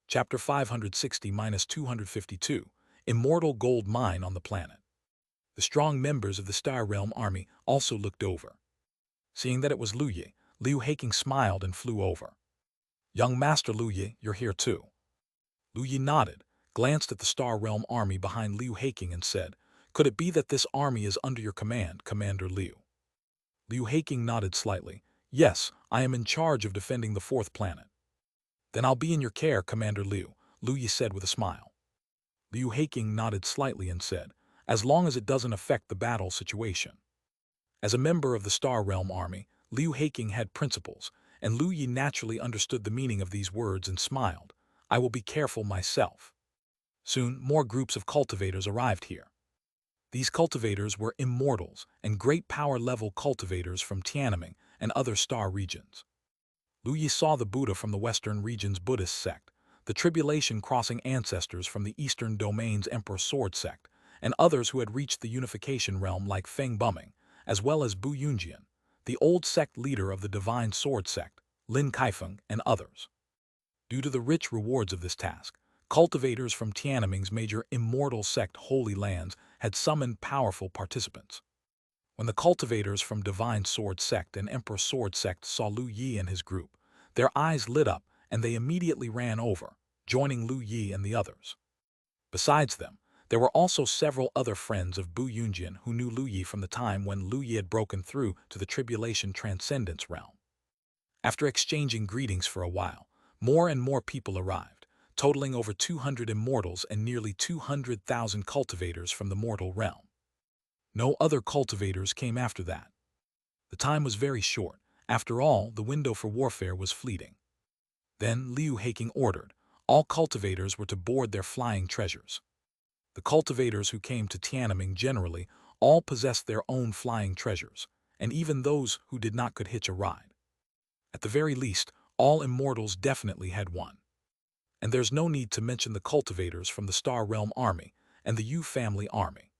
Chapter 560-252, Immortal Gold Mine on the Planet. The strong members of the Star Realm army also looked over. Seeing that it was Lu Yi, Liu Haking smiled and flew over. "Young Master Lu Yi, you're here too." Lu Yi nodded, glanced at the Star Realm army behind Liu Haking and said, "Could it be that this army is under your command, Commander Liu?" Liu Haking nodded slightly. "Yes, I am in charge of defending the fourth planet." "Then I'll be in your care, Commander Liu," Lu Yi said with a smile. Liu Haking nodded slightly and said, "As long as it doesn't affect the battle situation." As a member of the Star Realm army, Liu Haking had principles, and Lu Yi naturally understood the meaning of these words and smiled. "I will be careful myself." Soon, more groups of cultivators arrived here. These cultivators were immortals and great power-level cultivators from Tiananmen and other star regions. Lu Yi saw the Buddha from the Western region's Buddhist sect, the tribulation-crossing ancestors from the Eastern Domain's Emperor Sword sect, and others who had reached the unification realm like Feng Buming, as well as Bu Yunjian, the old sect leader of the Divine Sword sect, Lin Kaifeng, and others. Due to the rich rewards of this task, cultivators from Tiananmen's major immortal sect Holy Lands had summoned powerful participants. When the cultivators from Divine Sword sect and Emperor Sword sect saw Lu Yi and his group, their eyes lit up and they immediately ran over, joining Lu Yi and the others. Besides them, there were also several other friends of Bu Yunjian who knew Lu Yi from the time when Lu Yi had broken through to the Tribulation Transcendence realm. After exchanging greetings for a while, more and more people arrived, totaling over 200 immortals and nearly 200,000 cultivators from the mortal realm. No other cultivators came after that. The time was very short. After all, the window for warfare was fleeting. Then Liu Haking ordered, all cultivators were to board their flying treasures. The cultivators who came to Tiananmen generally all possessed their own flying treasures, and even those who did not could hitch a ride. At the very least, all immortals definitely had one. And there's no need to mention the cultivators from the Star Realm Army and the Yu Family Army.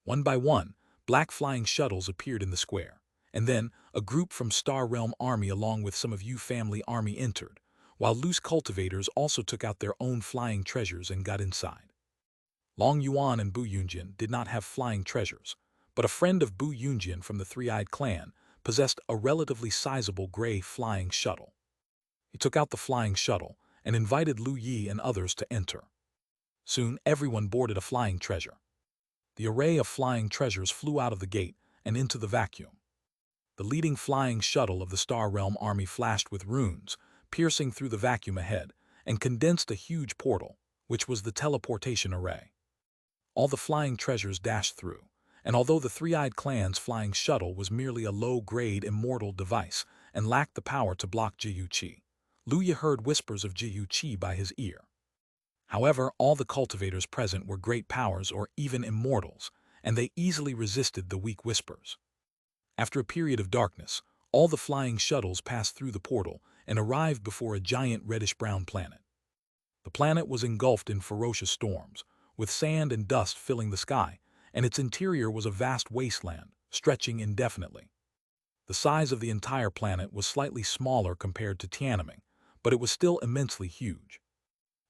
One by one, black flying shuttles appeared in the square, and then a group from Star Realm Army along with some of Yu Family Army entered, while loose cultivators also took out their own flying treasures and got inside. Long Yuan and Bu Yunjian did not have flying treasures, but a friend of Bu Yunjian from the Three-Eyed Clan possessed a relatively sizable gray flying shuttle. He took out the flying shuttle and invited Lu Yi and others to enter. Soon everyone boarded a flying treasure. The array of flying treasures flew out of the gate and into the vacuum. The leading flying shuttle of the Star Realm Army flashed with runes, piercing through the vacuum ahead, and condensed a huge portal, which was the teleportation array. All the flying treasures dashed through, and although the Three-Eyed Clan's flying shuttle was merely a low-grade immortal device and lacked the power to block Jiyu Qi, Lu Yi heard whispers of Jiyu Qi by his ear. However, all the cultivators present were great powers or even immortals, and they easily resisted the weak whispers. After a period of darkness, all the flying shuttles passed through the portal and arrived before a giant reddish-brown planet. The planet was engulfed in ferocious storms, with sand and dust filling the sky, and its interior was a vast wasteland, stretching indefinitely. The size of the entire planet was slightly smaller compared to Tiananmen, but it was still immensely huge.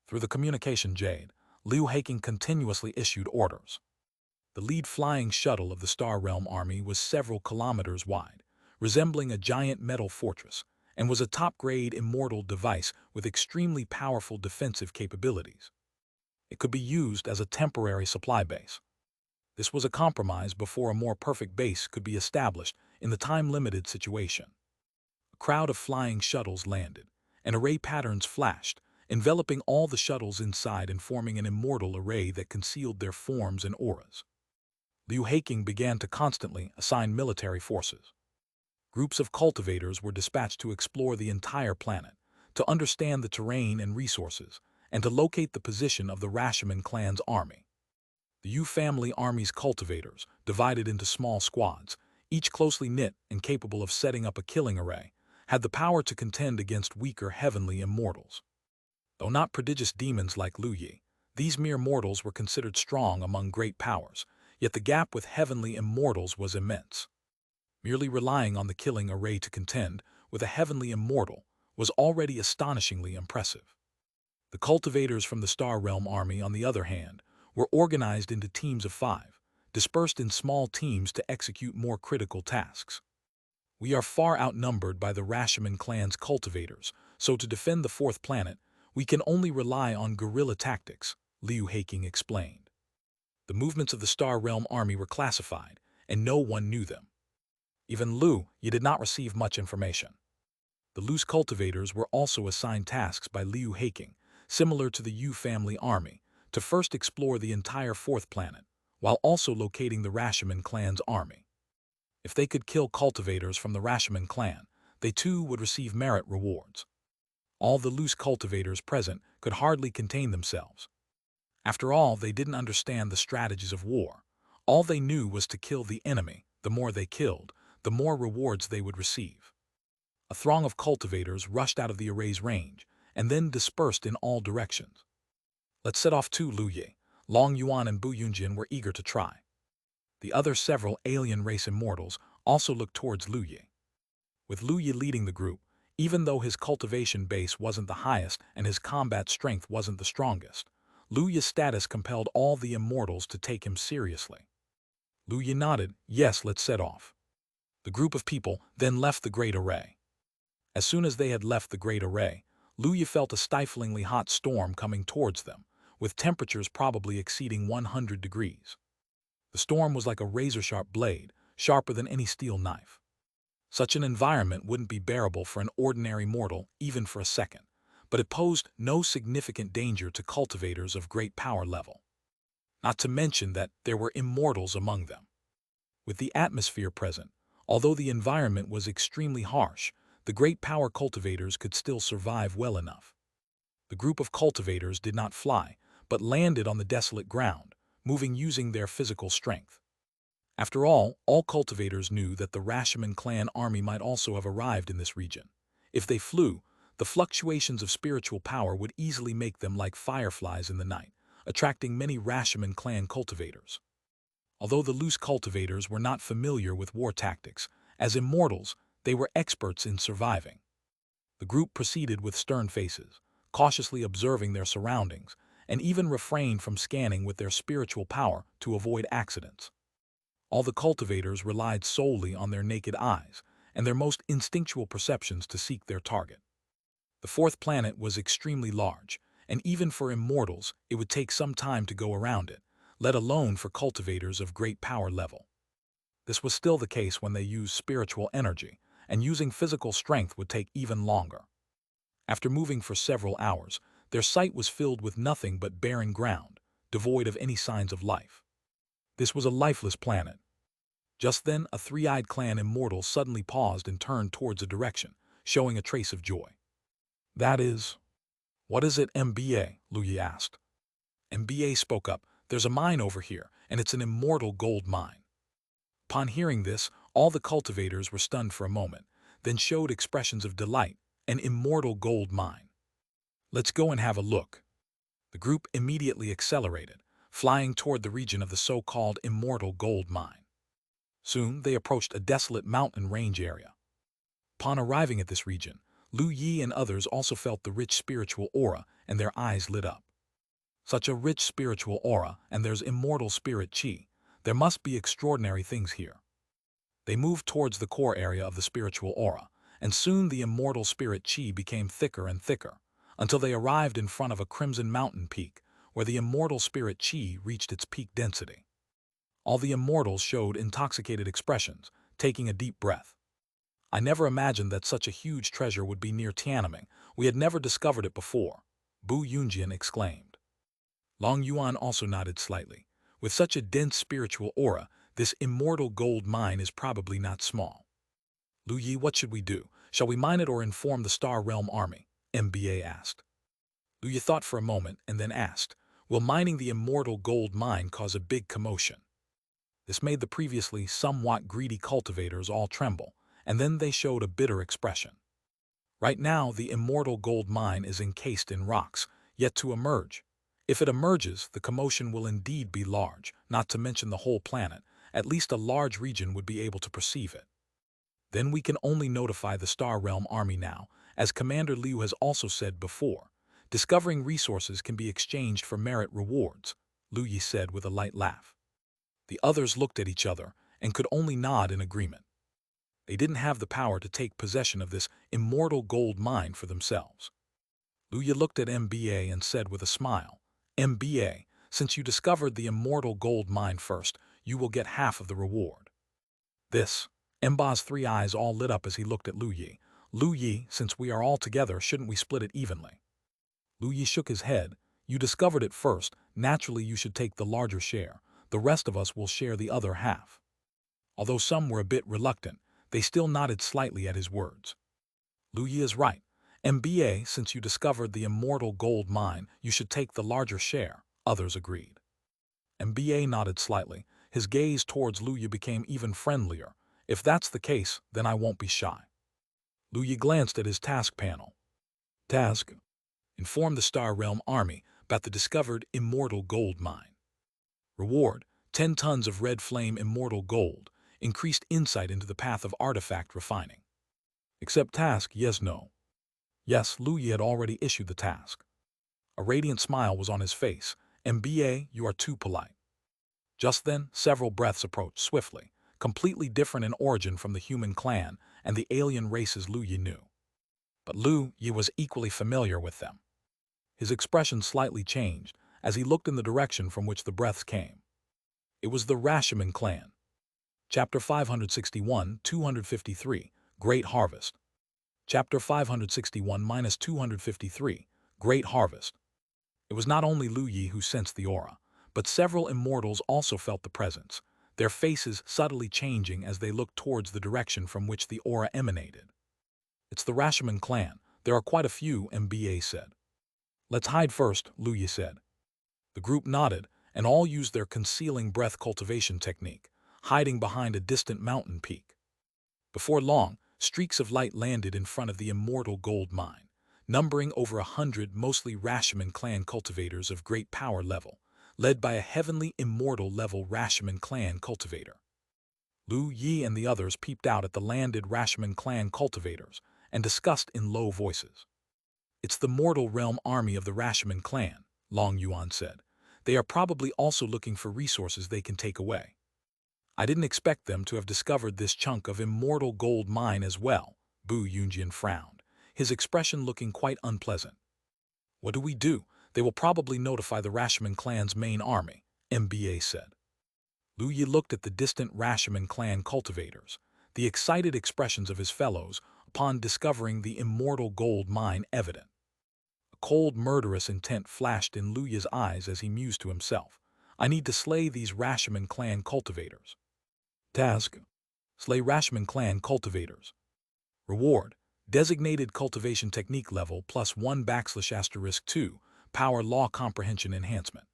Through the communication Jade, Liu Haking continuously issued orders. The lead flying shuttle of the Star Realm Army was several kilometers wide, resembling a giant metal fortress, and was a top-grade immortal device with extremely powerful defensive capabilities. It could be used as a temporary supply base. This was a compromise before a more perfect base could be established in the time-limited situation. A crowd of flying shuttles landed, and array patterns flashed, enveloping all the shuttles inside and forming an immortal array that concealed their forms and auras. Liu Haking began to constantly assign military forces. Groups of cultivators were dispatched to explore the entire planet, to understand the terrain and resources, and to locate the position of the Rashomon clan's army. The Yu family army's cultivators, divided into small squads, each closely knit and capable of setting up a killing array, had the power to contend against weaker heavenly immortals. Though not prodigious demons like Lu Yi, these mere mortals were considered strong among great powers, yet the gap with heavenly immortals was immense. Merely relying on the killing array to contend with a heavenly immortal was already astonishingly impressive. The cultivators from the Star Realm army, on the other hand, were organized into teams of 5, dispersed in small teams to execute more critical tasks. We are far outnumbered by the Rashomon clan's cultivators, so to defend the 4th planet, we can only rely on guerrilla tactics, Liu Haking explained. The movements of the Star Realm army were classified, and no one knew them. Even Liu did not receive much information. The loose cultivators were also assigned tasks by Liu Haking, similar to the Yu family army, to first explore the entire 4th planet, while also locating the Rashomon clan's army. If they could kill cultivators from the Rashomon clan, they too would receive merit rewards. All the loose cultivators present could hardly contain themselves. After all, they didn't understand the strategies of war. All they knew was to kill the enemy. The more they killed, the more rewards they would receive. A throng of cultivators rushed out of the array's range, and then dispersed in all directions. Let's set off too, Lu Ye. Long Yuan and Bu Yunjin were eager to try. The other several alien race immortals also looked towards Lu Ye. With Lu Ye leading the group, even though his cultivation base wasn't the highest and his combat strength wasn't the strongest, Lu Ye's status compelled all the immortals to take him seriously. Lu Ye nodded, yes, let's set off. The group of people then left the Great Array. As soon as they had left the Great Array, Lu Ye felt a stiflingly hot storm coming towards them, with temperatures probably exceeding 100 degrees. The storm was like a razor-sharp blade, sharper than any steel knife. Such an environment wouldn't be bearable for an ordinary mortal even for a second, but it posed no significant danger to cultivators of great power level. Not to mention that there were immortals among them. With the atmosphere present, although the environment was extremely harsh, the great power cultivators could still survive well enough. The group of cultivators did not fly, but landed on the desolate ground, moving using their physical strength. After all cultivators knew that the Rashomon clan army might also have arrived in this region. If they flew, the fluctuations of spiritual power would easily make them like fireflies in the night, attracting many Rashomon clan cultivators. Although the loose cultivators were not familiar with war tactics, as immortals, they were experts in surviving. The group proceeded with stern faces, cautiously observing their surroundings, and even refrained from scanning with their spiritual power to avoid accidents. All the cultivators relied solely on their naked eyes and their most instinctual perceptions to seek their target. The 4th planet was extremely large, and even for immortals, it would take some time to go around it, let alone for cultivators of great power level. This was still the case when they used spiritual energy, and using physical strength would take even longer. After moving for several hours, their sight was filled with nothing but barren ground, devoid of any signs of life. This was a lifeless planet. Just then, a 3-eyed clan immortal suddenly paused and turned towards a direction, showing a trace of joy. That is... What is it, MBA? Lu Ye asked. MBA spoke up, there's a mine over here, and it's an immortal gold mine. Upon hearing this, all the cultivators were stunned for a moment, then showed expressions of delight. An immortal gold mine. Let's go and have a look. The group immediately accelerated, flying toward the region of the so-called immortal gold mine. Soon they approached a desolate mountain range area. Upon arriving at this region, Lu Ye and others also felt the rich spiritual aura, and their eyes lit up. Such a rich spiritual aura, and there's immortal spirit Qi. There must be extraordinary things here. They moved towards the core area of the spiritual aura, and soon the immortal spirit Qi became thicker and thicker, until they arrived in front of a crimson mountain peak, where the immortal spirit Qi reached its peak density. All the immortals showed intoxicated expressions, taking a deep breath. I never imagined that such a huge treasure would be near Tiananmen. We had never discovered it before, Bu Yunjin exclaimed. Long Yuan also nodded slightly. With such a dense spiritual aura, this immortal gold mine is probably not small. Lu Ye, what should we do? Shall we mine it or inform the Star Realm army? MBA asked. Lu Ye thought for a moment and then asked, will mining the immortal gold mine cause a big commotion? This made the previously somewhat greedy cultivators all tremble, and then they showed a bitter expression. Right now, the immortal gold mine is encased in rocks, yet to emerge. If it emerges, the commotion will indeed be large, not to mention the whole planet. At least a large region would be able to perceive it. Then we can only notify the Star Realm army now, as Commander Liu has also said before. Discovering resources can be exchanged for merit rewards, Lu Yi said with a light laugh. The others looked at each other and could only nod in agreement. They didn't have the power to take possession of this immortal gold mine for themselves. Lu Yi looked at MBA and said with a smile, MBA, since you discovered the immortal gold mine first, you will get half of the reward. This, Mba's three eyes all lit up as he looked at Lu Yi. Lu Yi, since we are all together, shouldn't we split it evenly? Lu Yi shook his head. You discovered it first, naturally you should take the larger share. The rest of us will share the other half. Although some were a bit reluctant, they still nodded slightly at his words. Lu Yi is right. MBA, since you discovered the immortal gold mine, you should take the larger share, others agreed. MBA nodded slightly. His gaze towards Lu Yi became even friendlier. If that's the case, then I won't be shy. Lu Yi glanced at his task panel. Task: inform the Star Realm Army about the discovered immortal gold mine. Reward: 10 tons of red flame immortal gold, increased insight into the path of artifact refining. Accept task, yes, no. Yes, Lu Yi had already issued the task. A radiant smile was on his face. MBA, you are too polite. Just then, several breaths approached swiftly, completely different in origin from the human clan and the alien races Lu Yi knew. But Lu Yi was equally familiar with them. His expression slightly changed as he looked in the direction from which the breaths came. It was the Rashomon clan. Chapter 561-253, Great Harvest. Chapter 561-253, Great Harvest. It was not only Lu Yi who sensed the aura, but several immortals also felt the presence, their faces subtly changing as they looked towards the direction from which the aura emanated. It's the Rashomon clan. There are quite a few, MBA said. Let's hide first, Lu Yi said. The group nodded, and all used their concealing breath cultivation technique, hiding behind a distant mountain peak. Before long, streaks of light landed in front of the immortal gold mine, numbering over 100 mostly Rashomon clan cultivators of great power level, led by a heavenly immortal level Rashomon clan cultivator. Lu Yi and the others peeped out at the landed Rashomon clan cultivators and discussed in low voices. It's the mortal realm army of the Rashomon clan, Long Yuan said. They are probably also looking for resources they can take away. I didn't expect them to have discovered this chunk of immortal gold mine as well, Bu Yunjian frowned, his expression looking quite unpleasant. What do we do? They will probably notify the Rashomon clan's main army, MBA said. Lu Yi looked at the distant Rashomon clan cultivators, the excited expressions of his fellows upon discovering the immortal gold mine evident. A cold, murderous intent flashed in Lu Yi's eyes as he mused to himself. I need to slay these Rashomon clan cultivators. Task: slay Rashomon clan cultivators. Reward: designated cultivation technique level +1 \**2, power law comprehension enhancement.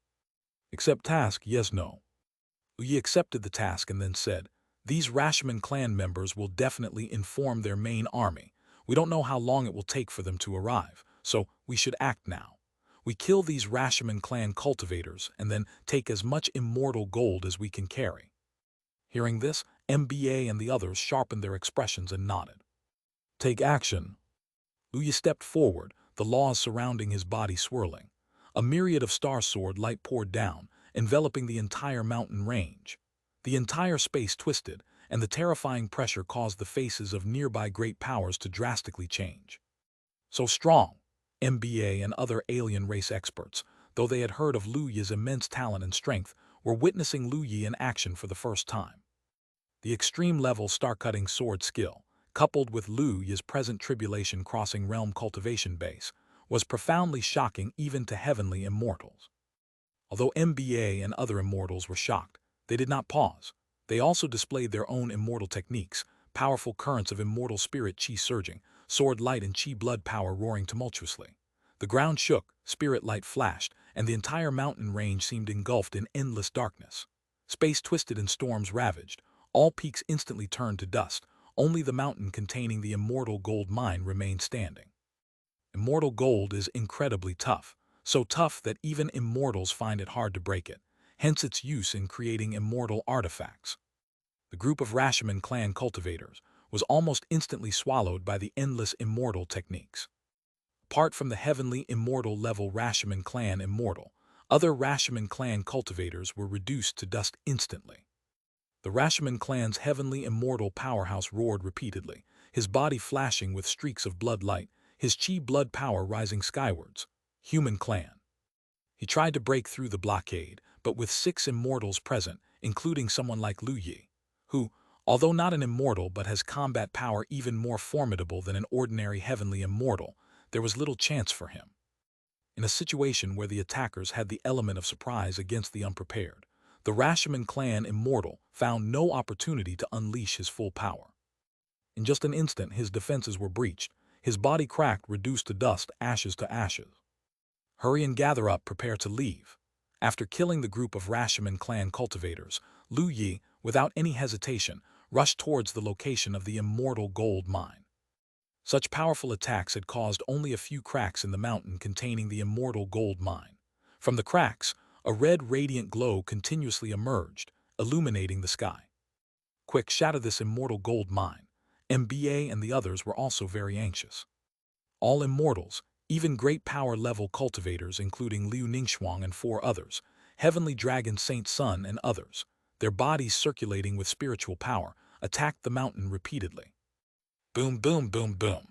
Accept task, yes, no. Lu Yi accepted the task and then said, these Rashomon clan members will definitely inform their main army. We don't know how long it will take for them to arrive, so we should act now. We kill these Rashomon clan cultivators and then take as much immortal gold as we can carry. Hearing this, MBA and the others sharpened their expressions and nodded. Take action. Lu Yi stepped forward, the laws surrounding his body swirling. A myriad of star sword light poured down, enveloping the entire mountain range. The entire space twisted, and the terrifying pressure caused the faces of nearby great powers to drastically change. So strong, MBA and other alien race experts, though they had heard of Lu Yi's immense talent and strength, were witnessing Lu Yi in action for the first time. The extreme-level star-cutting sword skill, coupled with Lu Yi's present tribulation crossing realm cultivation base, was profoundly shocking even to heavenly immortals. Although MBA and other immortals were shocked, they did not pause. They also displayed their own immortal techniques, powerful currents of immortal spirit Qi surging, sword light and Qi blood power roaring tumultuously. The ground shook, spirit light flashed, and the entire mountain range seemed engulfed in endless darkness. Space twisted and storms ravaged. All peaks instantly turned to dust. Only the mountain containing the immortal gold mine remained standing. Immortal gold is incredibly tough, so tough that even immortals find it hard to break it, hence its use in creating immortal artifacts. The group of Rashomon clan cultivators was almost instantly swallowed by the endless immortal techniques. Apart from the heavenly immortal level Rashomon clan immortal, other Rashomon clan cultivators were reduced to dust instantly. The Rashomon clan's heavenly immortal powerhouse roared repeatedly, his body flashing with streaks of blood light, his chi blood power rising skywards. Human clan. He tried to break through the blockade, but with 6 immortals present, including someone like Lu Yi, who, although not an immortal but has combat power even more formidable than an ordinary heavenly immortal, there was little chance for him. In a situation where the attackers had the element of surprise against the unprepared, the Rashomon clan immortal found no opportunity to unleash his full power. In just an instant his defenses were breached, his body cracked, reduced to dust, ashes to ashes. Hurry and gather up, prepare to leave. After killing the group of Rashomon clan cultivators, Lu Yi, without any hesitation, rushed towards the location of the immortal gold mine. Such powerful attacks had caused only a few cracks in the mountain containing the immortal gold mine. From the cracks, a red radiant glow continuously emerged, illuminating the sky. Quick, shatter this immortal gold mine. MBA and the others were also very anxious. All immortals, even great power-level cultivators including Liu Ningxuang and 4 others, Heavenly Dragon Saint Sun and others, their bodies circulating with spiritual power, attacked the mountain repeatedly. Boom, boom, boom, boom.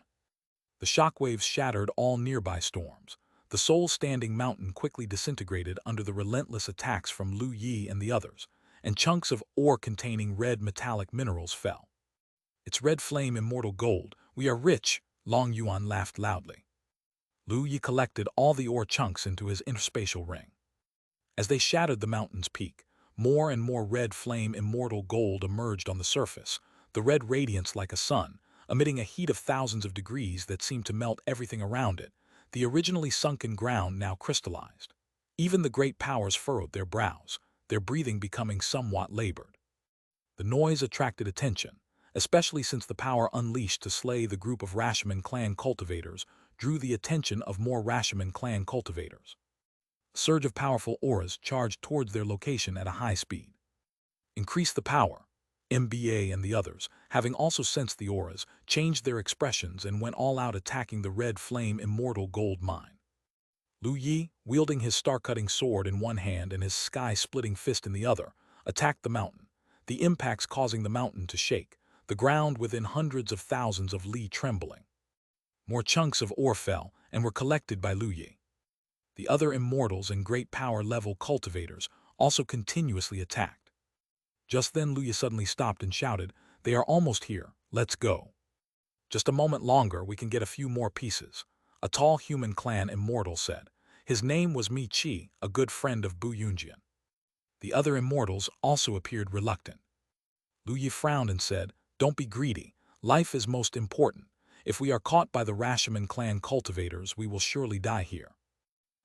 The shockwaves shattered all nearby storms. The soul-standing mountain quickly disintegrated under the relentless attacks from Lu Yi and the others, and chunks of ore containing red metallic minerals fell. It's red flame immortal gold, we are rich, Long Yuan laughed loudly. Lu Yi collected all the ore chunks into his interspatial ring. As they shattered the mountain's peak, more and more red flame immortal gold emerged on the surface, the red radiance like a sun, emitting a heat of thousands of degrees that seemed to melt everything around it. The originally sunken ground now crystallized. Even the great powers furrowed their brows, their breathing becoming somewhat labored. The noise attracted attention, especially since the power unleashed to slay the group of Rashomon clan cultivators drew the attention of more Rashomon clan cultivators. A surge of powerful auras charged towards their location at a high speed. Increase the power. MBA and the others, having also sensed the auras, changed their expressions and went all out attacking the red flame immortal gold mine. Lu Yi, wielding his star-cutting sword in one hand and his sky-splitting fist in the other, attacked the mountain, the impacts causing the mountain to shake, the ground within hundreds of thousands of li trembling. More chunks of ore fell and were collected by Lu Yi. The other immortals and great power-level cultivators also continuously attacked. Just then Lu Yi suddenly stopped and shouted, "They are almost here, let's go." "Just a moment longer, we can get a few more pieces," a tall human clan immortal said. His name was Mi Qi, a good friend of Bu Yunjian. The other immortals also appeared reluctant. Lu Yi frowned and said, "Don't be greedy, life is most important. If we are caught by the Rashomon clan cultivators, we will surely die here."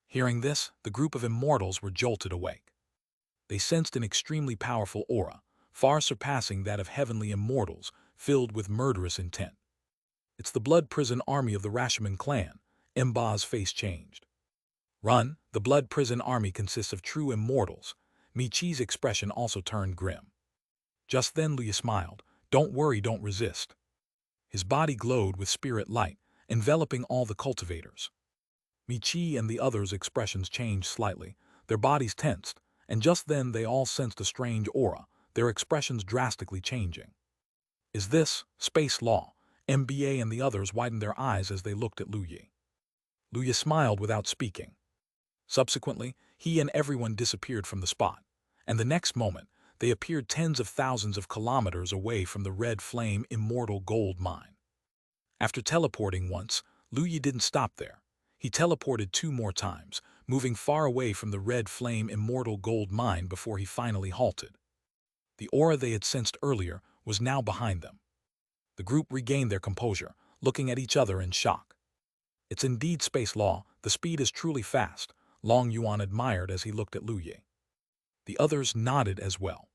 Hearing this, the group of immortals were jolted awake. They sensed an extremely powerful aura, far surpassing that of heavenly immortals, filled with murderous intent. "It's the blood prison army of the Rashomon clan." Mba's face changed. "Run, the blood prison army consists of true immortals." Michi's expression also turned grim. Just then Lu Yi smiled, "Don't worry, don't resist." His body glowed with spirit light, enveloping all the cultivators. Michi and the others' expressions changed slightly, their bodies tensed, and just then they all sensed a strange aura, their expressions drastically changing. "Is this space law?" MBA and the others widened their eyes as they looked at Lu Yi. Lu Yi smiled without speaking. Subsequently, he and everyone disappeared from the spot, and the next moment, they appeared tens of thousands of kilometers away from the red flame immortal gold mine. After teleporting once, Lu Yi didn't stop there. He teleported 2 more times, moving far away from the red flame immortal gold mine before he finally halted. The aura they had sensed earlier was now behind them. The group regained their composure, looking at each other in shock. "It's indeed space law, the speed is truly fast," Long Yuan admired as he looked at Lu Yi. The others nodded as well.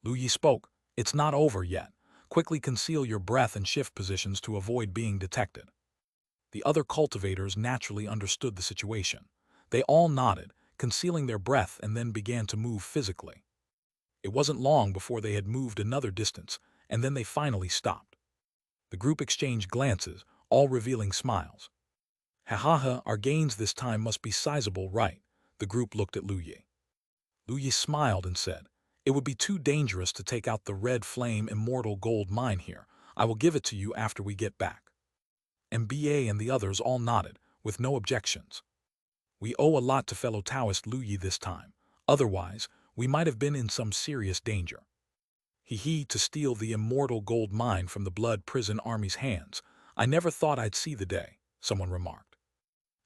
Lu Yi spoke, "It's not over yet. Quickly conceal your breath and shift positions to avoid being detected." The other cultivators naturally understood the situation. They all nodded, concealing their breath, and then began to move physically. It wasn't long before they had moved another distance, and then they finally stopped. The group exchanged glances, all revealing smiles. Ha, our gains this time must be sizable, right? The group looked at Lu Yi. Lu Yi smiled and said, "It would be too dangerous to take out the red flame immortal gold mine here. I will give it to you after we get back." MBA and the others all nodded, with no objections. We owe a lot to fellow Taoist Lu Yi this time. Otherwise, we might have been in some serious danger. To steal the immortal gold mine from the Blood Prison Army's hands. I never thought I'd see the day, someone remarked.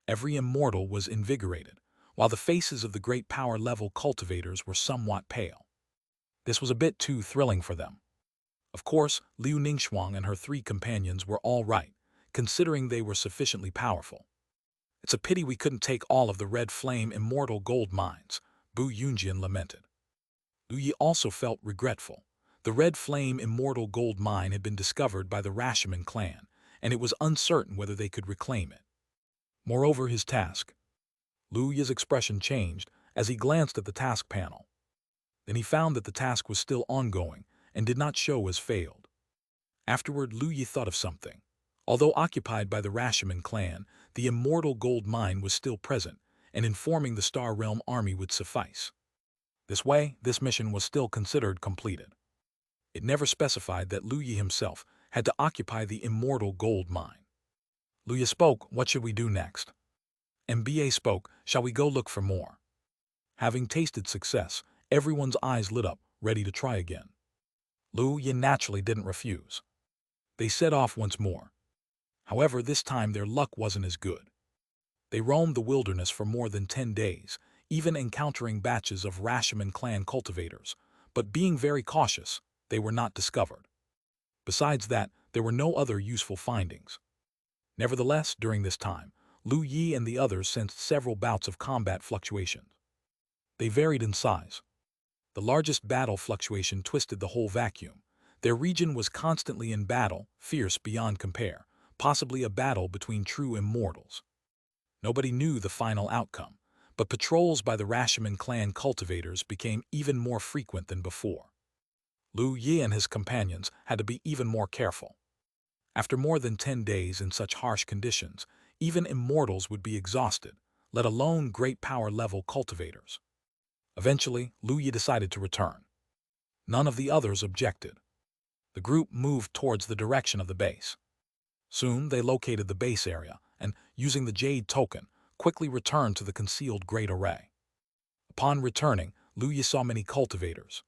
Every immortal was invigorated, while the faces of the great power-level cultivators were somewhat pale. This was a bit too thrilling for them. Of course, Liu Ningxuang and her 3 companions were all right, considering they were sufficiently powerful. "It's a pity we couldn't take all of the red flame immortal gold mines," Bu Yunjian lamented. Lu Yi also felt regretful. The red flame immortal gold mine had been discovered by the Rashomon clan, and it was uncertain whether they could reclaim it. Moreover, his task. Lu Yi's expression changed as he glanced at the task panel. Then he found that the task was still ongoing and did not show as failed. Afterward, Lu Yi thought of something. Although occupied by the Rashomon clan, the immortal gold mine was still present, and informing the Star Realm army would suffice. This way, this mission was still considered completed. It never specified that Lu Yi himself had to occupy the immortal gold mine. Lu Yi spoke, "What should we do next?" MBA spoke, "Shall we go look for more?" Having tasted success, everyone's eyes lit up, ready to try again. Lu Yi naturally didn't refuse. They set off once more. However, this time their luck wasn't as good. They roamed the wilderness for more than 10 days, even encountering batches of Rashomon clan cultivators, but being very cautious, they were not discovered. Besides that, there were no other useful findings. Nevertheless, during this time, Lu Yi and the others sensed several bouts of combat fluctuations. They varied in size. The largest battle fluctuation twisted the whole vacuum. Their region was constantly in battle, fierce beyond compare, possibly a battle between true immortals. Nobody knew the final outcome, but patrols by the Rashomon clan cultivators became even more frequent than before. Lu Yi and his companions had to be even more careful. After more than 10 days in such harsh conditions, even immortals would be exhausted, let alone great power-level cultivators. Eventually, Lu Yi decided to return. None of the others objected. The group moved towards the direction of the base. Soon, they located the base area and, using the Jade token, quickly returned to the concealed Great Array. Upon returning, Lu Yi saw many cultivators.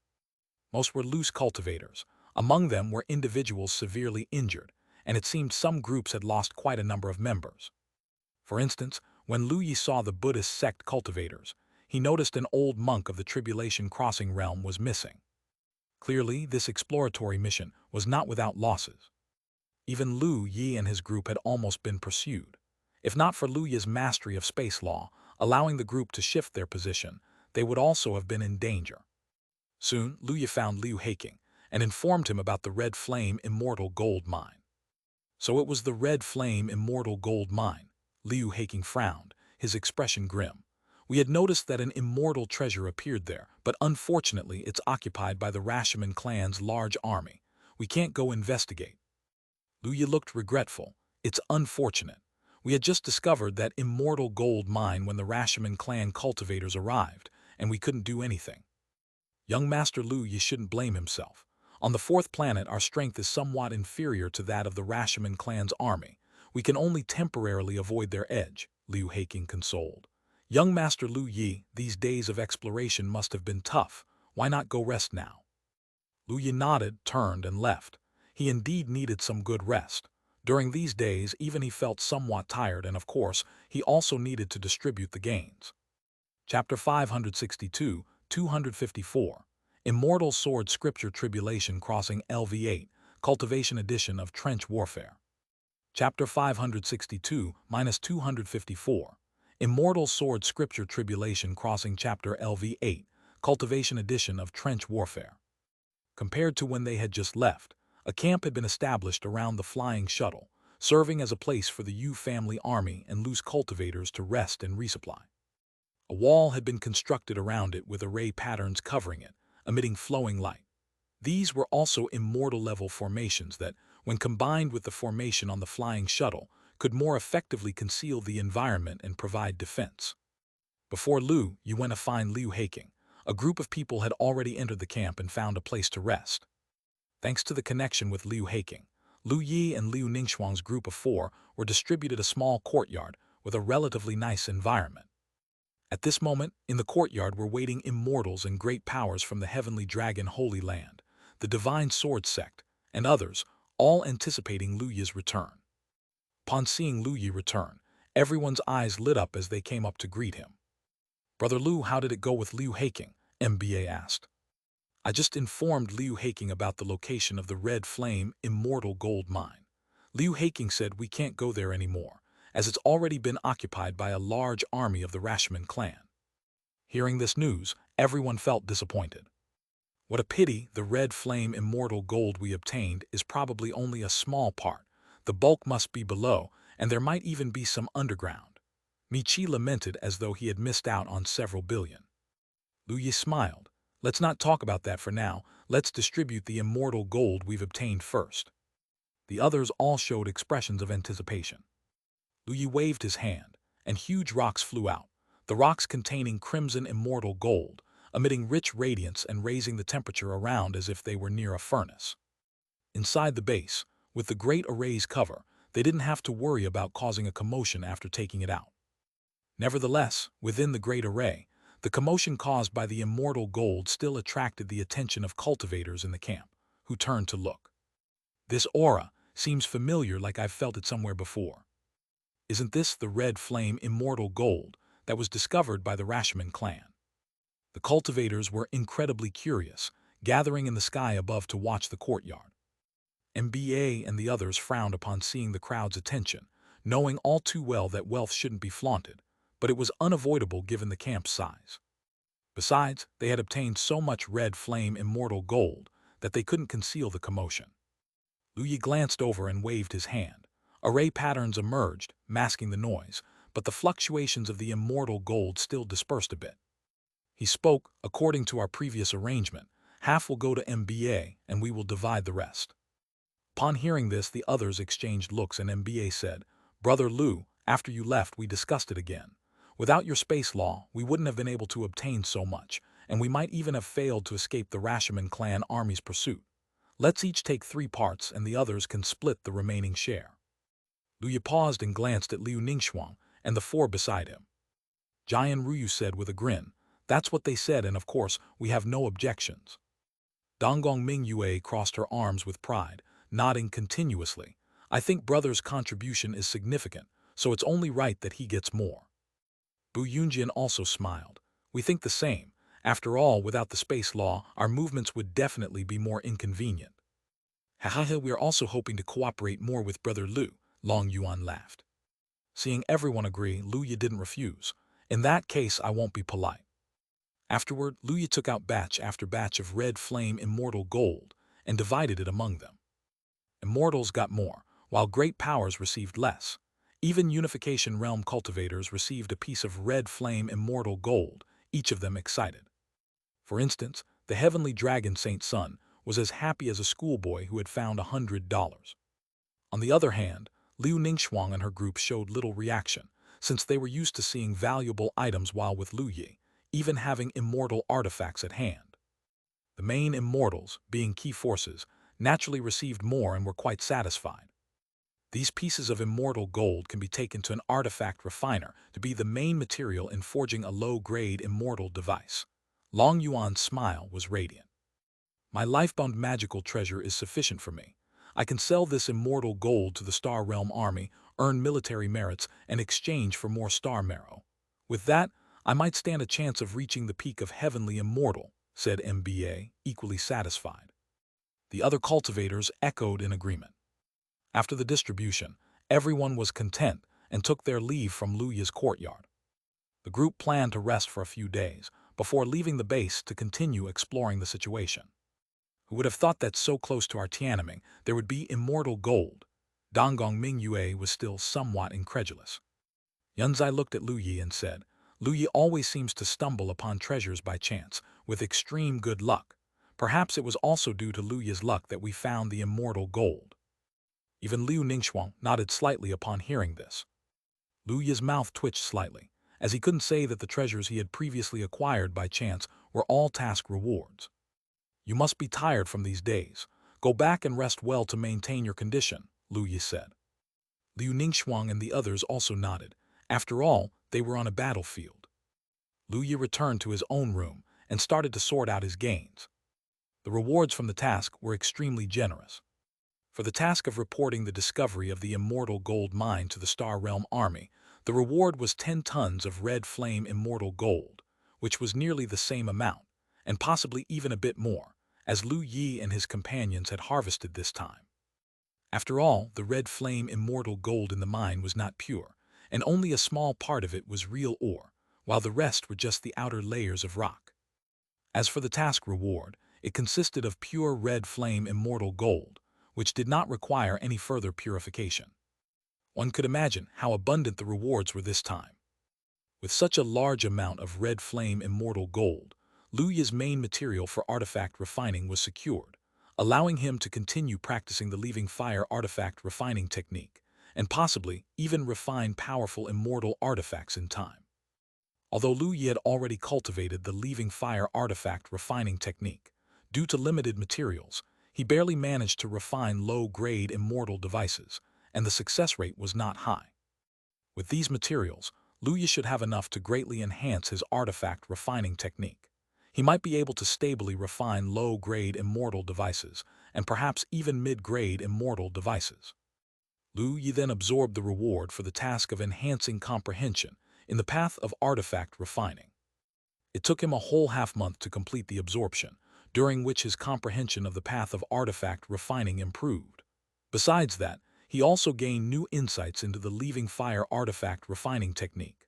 Most were loose cultivators. Among them were individuals severely injured, and it seemed some groups had lost quite a number of members. For instance, when Lu Yi saw the Buddhist sect cultivators, he noticed an old monk of the Tribulation Crossing realm was missing. Clearly, this exploratory mission was not without losses. Even Lu Yi and his group had almost been pursued. If not for Lu Yi's mastery of space law, allowing the group to shift their position, they would also have been in danger. Soon, Lu Yi found Liu Haking and informed him about the Red Flame Immortal Gold Mine. So it was the Red Flame Immortal Gold Mine. Liu Haking frowned, his expression grim. We had noticed that an immortal treasure appeared there, but unfortunately it's occupied by the Rashomon clan's large army. We can't go investigate. Lu Yi looked regretful. It's unfortunate. We had just discovered that immortal gold mine when the Rashomon clan cultivators arrived, and we couldn't do anything. Young Master Lu Yi shouldn't blame himself. On the 4th planet, our strength is somewhat inferior to that of the Rashomon clan's army. We can only temporarily avoid their edge, Liu Haking consoled. Young Master Lu Yi, these days of exploration must have been tough. Why not go rest now? Lu Yi nodded, turned, and left. He indeed needed some good rest. During these days, even he felt somewhat tired, and of course, he also needed to distribute the gains. Chapter 562, 254. Immortal Sword Scripture Tribulation Crossing LV8, Cultivation Edition of Trench Warfare. Chapter 562-254. Immortal Sword Scripture Tribulation Crossing Chapter LV8, Cultivation Edition of Trench Warfare. Compared to when they had just left, a camp had been established around the flying shuttle, serving as a place for the Yu family army and loose cultivators to rest and resupply. A wall had been constructed around it with array patterns covering it, emitting flowing light. These were also immortal-level formations that, when combined with the formation on the flying shuttle, could more effectively conceal the environment and provide defense. Before Lu Yi went to find Liu Haking, a group of people had already entered the camp and found a place to rest. Thanks to the connection with Liu Haking, Lu Yi and Liu Ningxuang's group of 4 were distributed a small courtyard with a relatively nice environment. At this moment, in the courtyard were waiting immortals and great powers from the Heavenly Dragon Holy Land, the Divine Sword Sect, and others, all anticipating Lu Yi's return. Upon seeing Lu Yi return, everyone's eyes lit up as they came up to greet him. "Brother Lu, how did it go with Liu Haking?" MBA asked. "I just informed Liu Haking about the location of the Red Flame Immortal Gold Mine. Liu Haking said we can't go there anymore, as it's already been occupied by a large army of the Rashomon clan." Hearing this news, everyone felt disappointed. What a pity the Red Flame Immortal Gold we obtained is probably only a small part. The bulk must be below, and there might even be some underground. Michi lamented as though he had missed out on several billion. Lu Yi smiled. "Let's not talk about that for now. Let's distribute the immortal gold we've obtained first." The others all showed expressions of anticipation. Lu Yi waved his hand, and huge rocks flew out, the rocks containing crimson immortal gold, emitting rich radiance and raising the temperature around as if they were near a furnace. Inside the base, with the great array's cover, they didn't have to worry about causing a commotion after taking it out. Nevertheless, within the great array, the commotion caused by the immortal gold still attracted the attention of cultivators in the camp, who turned to look. "This aura seems familiar, like I've felt it somewhere before. Isn't this the Red Flame Immortal Gold that was discovered by the Rashomon clan?" The cultivators were incredibly curious, gathering in the sky above to watch the courtyard. MBA and the others frowned upon seeing the crowd's attention, knowing all too well that wealth shouldn't be flaunted, but it was unavoidable given the camp's size. Besides, they had obtained so much Red Flame Immortal Gold that they couldn't conceal the commotion. Lu Yi glanced over and waved his hand. Array patterns emerged, masking the noise, but the fluctuations of the immortal gold still dispersed a bit. He spoke, "According to our previous arrangement, half will go to MBA and we will divide the rest." Upon hearing this, the others exchanged looks and MBA said, "Brother Lu, after you left we discussed it again. Without your space law, we wouldn't have been able to obtain so much, and we might even have failed to escape the Rashomon clan army's pursuit. Let's each take 3 parts and the others can split the remaining share." Lu Yi paused and glanced at Liu Ningxuang and the 4 beside him. Jian Ruyu said with a grin, "That's what they said, and of course, we have no objections." Donggong Mingyue crossed her arms with pride, nodding continuously. "I think brother's contribution is significant, so it's only right that he gets more." Bu Yunjian also smiled. "We think the same. After all, without the space law, our movements would definitely be more inconvenient." "Hahaha, we are also hoping to cooperate more with brother Lu," Long Yuan laughed. Seeing everyone agree, Lu Yi didn't refuse. "In that case, I won't be polite." Afterward, Lu Yi took out batch after batch of Red Flame Immortal Gold and divided it among them. Immortals got more, while great powers received less. Even Unification Realm cultivators received a piece of Red Flame Immortal Gold, each of them excited. For instance, the Heavenly Dragon Saint Sun was as happy as a schoolboy who had found $100. On the other hand, Liu Ningxuang and her group showed little reaction, since they were used to seeing valuable items while with Lu Yi, even having immortal artifacts at hand. The main immortals, being key forces, naturally received more and were quite satisfied. These pieces of immortal gold can be taken to an artifact refiner to be the main material in forging a low-grade immortal device. Long Yuan's smile was radiant. "My life-bound magical treasure is sufficient for me. I can sell this immortal gold to the Star Realm army, earn military merits, and exchange for more star marrow. With that, I might stand a chance of reaching the peak of heavenly immortal," said MBA, equally satisfied. The other cultivators echoed in agreement. After the distribution, everyone was content and took their leave from Lu Yi's courtyard. The group planned to rest for a few days before leaving the base to continue exploring the situation. Who would have thought that so close to our Tiananmen there would be immortal gold? Donggong Mingyue was still somewhat incredulous. Yunzai looked at Lu Yi and said, "Lu Yi always seems to stumble upon treasures by chance, with extreme good luck. Perhaps it was also due to Lu Yi's luck that we found the immortal gold." Even Liu Ningxuang nodded slightly upon hearing this. Lu Yi's mouth twitched slightly, as he couldn't say that the treasures he had previously acquired by chance were all task rewards. You must be tired from these days. Go back and rest well to maintain your condition, Lu Yi said. Liu Ningxuang and the others also nodded. After all, they were on a battlefield. Lu Yi returned to his own room and started to sort out his gains. The rewards from the task were extremely generous. For the task of reporting the discovery of the Immortal gold mine to the Star Realm Army, the reward was 10 tons of red flame Immortal gold, which was nearly the same amount, and possibly even a bit more, as Lu Yi and his companions had harvested this time. After all, the red flame Immortal gold in the mine was not pure, and only a small part of it was real ore, while the rest were just the outer layers of rock. As for the task reward, it consisted of pure red flame Immortal gold, which did not require any further purification. One could imagine how abundant the rewards were this time. With such a large amount of red flame Immortal gold, Lu Yi's main material for artifact refining was secured, allowing him to continue practicing the leaving fire artifact refining technique, and possibly even refine powerful immortal artifacts in time. Although Lu Yi had already cultivated the leaving fire artifact refining technique, due to limited materials, he barely managed to refine low-grade immortal devices, and the success rate was not high. With these materials, Lu Yi should have enough to greatly enhance his artifact refining technique. He might be able to stably refine low-grade immortal devices, and perhaps even mid-grade immortal devices. Lu Yi then absorbed the reward for the task of enhancing comprehension in the path of artifact refining. It took him a whole half-month to complete the absorption, during which his comprehension of the path of artifact refining improved. Besides that, he also gained new insights into the leaving fire artifact refining technique.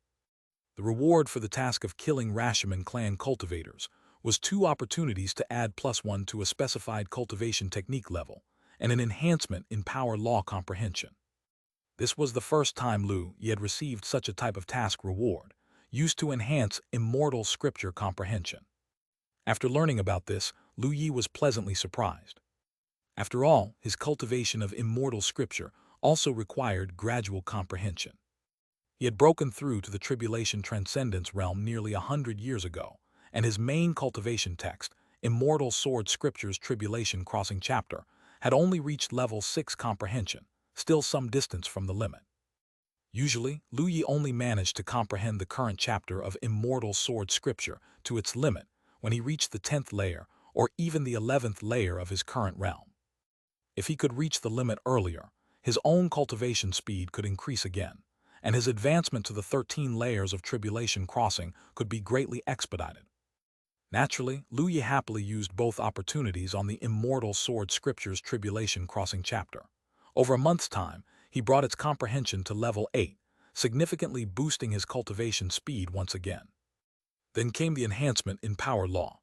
The reward for the task of killing Rashomon clan cultivators was 2 opportunities to add +1 to a specified cultivation technique level, and an enhancement in power law comprehension. This was the first time Lu Yi had received such a type of task reward, used to enhance immortal scripture comprehension. After learning about this, Lu Yi was pleasantly surprised. After all, his cultivation of immortal scripture also required gradual comprehension. He had broken through to the Tribulation Transcendence realm nearly 100 years ago, and his main cultivation text, Immortal Sword Scriptures Tribulation Crossing Chapter, had only reached level 6 comprehension, still some distance from the limit. Usually, Lu Yi only managed to comprehend the current chapter of Immortal Sword Scripture to its limit when he reached the 10th layer or even the 11th layer of his current realm. If he could reach the limit earlier, his own cultivation speed could increase again, and his advancement to the 13 layers of Tribulation Crossing could be greatly expedited. Naturally, Lu Yi happily used both opportunities on the Immortal Sword Scriptures Tribulation Crossing chapter. Over a month's time, he brought its comprehension to level 8, significantly boosting his cultivation speed once again. Then came the enhancement in power law.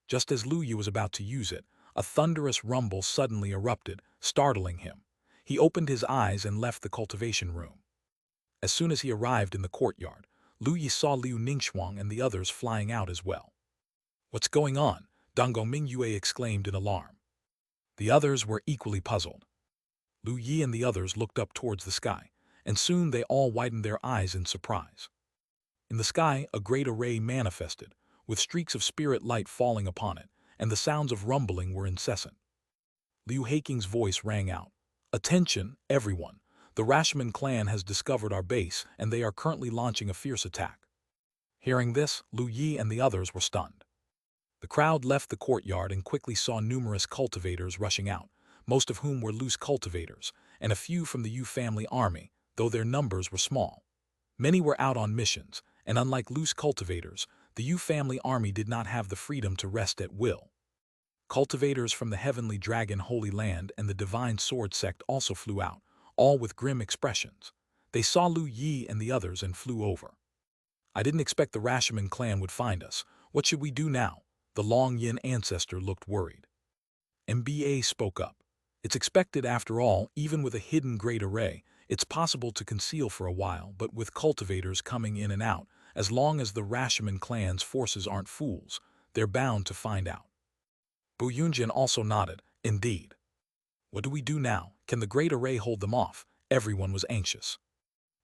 Just as Lu Yi was about to use it, a thunderous rumble suddenly erupted, startling him. He opened his eyes and left the cultivation room. As soon as he arrived in the courtyard, Lu Yi saw Liu Ningxuang and the others flying out as well. "What's going on?" Dango Mingyue exclaimed in alarm. The others were equally puzzled. Lu Yi and the others looked up towards the sky, and soon they all widened their eyes in surprise. In the sky, a great array manifested, with streaks of spirit light falling upon it, and the sounds of rumbling were incessant. Liu Haiking's voice rang out. "Attention, everyone! The Rashomon clan has discovered our base, and they are currently launching a fierce attack." Hearing this, Lu Yi and the others were stunned. The crowd left the courtyard and quickly saw numerous cultivators rushing out, most of whom were loose cultivators, and a few from the Yu family army, though their numbers were small. Many were out on missions, and unlike loose cultivators, the Yu family army did not have the freedom to rest at will. Cultivators from the Heavenly Dragon Holy Land and the Divine Sword sect also flew out, all with grim expressions. They saw Lu Yi and the others and flew over. "I didn't expect the Rashomon clan would find us. What should we do now?" The Long Yin ancestor looked worried. MBA spoke up. "It's expected after all, even with a hidden great array, it's possible to conceal for a while, but with cultivators coming in and out, as long as the Rashomon clan's forces aren't fools, they're bound to find out." Bu Yunjin also nodded. "Indeed. What do we do now? Can the Great Array hold them off? Everyone was anxious.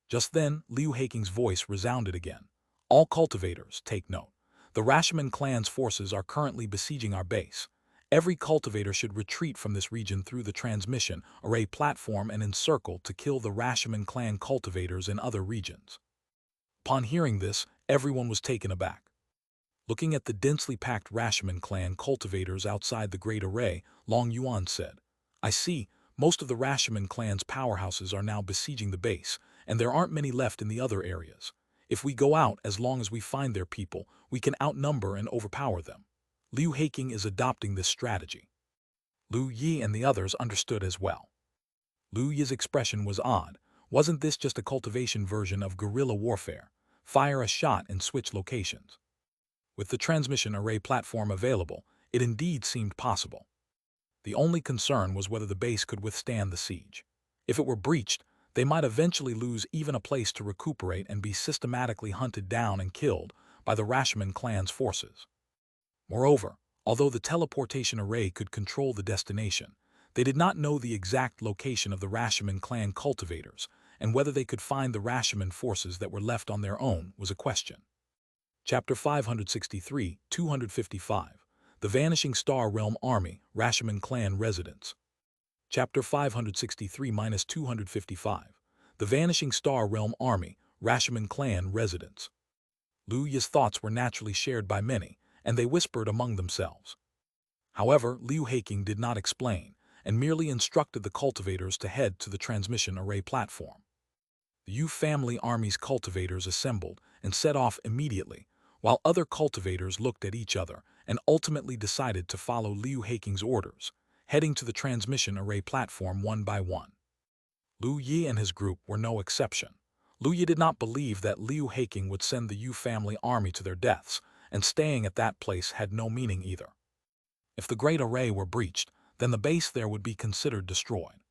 Just then, Liu Heiking's voice resounded again. All cultivators, take note. The Rashomon clan's forces are currently besieging our base. Every cultivator should retreat from this region through the transmission array platform and encircle to kill the Rashomon clan cultivators in other regions. Upon hearing this, everyone was taken aback. Looking at the densely packed Rashomon clan cultivators outside the Great Array, Long Yuan said, I see, most of the Rashomon clan's powerhouses are now besieging the base, and there aren't many left in the other areas. If we go out, as long as we find their people, we can outnumber and overpower them. Liu Heiking is adopting this strategy. Liu Yi and the others understood as well. Liu Yi's expression was odd. Wasn't this just a cultivation version of guerrilla warfare? Fire a shot and switch locations. With the transmission array platform available, it indeed seemed possible. The only concern was whether the base could withstand the siege. If it were breached, they might eventually lose even a place to recuperate and be systematically hunted down and killed by the Rashomon clan's forces. Moreover, although the teleportation array could control the destination, they did not know the exact location of the Rashomon clan cultivators, and whether they could find the Rashomon forces that were left on their own was a question. Chapter 563, 255. The Vanishing Star Realm Army, Rashomon Clan Residence. Chapter 563-255. The Vanishing Star Realm Army, Rashomon Clan Residence. Liu Yi's thoughts were naturally shared by many, and they whispered among themselves. However, Liu Heiking did not explain, and merely instructed the cultivators to head to the transmission array platform. The Yu family army's cultivators assembled and set off immediately, while other cultivators looked at each other and ultimately decided to follow Liu Heiking's orders, heading to the transmission array platform one by one. Liu Yi and his group were no exception. Liu Yi did not believe that Liu Heiking would send the Yu family army to their deaths, and staying at that place had no meaning either. If the Great Array were breached, then the base there would be considered destroyed.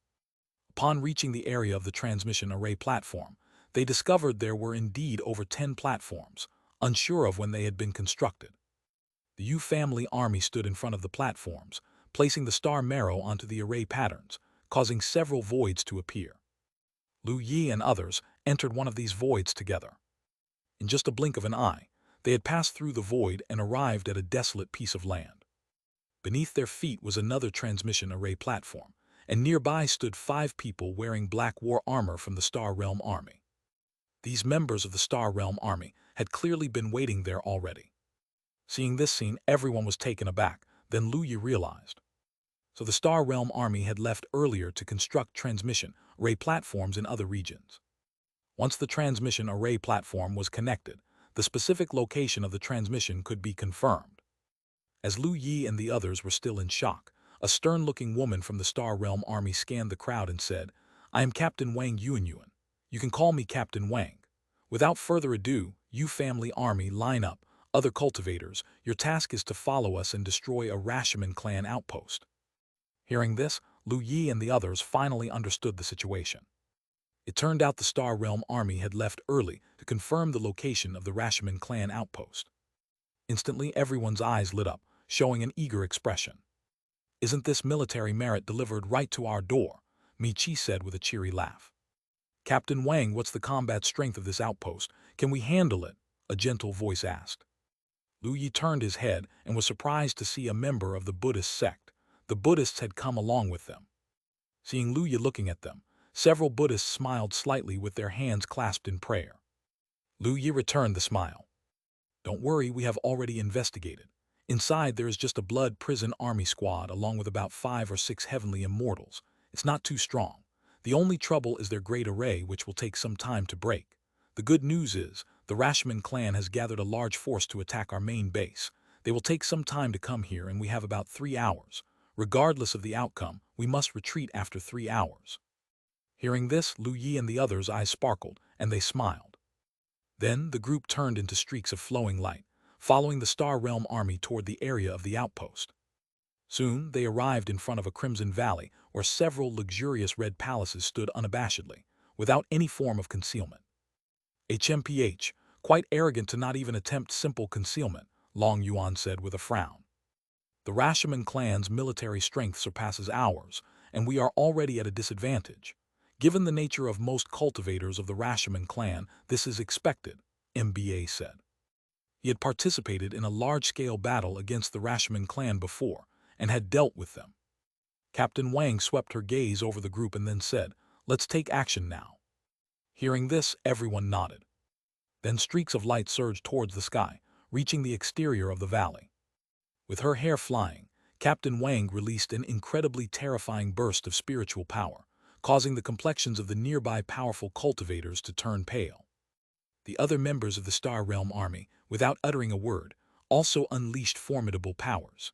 Upon reaching the area of the transmission array platform, they discovered there were indeed over 10 platforms, unsure of when they had been constructed. The Yu family army stood in front of the platforms, placing the star marrow onto the array patterns, causing several voids to appear. Liu Yi and others entered one of these voids together. In just a blink of an eye, they had passed through the void and arrived at a desolate piece of land. Beneath their feet was another transmission array platform, and nearby stood 5 people wearing black war armor from the Star Realm Army. These members of the Star Realm Army had clearly been waiting there already. Seeing this scene, everyone was taken aback. Then Liu Yi realized. So the Star Realm Army had left earlier to construct transmission array platforms in other regions. Once the transmission array platform was connected, the specific location of the transmission could be confirmed. As Liu Yi and the others were still in shock, a stern-looking woman from the Star Realm Army scanned the crowd and said, I am Captain Wang Yuanyuan. You can call me Captain Wang. Without further ado, Yu family army, line up. Other cultivators, your task is to follow us and destroy a Rashomon clan outpost. Hearing this, Liu Yi and the others finally understood the situation. It turned out the Star Realm Army had left early to confirm the location of the Rashomon clan outpost. Instantly, everyone's eyes lit up, showing an eager expression. Isn't this military merit delivered right to our door? Mi Chi said with a cheery laugh. Captain Wang, what's the combat strength of this outpost? Can we handle it? A gentle voice asked. Liu Yi turned his head and was surprised to see a member of the Buddhist sect. The Buddhists had come along with them. Seeing Liu Yi looking at them, several Buddhists smiled slightly with their hands clasped in prayer. Liu Yi returned the smile. Don't worry, we have already investigated. Inside there is just a blood prison army squad along with about 5 or 6 heavenly immortals. It's not too strong. The only trouble is their great array, which will take some time to break. The good news is, the Rashomon clan has gathered a large force to attack our main base. They will take some time to come here, and we have about 3 hours. Regardless of the outcome, we must retreat after 3 hours. Hearing this, Liu Yi and the others' eyes sparkled, and they smiled. Then the group turned into streaks of flowing light, following the Star Realm Army toward the area of the outpost. Soon they arrived in front of a crimson valley where several luxurious red palaces stood unabashedly, without any form of concealment. HMPH, quite arrogant to not even attempt simple concealment, Long Yuan said with a frown. The Rashomon clan's military strength surpasses ours, and we are already at a disadvantage. Given the nature of most cultivators of the Rashomon clan, this is expected, MBA said. He had participated in a large-scale battle against the Rashomon clan before, and had dealt with them. Captain Wang swept her gaze over the group and then said, "Let's take action now." Hearing this, everyone nodded. Then streaks of light surged towards the sky, reaching the exterior of the valley. With her hair flying, Captain Wang released an incredibly terrifying burst of spiritual power, causing the complexions of the nearby powerful cultivators to turn pale. The other members of the Star Realm army, without uttering a word, also unleashed formidable powers.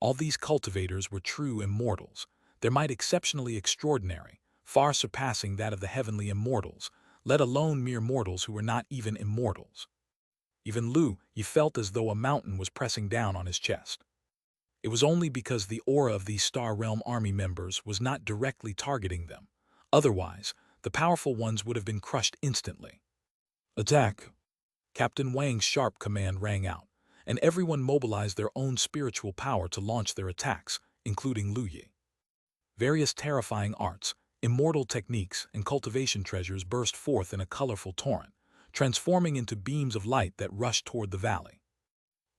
All these cultivators were true immortals, their might exceptionally extraordinary, far surpassing that of the heavenly immortals, let alone mere mortals who were not even immortals. Even Lu Yi felt as though a mountain was pressing down on his chest. It was only because the aura of these Star Realm army members was not directly targeting them. Otherwise, the powerful ones would have been crushed instantly. "Attack!" Captain Wang's sharp command rang out, and everyone mobilized their own spiritual power to launch their attacks, including Lu Yi. Various terrifying arts, immortal techniques, and cultivation treasures burst forth in a colorful torrent, transforming into beams of light that rushed toward the valley.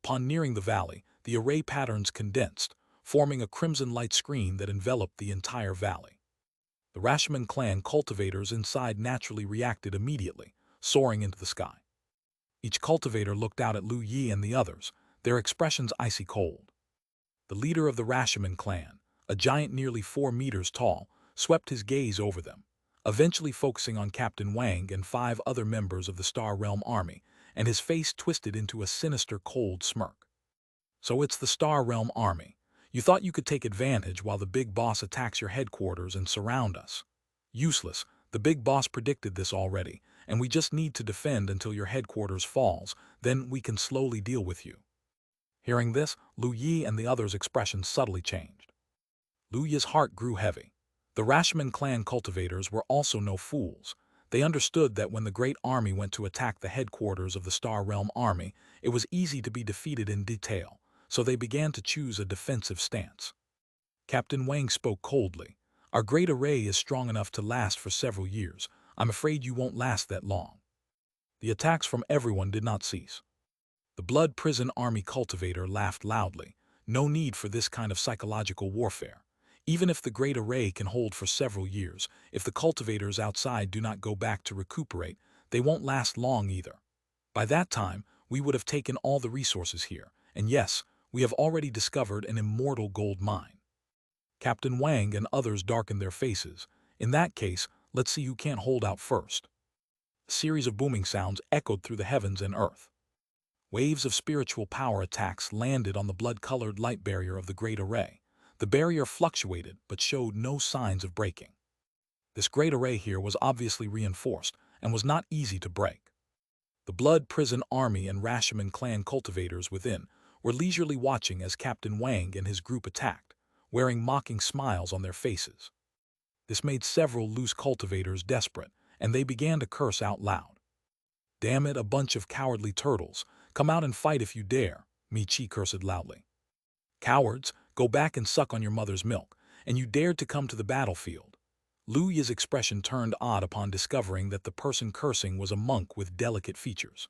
Upon nearing the valley, the array patterns condensed, forming a crimson light screen that enveloped the entire valley. The Rashomon clan cultivators inside naturally reacted immediately, soaring into the sky. Each cultivator looked out at Lu Yi and the others, their expressions icy cold. The leader of the Rashomon clan, a giant nearly 4 meters tall, swept his gaze over them, eventually focusing on Captain Wang and 5 other members of the Star Realm army, and his face twisted into a sinister, cold smirk. "So it's the Star Realm army. You thought you could take advantage while the big boss attacks your headquarters and surround us. Useless, the big boss predicted this already, and we just need to defend until your headquarters falls, then we can slowly deal with you." Hearing this, Lu Yi and the others' expressions subtly changed. Lu Yi's heart grew heavy. The Rashomon clan cultivators were also no fools. They understood that when the great army went to attack the headquarters of the Star Realm army, it was easy to be defeated in detail, so they began to choose a defensive stance. Captain Wang spoke coldly. "Our great array is strong enough to last for several years. I'm afraid you won't last that long." The attacks from everyone did not cease. The Blood Prison Army cultivator laughed loudly. "No need for this kind of psychological warfare. Even if the Great Array can hold for several years, if the cultivators outside do not go back to recuperate, they won't last long either. By that time, we would have taken all the resources here, and yes, we have already discovered an immortal gold mine." Captain Wang and others darkened their faces. "In that case, let's see who can't hold out first." A series of booming sounds echoed through the heavens and earth. Waves of spiritual power attacks landed on the blood-colored light barrier of the Great Array. The barrier fluctuated but showed no signs of breaking. This Great Array here was obviously reinforced and was not easy to break. The Blood Prison Army and Rashomon clan cultivators within were leisurely watching as Captain Wang and his group attacked, wearing mocking smiles on their faces. This made several loose cultivators desperate, and they began to curse out loud. "Damn it, a bunch of cowardly turtles. Come out and fight if you dare," Mi Chi cursed loudly. "Cowards, go back and suck on your mother's milk, and you dared to come to the battlefield." Lu Yi's expression turned odd upon discovering that the person cursing was a monk with delicate features.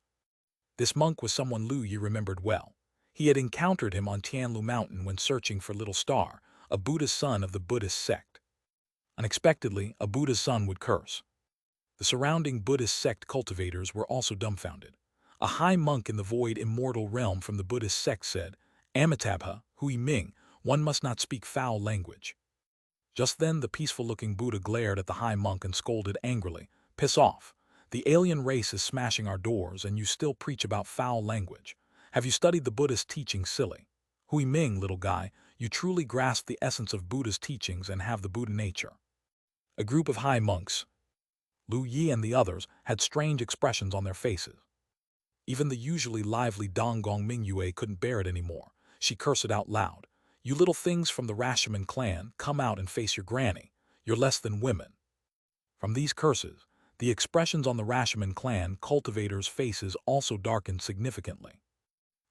This monk was someone Lu Yi remembered well. He had encountered him on Tianlu Mountain when searching for Little Star, a Buddhist son of the Buddhist sect. Unexpectedly, a Buddha's son would curse. The surrounding Buddhist sect cultivators were also dumbfounded. A high monk in the void immortal realm from the Buddhist sect said, "Amitabha, Hui Ming, one must not speak foul language." Just then the peaceful-looking Buddha glared at the high monk and scolded angrily, "Piss off. The alien race is smashing our doors and you still preach about foul language. Have you studied the Buddhist teachings, silly? Hui Ming, little guy, you truly grasp the essence of Buddha's teachings and have the Buddha nature." A group of high monks, Lu Yi and the others, had strange expressions on their faces. Even the usually lively Donggong Mingyue couldn't bear it anymore. She cursed out loud, "You little things from the Rashomon clan, come out and face your granny. You're less than women." From these curses, the expressions on the Rashomon clan cultivators' faces also darkened significantly.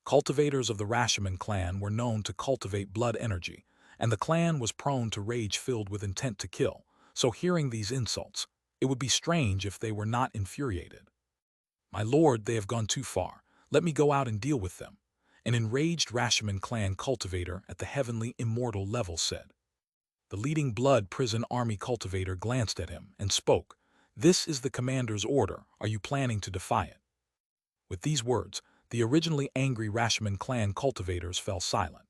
Cultivators of the Rashomon clan were known to cultivate blood energy, and the clan was prone to rage filled with intent to kill, so hearing these insults, it would be strange if they were not infuriated. "My lord, they have gone too far. Let me go out and deal with them," an enraged Rashomon clan cultivator at the heavenly immortal level said. The leading blood prison army cultivator glanced at him and spoke. "This is the commander's order. Are you planning to defy it?" With these words, the originally angry Rashomon clan cultivators fell silent.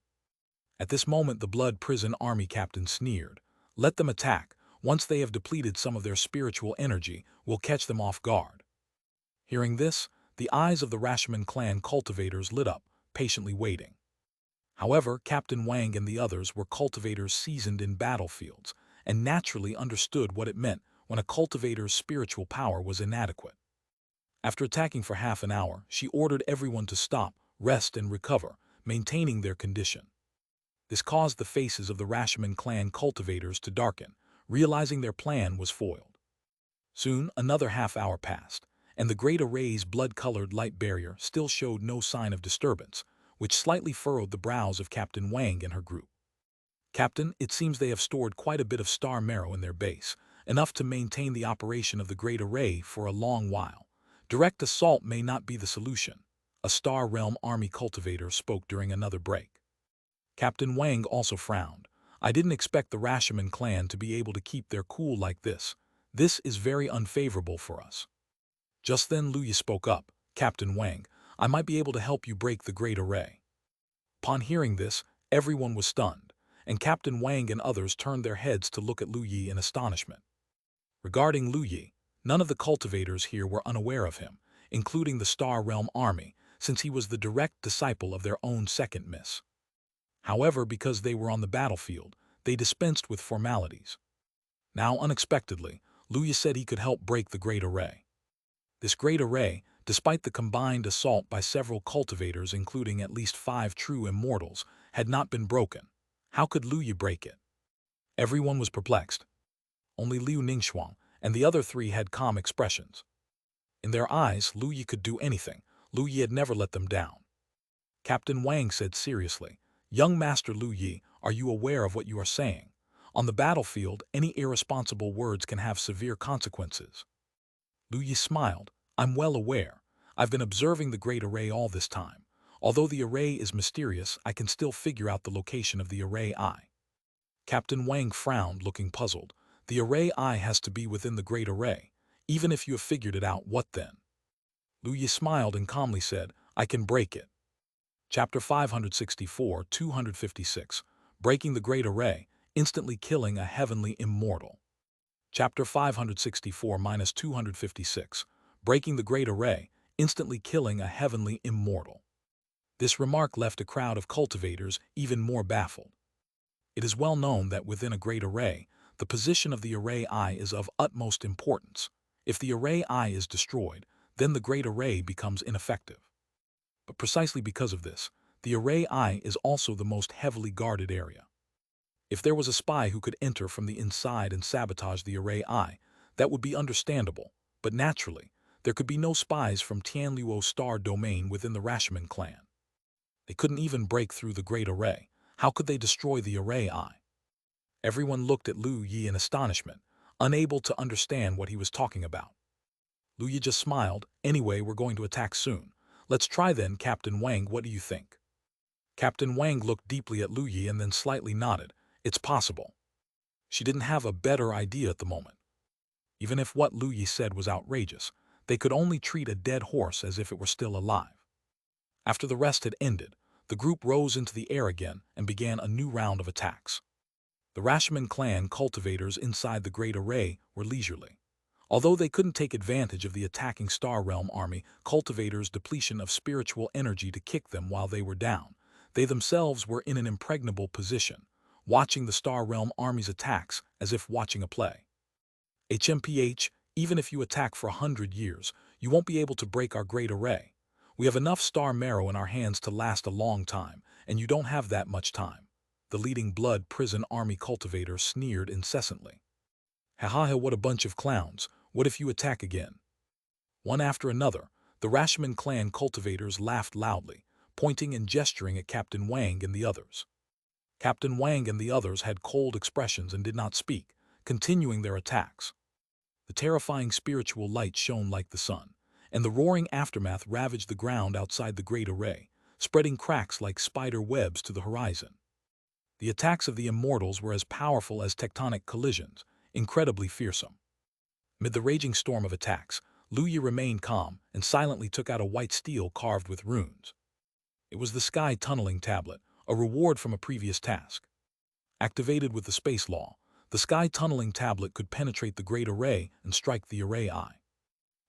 At this moment the blood prison army captain sneered. "Let them attack. Once they have depleted some of their spiritual energy, we'll catch them off guard." Hearing this, the eyes of the Rashomon clan cultivators lit up, patiently waiting. However, Captain Wang and the others were cultivators seasoned in battlefields, and naturally understood what it meant when a cultivator's spiritual power was inadequate. After attacking for half an hour, she ordered everyone to stop, rest and recover, maintaining their condition. This caused the faces of the Rashomon clan cultivators to darken, realizing their plan was foiled. Soon, another half hour passed, and the Great Array's blood-colored light barrier still showed no sign of disturbance, which slightly furrowed the brows of Captain Wang and her group. "Captain, it seems they have stored quite a bit of star marrow in their base, enough to maintain the operation of the Great Array for a long while. Direct assault may not be the solution," a Star Realm army cultivator spoke during another break. Captain Wang also frowned. "I didn't expect the Rashomon clan to be able to keep their cool like this. This is very unfavorable for us." Just then Luya spoke up. "Captain Wang, I might be able to help you break the Great Array." Upon hearing this, everyone was stunned, and Captain Wang and others turned their heads to look at Lu Yi in astonishment. Regarding Lu Yi, none of the cultivators here were unaware of him, including the Star Realm army, since he was the direct disciple of their own second miss. However, because they were on the battlefield, they dispensed with formalities. Now, unexpectedly, Lu Yi said he could help break the Great Array. This Great Array, despite the combined assault by several cultivators including at least 5 true immortals, had not been broken. How could Lu Yi break it? Everyone was perplexed. Only Liu Ningxuang and the other 3 had calm expressions. In their eyes, Lu Yi could do anything. Lu Yi had never let them down. Captain Wang said seriously, "Young Master Lu Yi, are you aware of what you are saying? On the battlefield, any irresponsible words can have severe consequences." Lu Yi smiled. "I'm well aware. I've been observing the Great Array all this time. Although the array is mysterious, I can still figure out the location of the array eye." Captain Wang frowned, looking puzzled. "The array eye has to be within the Great Array. Even if you have figured it out, what then?" Lu Yi smiled and calmly said, "I can break it." Chapter 564, 256, Breaking the Great Array, Instantly Killing a Heavenly Immortal. Chapter 564-256, Breaking the Great Array, Instantly Killing a Heavenly Immortal. This remark left a crowd of cultivators even more baffled. It is well known that within a great array, the position of the array eye is of utmost importance. If the array eye is destroyed, then the great array becomes ineffective. But precisely because of this, the array eye is also the most heavily guarded area. If there was a spy who could enter from the inside and sabotage the array eye, that would be understandable, but naturally, there could be no spies from Tianluo's star domain within the Rashomon clan. They couldn't even break through the great array. How could they destroy the array eye? Everyone looked at Lu Yi in astonishment, unable to understand what he was talking about. Lu Yi just smiled. "Anyway, we're going to attack soon. Let's try then, Captain Wang, what do you think?" Captain Wang looked deeply at Lu Yi and then slightly nodded. It's possible. She didn't have a better idea at the moment. Even if what Lu Yi said was outrageous, they could only treat a dead horse as if it were still alive. After the rest had ended, the group rose into the air again and began a new round of attacks. The Rashomon clan cultivators inside the Great Array were leisurely. Although they couldn't take advantage of the attacking Star Realm army cultivators' depletion of spiritual energy to kick them while they were down, they themselves were in an impregnable position, watching the Star Realm army's attacks as if watching a play. "HMPH, even if you attack for 100 years, you won't be able to break our Great Array. We have enough star marrow in our hands to last a long time, and you don't have that much time." The leading blood prison army cultivator sneered incessantly. "Haha, what a bunch of clowns. What if you attack again?" One after another, the Rashomon clan cultivators laughed loudly, pointing and gesturing at Captain Wang and the others. Captain Wang and the others had cold expressions and did not speak, continuing their attacks. The terrifying spiritual light shone like the sun, and the roaring aftermath ravaged the ground outside the great array, spreading cracks like spider webs to the horizon. The attacks of the Immortals were as powerful as tectonic collisions, incredibly fearsome. Mid the raging storm of attacks, Lu Yi remained calm and silently took out a white steel carved with runes. It was the Sky Tunneling Tablet, a reward from a previous task. Activated with the Space Law, the Sky Tunneling Tablet could penetrate the Great Array and strike the Array Eye.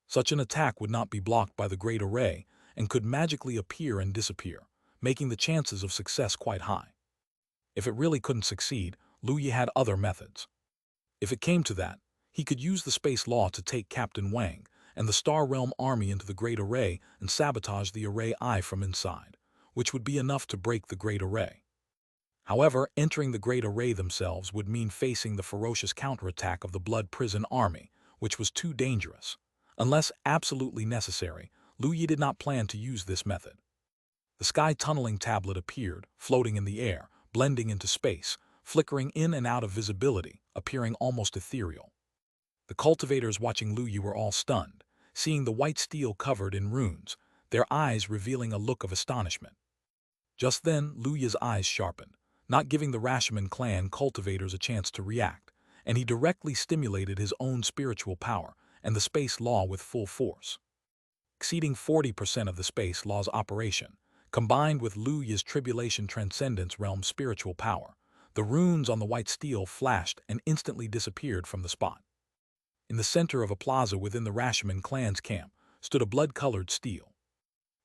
Such an attack would not be blocked by the Great Array and could magically appear and disappear, making the chances of success quite high. If it really couldn't succeed, Lu Yi had other methods. If it came to that, he could use the Space Law to take Captain Wang and the Star Realm army into the Great Array and sabotage the Array Eye from inside, which would be enough to break the Great Array. However, entering the Great Array themselves would mean facing the ferocious counterattack of the Blood Prison Army, which was too dangerous. Unless absolutely necessary, Lu Yi did not plan to use this method. The Sky Tunneling Tablet appeared, floating in the air, blending into space, flickering in and out of visibility, appearing almost ethereal. The cultivators watching Lu Yi were all stunned, seeing the white steel covered in runes, their eyes revealing a look of astonishment. Just then, Lu Yi's eyes sharpened, not giving the Rashomon clan cultivators a chance to react, and he directly stimulated his own spiritual power and the Space Law with full force. Exceeding 40% of the Space Law's operation, combined with Lu Yi's Tribulation Transcendence Realm spiritual power, the runes on the white steel flashed and instantly disappeared from the spot. In the center of a plaza within the Rashomon clan's camp stood a blood-colored steel.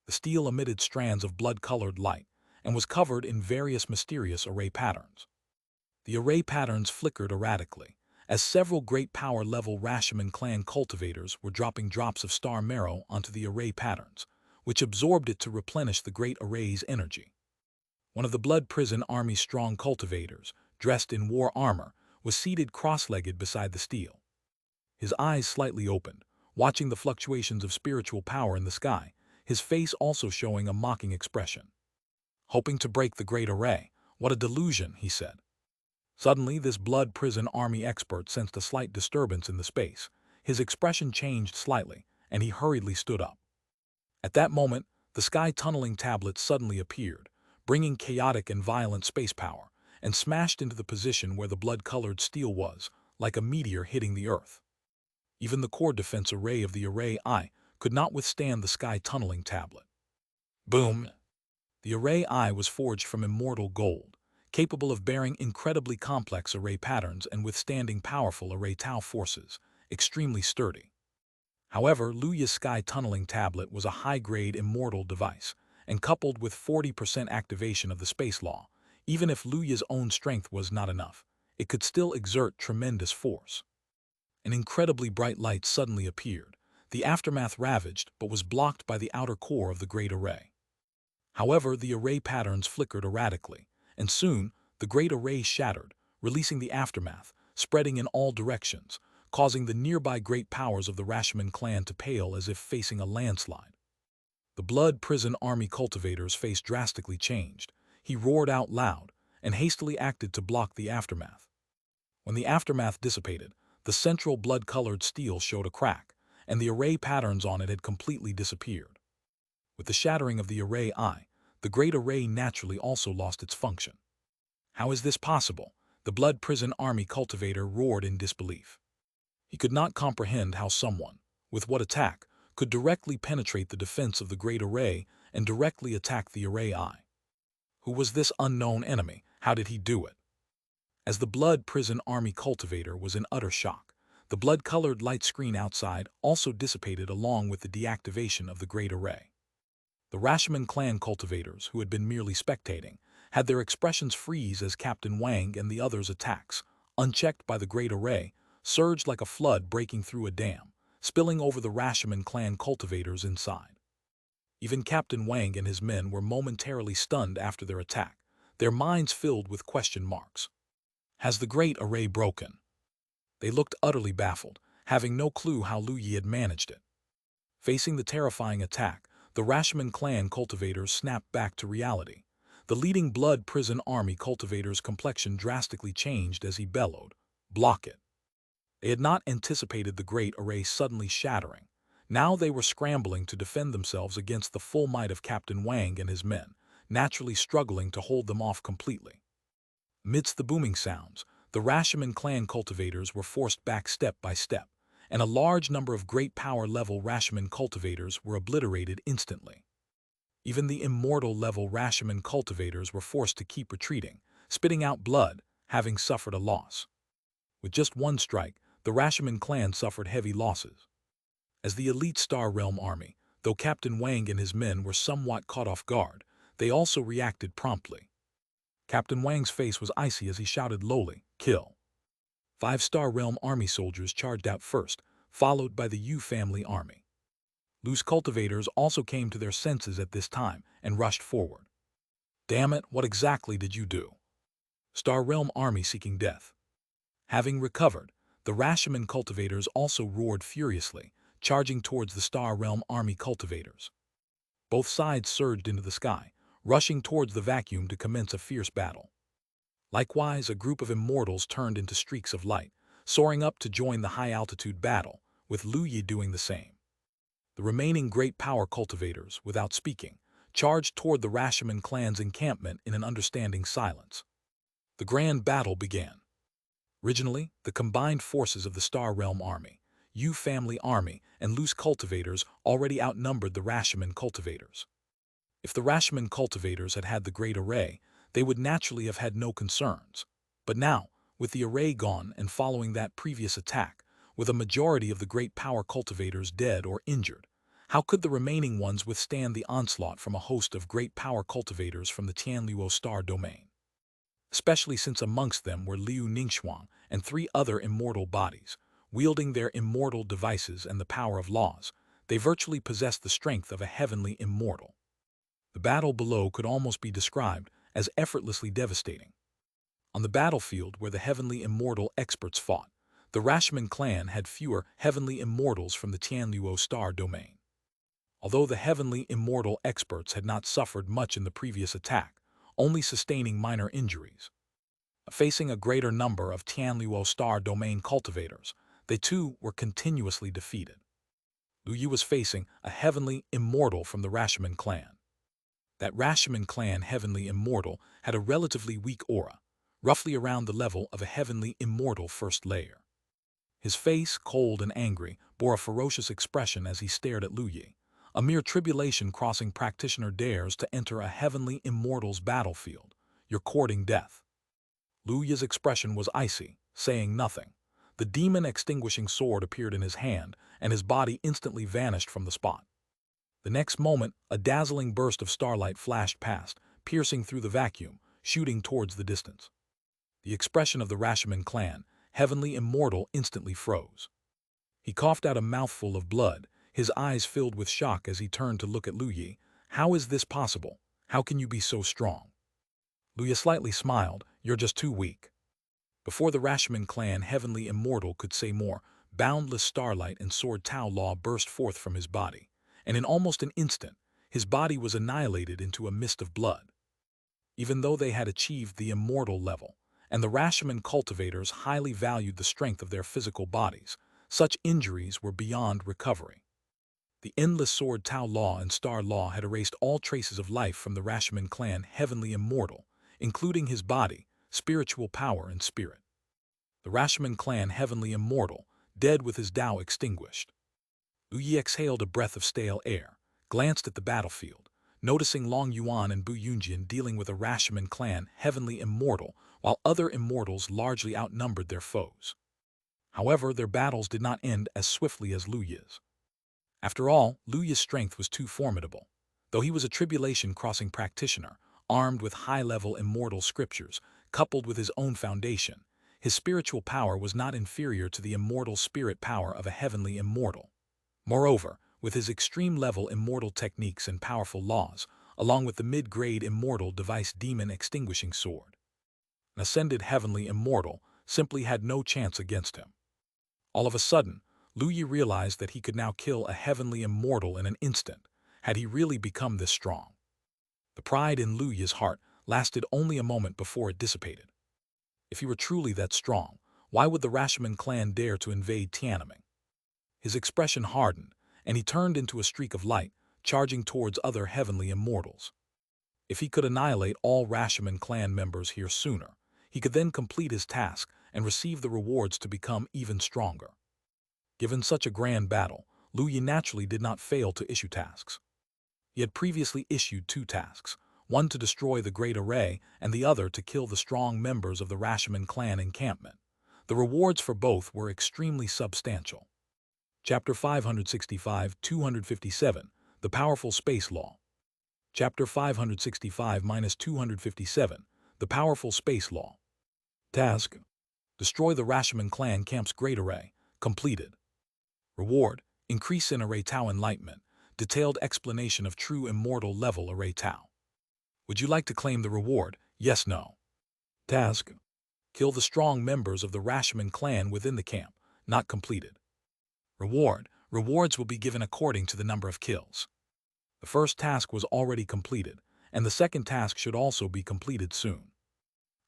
The steel emitted strands of blood-colored light and was covered in various mysterious array patterns. The array patterns flickered erratically, as several great power-level Rashomon clan cultivators were dropping drops of star marrow onto the array patterns, which absorbed it to replenish the great array's energy. One of the Blood Prison Army's strong cultivators, dressed in war armor, was seated cross-legged beside the steel. His eyes slightly opened, watching the fluctuations of spiritual power in the sky, his face also showing a mocking expression. Hoping to break the Great Array, what a delusion, he said. Suddenly, this Blood Prison Army expert sensed a slight disturbance in the space. His expression changed slightly, and he hurriedly stood up. At that moment, the Sky Tunneling Tablet suddenly appeared, bringing chaotic and violent space power, and smashed into the position where the blood-colored steel was, like a meteor hitting the Earth. Even the core defense array of the Array Eye could not withstand the Sky Tunneling Tablet. Boom! The Array Eye was forged from immortal gold, capable of bearing incredibly complex array patterns and withstanding powerful array Tau forces, extremely sturdy. However, Lu Yi's Sky Tunneling Tablet was a high-grade immortal device, and coupled with 40% activation of the Space Law, even if Lu Yi's own strength was not enough, it could still exert tremendous force. An incredibly bright light suddenly appeared, the aftermath ravaged but was blocked by the outer core of the Great Array. However, the array patterns flickered erratically, and soon the Great Array shattered, releasing the aftermath, spreading in all directions, causing the nearby great powers of the Rashomon clan to pale as if facing a landslide. The Blood Prison Army cultivator's face drastically changed. He roared out loud and hastily acted to block the aftermath. When the aftermath dissipated, the central blood-colored steel showed a crack, and the array patterns on it had completely disappeared. With the shattering of the Array Eye, the Great Array naturally also lost its function. How is this possible? The Blood Prison Army cultivator roared in disbelief. He could not comprehend how someone, with what attack, could directly penetrate the defense of the Great Array and directly attack the Array Eye. Who was this unknown enemy? How did he do it? As the Blood Prison Army cultivator was in utter shock, the blood-colored light screen outside also dissipated along with the deactivation of the Great Array. The Rashomon clan cultivators, who had been merely spectating, had their expressions freeze as Captain Wang and the others' attacks, unchecked by the Great Array, surged like a flood breaking through a dam, spilling over the Rashomon clan cultivators inside. Even Captain Wang and his men were momentarily stunned after their attack, their minds filled with question marks. Has the Great Array broken? They looked utterly baffled, having no clue how Lu Yi had managed it. Facing the terrifying attack, the Rashomon clan cultivators snapped back to reality. The leading blood prison army cultivator's complexion drastically changed as he bellowed, "Block it!" They had not anticipated the great array suddenly shattering. Now they were scrambling to defend themselves against the full might of Captain Wang and his men, naturally struggling to hold them off completely. Amidst the booming sounds, the Rashomon clan cultivators were forced back step by step, and a large number of great power-level Rashomon cultivators were obliterated instantly. Even the Immortal-level Rashomon cultivators were forced to keep retreating, spitting out blood, having suffered a loss. With just one strike, the Rashomon clan suffered heavy losses. As the elite Star Realm army, though Captain Wang and his men were somewhat caught off guard, they also reacted promptly. Captain Wang's face was icy as he shouted lowly, "Kill!" 5 Star Realm army soldiers charged out first, followed by the Yu family army. Lu's cultivators also came to their senses at this time and rushed forward. "Damn it, what exactly did you do?" Star Realm army seeking death. Having recovered, the Rashomon cultivators also roared furiously, charging towards the Star Realm army cultivators. Both sides surged into the sky, rushing towards the vacuum to commence a fierce battle. Likewise, a group of immortals turned into streaks of light, soaring up to join the high-altitude battle, with Lu Yi doing the same. The remaining great power cultivators, without speaking, charged toward the Rashomon clan's encampment in an understanding silence. The grand battle began. Originally, the combined forces of the Star Realm army, Yu family army, and Lu's cultivators already outnumbered the Rashomon cultivators. If the Rashomon cultivators had had the great array, they would naturally have had no concerns. But now, with the array gone and following that previous attack, with a majority of the great power cultivators dead or injured, how could the remaining ones withstand the onslaught from a host of great power cultivators from the Tianluo star domain? Especially since amongst them were Liu Ningxuang and 3 other immortal bodies, wielding their immortal devices and the power of laws, they virtually possessed the strength of a heavenly immortal. The battle below could almost be described as effortlessly devastating. On the battlefield where the heavenly immortal experts fought, the Rashomon clan had fewer heavenly immortals from the Tianluo star domain. Although the heavenly immortal experts had not suffered much in the previous attack, only sustaining minor injuries. Facing a greater number of Tianluo star domain cultivators, they too were continuously defeated. Lu Yu was facing a heavenly immortal from the Rashomon clan. That Rashomon clan heavenly immortal had a relatively weak aura, roughly around the level of a heavenly immortal first layer. His face, cold and angry, bore a ferocious expression as he stared at Lu Yi. A mere tribulation crossing practitioner dares to enter a heavenly immortal's battlefield. You're courting death. Lu Yi's expression was icy, saying nothing. The demon-extinguishing sword appeared in his hand, and his body instantly vanished from the spot. The next moment, a dazzling burst of starlight flashed past, piercing through the vacuum, shooting towards the distance. The expression of the Rashomon clan, heavenly immortal, instantly froze. He coughed out a mouthful of blood, his eyes filled with shock as he turned to look at Lu Yi. "How is this possible? How can you be so strong?" Lu Yi slightly smiled. "You're just too weak." Before the Rashomon clan heavenly immortal could say more, boundless starlight and sword Tao Law burst forth from his body, and in almost an instant, his body was annihilated into a mist of blood. Even though they had achieved the immortal level, and the Rashomon cultivators highly valued the strength of their physical bodies, such injuries were beyond recovery. The endless sword Tao Law and Star Law had erased all traces of life from the Rashomon clan heavenly immortal, including his body, spiritual power, and spirit. The Rashomon clan heavenly immortal, dead with his Tao extinguished. Lu Yi exhaled a breath of stale air, glanced at the battlefield, noticing Long Yuan and Bu Yunjin dealing with a Rashomon clan heavenly immortal, while other immortals largely outnumbered their foes. However, their battles did not end as swiftly as Lu Yi's. After all, Lu Yi's strength was too formidable. Though he was a tribulation-crossing practitioner, armed with high-level immortal scriptures, coupled with his own foundation, his spiritual power was not inferior to the immortal spirit power of a heavenly immortal. Moreover, with his extreme-level immortal techniques and powerful laws, along with the mid-grade immortal device demon-extinguishing sword, an ascended heavenly immortal simply had no chance against him. All of a sudden, Lu Yi realized that he could now kill a heavenly immortal in an instant, had he really become this strong. The pride in Lu Yi's heart lasted only a moment before it dissipated. If he were truly that strong, why would the Rashomon clan dare to invade Tiananmen? His expression hardened, and he turned into a streak of light, charging towards other heavenly immortals. If he could annihilate all Rashomon clan members here sooner, he could then complete his task and receive the rewards to become even stronger. Given such a grand battle, Lu Yi naturally did not fail to issue tasks. He had previously issued 2 tasks, one to destroy the Great Array and the other to kill the strong members of the Rashomon clan encampment. The rewards for both were extremely substantial. Chapter 565-257, The Powerful Space Law. Chapter 565-257, The Powerful Space Law. Task: Destroy the Rashomon clan camp's Great Array. Completed. Reward: Increase in Array Tau Enlightenment. Detailed explanation of true immortal level Array Tau. Would you like to claim the reward? Yes, no. Task: Kill the strong members of the Rashomon clan within the camp. Not completed. Reward: Rewards will be given according to the number of kills. The first task was already completed, and the second task should also be completed soon.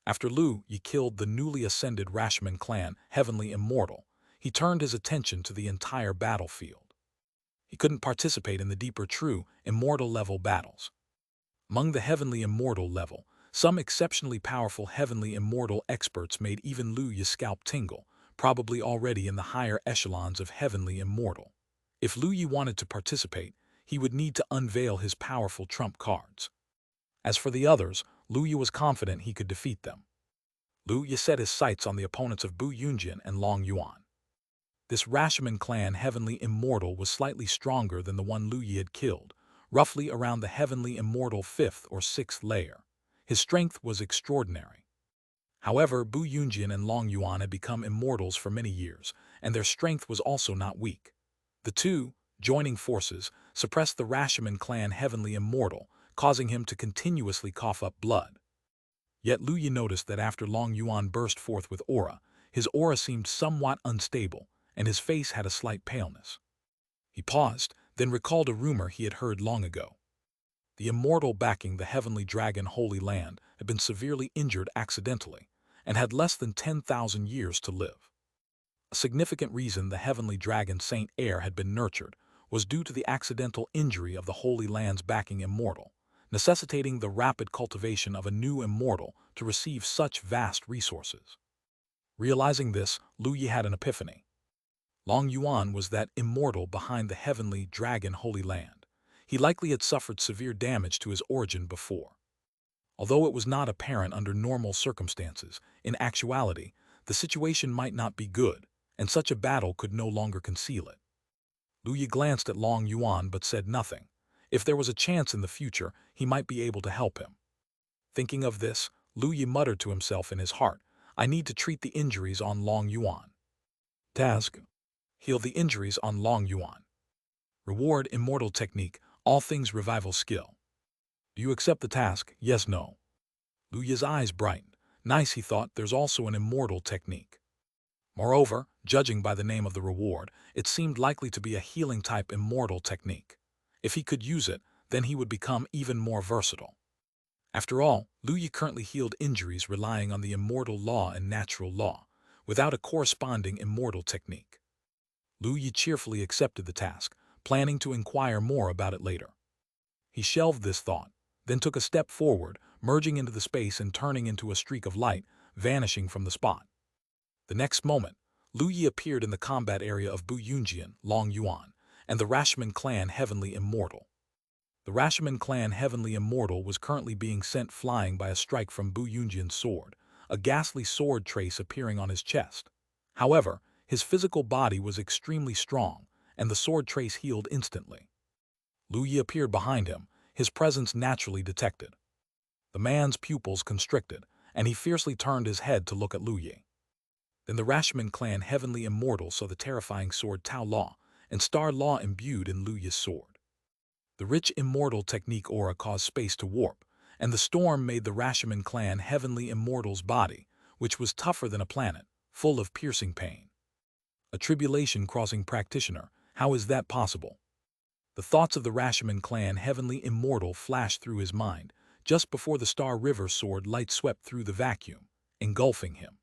After Lu Yi killed the newly ascended Rashomon clan Heavenly Immortal, he turned his attention to the entire battlefield. He couldn't participate in the deeper true immortal level battles. Among the Heavenly Immortal level, some exceptionally powerful Heavenly Immortal experts made even Lu Yi's scalp tingle, probably already in the higher echelons of Heavenly Immortal. If Lu Yi wanted to participate, he would need to unveil his powerful trump cards. As for the others, Lu Yi was confident he could defeat them. Lu Yi set his sights on the opponents of Bu Yunjin and Long Yuan. This Rashomon clan Heavenly Immortal was slightly stronger than the one Lu Yi had killed, roughly around the Heavenly Immortal 5th or 6th layer. His strength was extraordinary. However, Bu Yunjin and Long Yuan had become immortals for many years, and their strength was also not weak. The two, joining forces, suppressed the Rashomon clan Heavenly Immortal, causing him to continuously cough up blood. Yet Lu Yi noticed that after Long Yuan burst forth with aura, his aura seemed somewhat unstable, and his face had a slight paleness. He paused, then recalled a rumor he had heard long ago. The immortal backing the Heavenly Dragon Holy Land had been severely injured accidentally, and had less than 10,000 years to live. A significant reason the Heavenly Dragon Saint Heir had been nurtured was due to the accidental injury of the Holy Land's backing immortal, necessitating the rapid cultivation of a new immortal to receive such vast resources. Realizing this, Lu Yi had an epiphany. Long Yuan was that immortal behind the Heavenly Dragon Holy Land. He likely had suffered severe damage to his origin before. Although it was not apparent under normal circumstances, in actuality, the situation might not be good, and such a battle could no longer conceal it. Lu Yi glanced at Long Yuan but said nothing. If there was a chance in the future, he might be able to help him. Thinking of this, Lu Yi muttered to himself in his heart, I need to treat the injuries on Long Yuan. Task: Heal the injuries on Long Yuan. Reward: Immortal Technique, All Things Revival Skill. Do you accept the task? Yes, no. Lu Yi's eyes brightened. Nice, he thought, there's also an immortal technique. Moreover, judging by the name of the reward, it seemed likely to be a healing-type immortal technique. If he could use it, then he would become even more versatile. After all, Lu Yi currently healed injuries relying on the immortal law and natural law, without a corresponding immortal technique. Lu Yi cheerfully accepted the task, planning to inquire more about it later. He shelved this thought, then took a step forward, merging into the space and turning into a streak of light, vanishing from the spot. The next moment, Lu Yi appeared in the combat area of Bu Yunjin, Long Yuan, and the Rashomon clan Heavenly Immortal. The Rashomon clan Heavenly Immortal was currently being sent flying by a strike from Bu Yunjin's sword, a ghastly sword trace appearing on his chest. However, his physical body was extremely strong, and the sword trace healed instantly. Lu Yi appeared behind him, his presence naturally detected. The man's pupils constricted, and he fiercely turned his head to look at Lu Yi. Then the Rashomon clan Heavenly Immortal saw the terrifying sword Tao Law and Star Law imbued in Lu Yi's sword. The rich immortal technique aura caused space to warp, and the storm made the Rashomon clan Heavenly Immortal's body, which was tougher than a planet, full of piercing pain. A tribulation-crossing practitioner, how is that possible? The thoughts of the Rashomon clan Heavenly Immortal flashed through his mind, just before the Star River sword light swept through the vacuum, engulfing him.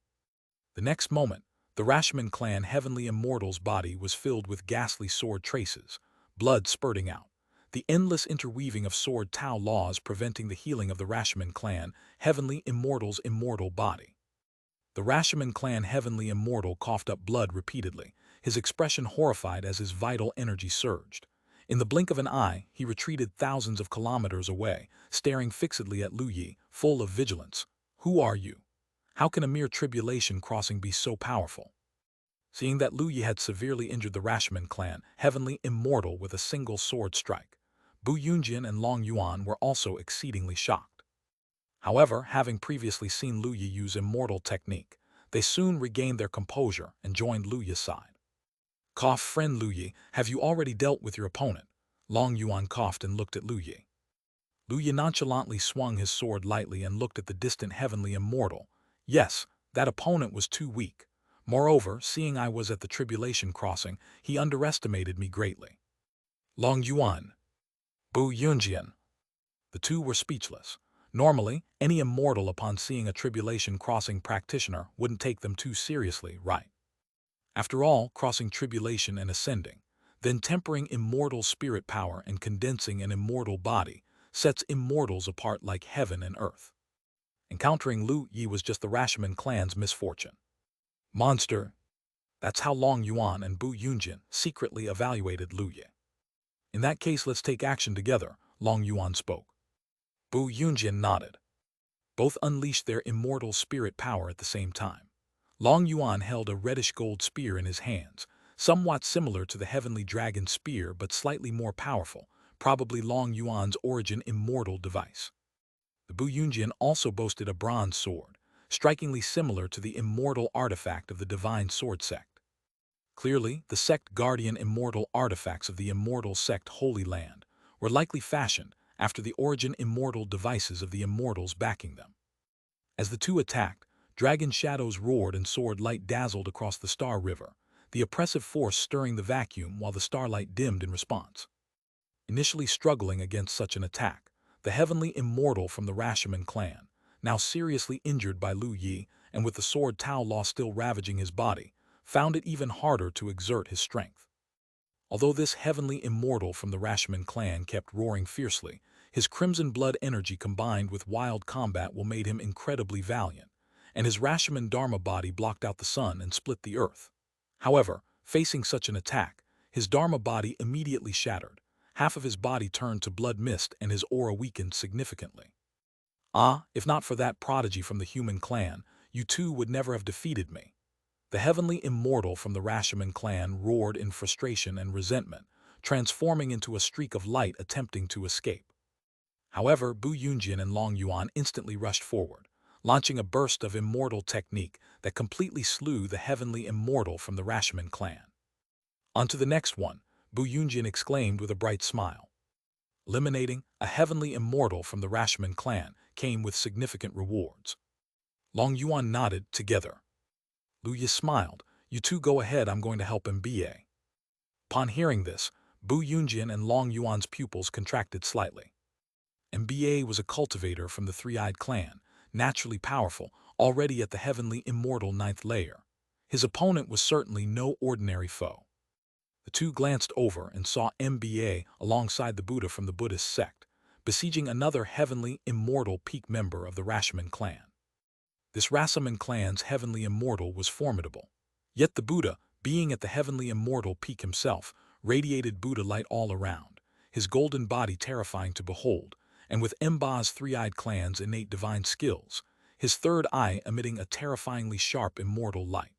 The next moment, the Rashomon clan Heavenly Immortal's body was filled with ghastly sword traces, blood spurting out, the endless interweaving of sword Tao laws preventing the healing of the Rashomon clan Heavenly Immortal's immortal body. The Rashomon clan Heavenly Immortal coughed up blood repeatedly, his expression horrified as his vital energy surged. In the blink of an eye, he retreated thousands of kilometers away, staring fixedly at Lu Yi, full of vigilance. "Who are you? How can a mere tribulation crossing be so powerful?" Seeing that Lu Yi had severely injured the Rashomon clan Heavenly Immortal with a single sword strike, Bu Yunjian and Long Yuan were also exceedingly shocked. However, having previously seen Lu Yi use Immortal technique, they soon regained their composure and joined Lu Yi's side. "Cough, friend Lu Yi, have you already dealt with your opponent?" Long Yuan coughed and looked at Lu Yi. Lu Yi nonchalantly swung his sword lightly and looked at the distant Heavenly Immortal. "Yes, that opponent was too weak. Moreover, seeing I was at the Tribulation Crossing, he underestimated me greatly." Long Yuan, Bu Yunjian. The two were speechless. Normally, any immortal upon seeing a Tribulation Crossing practitioner wouldn't take them too seriously, right? After all, crossing tribulation and ascending, then tempering immortal spirit power and condensing an immortal body, sets immortals apart like heaven and earth. Encountering Lu Yi was just the Rashomon clan's misfortune. "Monster." That's how Long Yuan and Bu Yunjian secretly evaluated Lu Yi. "In that case, let's take action together," Long Yuan spoke. Bu Yunjian nodded. Both unleashed their immortal spirit power at the same time. Long Yuan held a reddish-gold spear in his hands, somewhat similar to the Heavenly Dragon spear but slightly more powerful, probably Long Yuan's origin immortal device. The Bu Yunjian also boasted a bronze sword, strikingly similar to the immortal artifact of the Divine Sword sect. Clearly, the sect guardian immortal artifacts of the immortal sect Holy Land were likely fashioned after the origin immortal devices of the immortals backing them. As the two attacked, dragon shadows roared and sword light dazzled across the Star River, the oppressive force stirring the vacuum while the starlight dimmed in response. Initially struggling against such an attack, the Heavenly Immortal from the Rashomon clan, now seriously injured by Lu Yi and with the sword Tao Law still ravaging his body, found it even harder to exert his strength. Although this Heavenly Immortal from the Rashomon clan kept roaring fiercely, his crimson blood energy combined with wild combat will made him incredibly valiant, and his Rashomon Dharma body blocked out the sun and split the earth. However, facing such an attack, his Dharma body immediately shattered, half of his body turned to blood mist and his aura weakened significantly. "Ah, if not for that prodigy from the human clan, you two would never have defeated me." The Heavenly Immortal from the Rashomon clan roared in frustration and resentment, transforming into a streak of light attempting to escape. However, Bu Yunjian and Long Yuan instantly rushed forward, launching a burst of immortal technique that completely slew the Heavenly Immortal from the Rashomon clan. "On to the next one," Bu Yunjian exclaimed with a bright smile. Eliminating a Heavenly Immortal from the Rashomon clan came with significant rewards. Long Yuan nodded together. Lu Yi smiled. "You two go ahead, I'm going to help MBA." Upon hearing this, Bu Yunjian and Long Yuan's pupils contracted slightly. MBA was a cultivator from the Three-Eyed clan, naturally powerful, already at the Heavenly Immortal 9th layer. His opponent was certainly no ordinary foe. The two glanced over and saw MBA alongside the Buddha from the Buddhist sect, besieging another Heavenly Immortal peak member of the Rashomon clan. This Rashomon clan's Heavenly Immortal was formidable. Yet the Buddha, being at the Heavenly Immortal peak himself, radiated Buddha light all around, his golden body terrifying to behold, and with Mba's Three-Eyed clan's innate divine skills, his third eye emitting a terrifyingly sharp immortal light.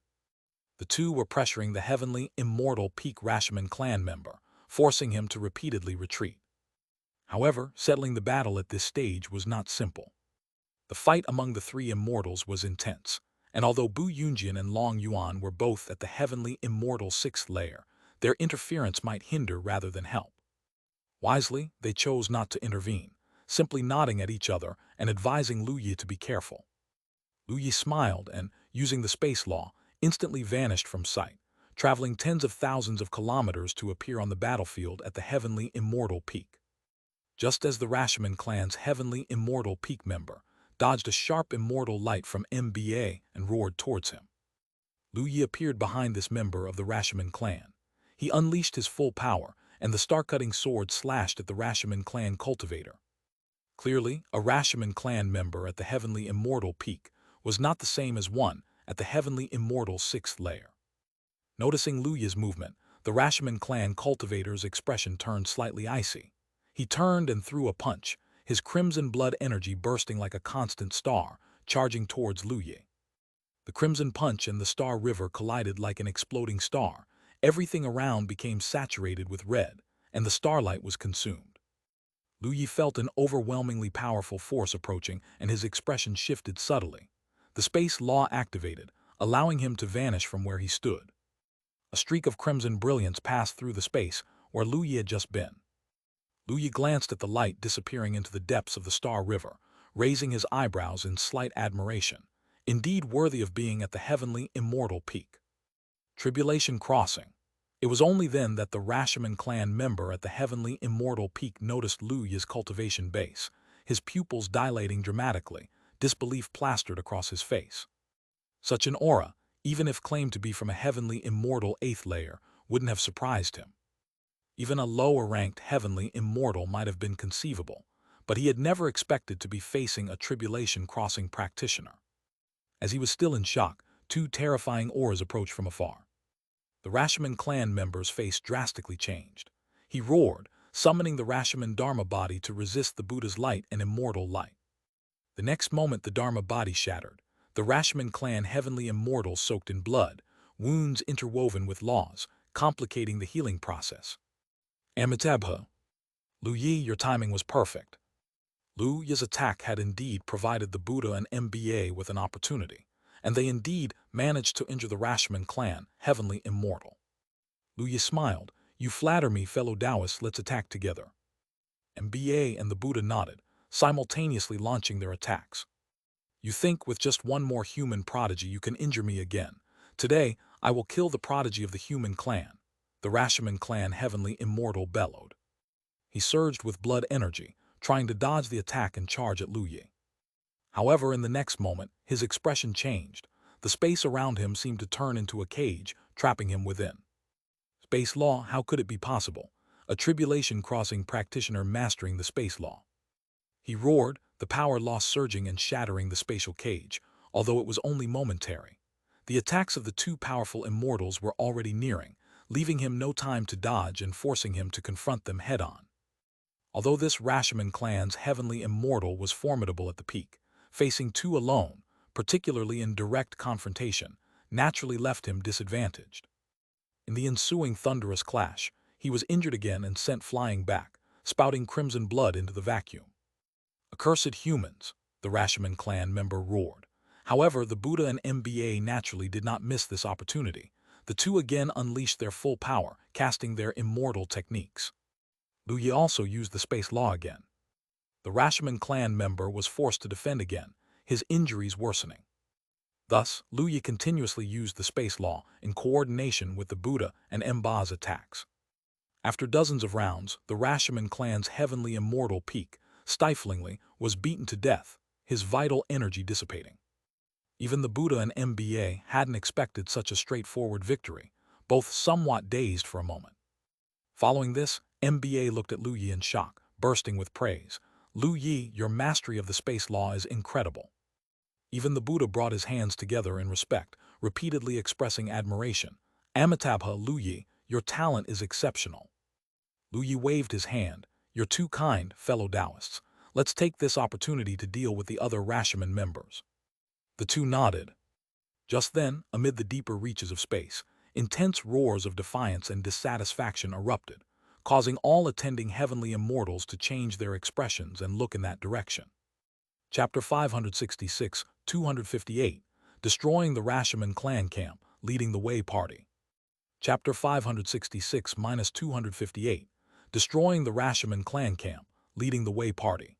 The two were pressuring the Heavenly Immortal peak Rashomon clan member, forcing him to repeatedly retreat. However, settling the battle at this stage was not simple. The fight among the three immortals was intense, and although Bu Yunjian and Long Yuan were both at the Heavenly Immortal 6th layer, their interference might hinder rather than help. Wisely, they chose not to intervene, simply nodding at each other and advising Lu Yi to be careful. Lu Yi smiled and, using the space law, instantly vanished from sight, traveling tens of thousands of kilometers to appear on the battlefield at the Heavenly Immortal peak. just as the Rashomon clan's heavenly Immortal Peak member dodged a sharp immortal light from MBA and roared towards him. Lu Yi appeared behind this member of the Rashomon clan. He unleashed his full power, and the star-cutting sword slashed at the Rashomon clan cultivator. Clearly, a Rashomon clan member at the heavenly Immortal Peak was not the same as one at the heavenly Immortal 6th layer. Noticing Lu Yi's movement, the Rashomon clan cultivator's expression turned slightly icy. He turned and threw a punch, his crimson blood energy bursting like a constant star, charging towards Lu Yi. The crimson punch and the star river collided like an exploding star. Everything around became saturated with red, and the starlight was consumed. Lu Yi felt an overwhelmingly powerful force approaching, and his expression shifted subtly. The space law activated, allowing him to vanish from where he stood. A streak of crimson brilliance passed through the space where Lu Yi had just been. Lu Yi glanced at the light disappearing into the depths of the star river, raising his eyebrows in slight admiration, indeed worthy of being at the heavenly Immortal Peak. Tribulation crossing. It was only then that the Rashomon clan member at the heavenly Immortal Peak noticed Lu Yi's cultivation base, his pupils dilating dramatically, disbelief plastered across his face. Such an aura, even if claimed to be from a heavenly Immortal 8th layer, wouldn't have surprised him. Even a lower-ranked heavenly Immortal might have been conceivable, but he had never expected to be facing a tribulation-crossing practitioner. As he was still in shock, two terrifying auras approached from afar. The Rashomon clan member's face drastically changed. He roared, summoning the Rashomon Dharma body to resist the Buddha's light and immortal light. The next moment the Dharma body shattered. The Rashomon clan heavenly immortal soaked in blood, wounds interwoven with laws, complicating the healing process. Amitabha. Lu Yi, your timing was perfect. Lu Yi's attack had indeed provided the Buddha and MBA with an opportunity, and they indeed managed to injure the Rashomon clan, heavenly immortal. Lu Yi smiled. You flatter me, fellow Taoists, let's attack together. MBA and the Buddha nodded, simultaneously launching their attacks. You think with just one more human prodigy you can injure me again. Today, I will kill the prodigy of the human clan. The Rashomon clan heavenly immortal bellowed. He surged with blood energy, trying to dodge the attack and charge at Lu Yi. However, in the next moment, his expression changed. The space around him seemed to turn into a cage, trapping him within. Space law, how could it be possible? A tribulation-crossing practitioner mastering the space law. He roared, the power loss surging and shattering the spatial cage, although it was only momentary. The attacks of the two powerful immortals were already nearing, leaving him no time to dodge and forcing him to confront them head-on. Although this Rashomon clan's heavenly immortal was formidable at the peak, facing two alone, particularly in direct confrontation, naturally left him disadvantaged. In the ensuing thunderous clash, he was injured again and sent flying back, spouting crimson blood into the vacuum. Accursed humans, the Rashomon clan member roared. However, the Buddha and MBA naturally did not miss this opportunity. The two again unleashed their full power, casting their immortal techniques. Lu Yi also used the space law again. The Rashomon clan member was forced to defend again, his injuries worsening. Thus, Lu Yi continuously used the space law in coordination with the Buddha and Mba's attacks. After dozens of rounds, the Rashomon clan's heavenly immortal peak, stiflingly, was beaten to death, his vital energy dissipating. Even the Buddha and MBA hadn't expected such a straightforward victory, both somewhat dazed for a moment. Following this, MBA looked at Lu Yi in shock, bursting with praise. Lu Yi, your mastery of the space law is incredible. Even the Buddha brought his hands together in respect, repeatedly expressing admiration. Amitabha, Lu Yi, your talent is exceptional. Lu Yi waved his hand. You're too kind, fellow Taoists. Let's take this opportunity to deal with the other Rashomon members. The two nodded. Just then, amid the deeper reaches of space, intense roars of defiance and dissatisfaction erupted, causing all attending heavenly immortals to change their expressions and look in that direction. Chapter 566, 258, Destroying the Rashomon Clan Camp, Leading the Way Party. Chapter 566-258, Destroying the Rashomon Clan Camp, Leading the Way Party.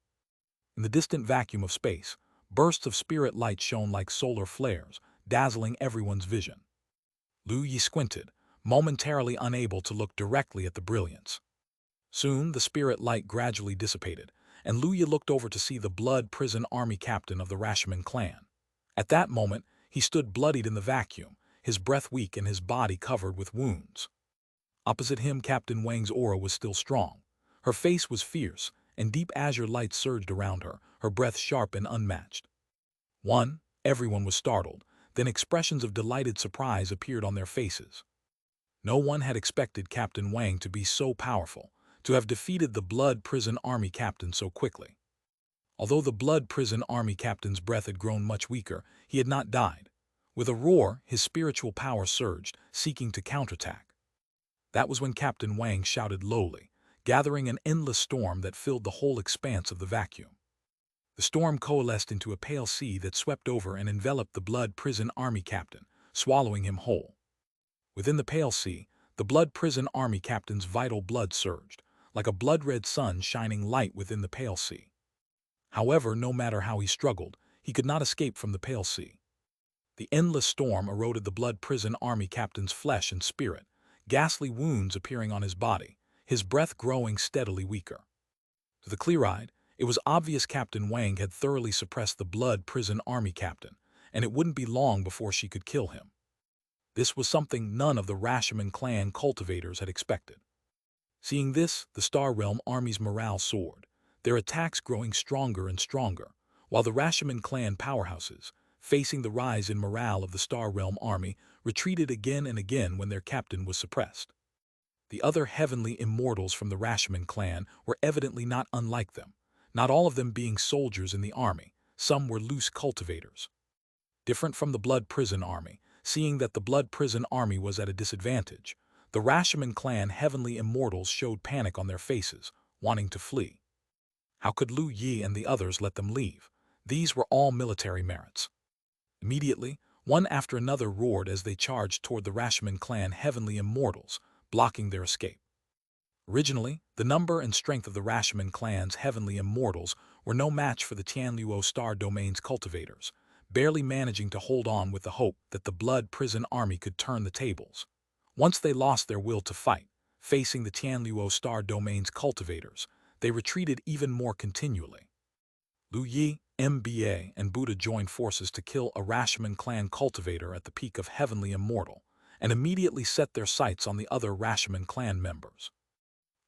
In the distant vacuum of space, bursts of spirit light shone like solar flares, dazzling everyone's vision. Lu Yi squinted, momentarily unable to look directly at the brilliance. Soon, the spirit light gradually dissipated, and Luya looked over to see the blood prison army captain of the Rashomon clan. At that moment, he stood bloodied in the vacuum, his breath weak and his body covered with wounds. Opposite him, Captain Wang's aura was still strong. Her face was fierce, and deep azure light surged around her, her breath sharp and unmatched. Everyone was startled, then expressions of delighted surprise appeared on their faces. No one had expected Captain Wang to be so powerful, to have defeated the Blood Prison Army captain so quickly. Although the Blood Prison Army captain's breath had grown much weaker, he had not died. With a roar, his spiritual power surged, seeking to counterattack. That was when Captain Wang shouted lowly, gathering an endless storm that filled the whole expanse of the vacuum. The storm coalesced into a pale sea that swept over and enveloped the Blood Prison Army captain, swallowing him whole. Within the pale sea, the Blood Prison Army captain's vital blood surged, like a blood-red sun shining light within the pale sea. However, no matter how he struggled, he could not escape from the pale sea. The endless storm eroded the Blood Prison Army captain's flesh and spirit, ghastly wounds appearing on his body, his breath growing steadily weaker. To the clear-eyed, it was obvious Captain Wang had thoroughly suppressed the Blood Prison Army captain, and it wouldn't be long before she could kill him. This was something none of the Rashomon clan cultivators had expected. Seeing this, the Star Realm Army's morale soared, their attacks growing stronger and stronger, while the Rashomon clan powerhouses, facing the rise in morale of the Star Realm Army, retreated again and again when their captain was suppressed. The other heavenly immortals from the Rashomon clan were evidently not unlike them, not all of them being soldiers in the army, some were loose cultivators. Different from the Blood Prison Army, seeing that the Blood Prison Army was at a disadvantage, the Rashomon clan heavenly immortals showed panic on their faces, wanting to flee. How could Lu Yi and the others let them leave? These were all military merits. Immediately, one after another roared as they charged toward the Rashomon clan heavenly immortals, blocking their escape. Originally, the number and strength of the Rashomon clan's heavenly immortals were no match for the Tianluo Star Domain's cultivators, barely managing to hold on with the hope that the Blood Prison Army could turn the tables. Once they lost their will to fight, facing the Tianluo Star Domain's cultivators, they retreated even more continually. Lu Yi, MBA, and Buddha joined forces to kill a Rashomon clan cultivator at the peak of Heavenly Immortal, and immediately set their sights on the other Rashomon clan members.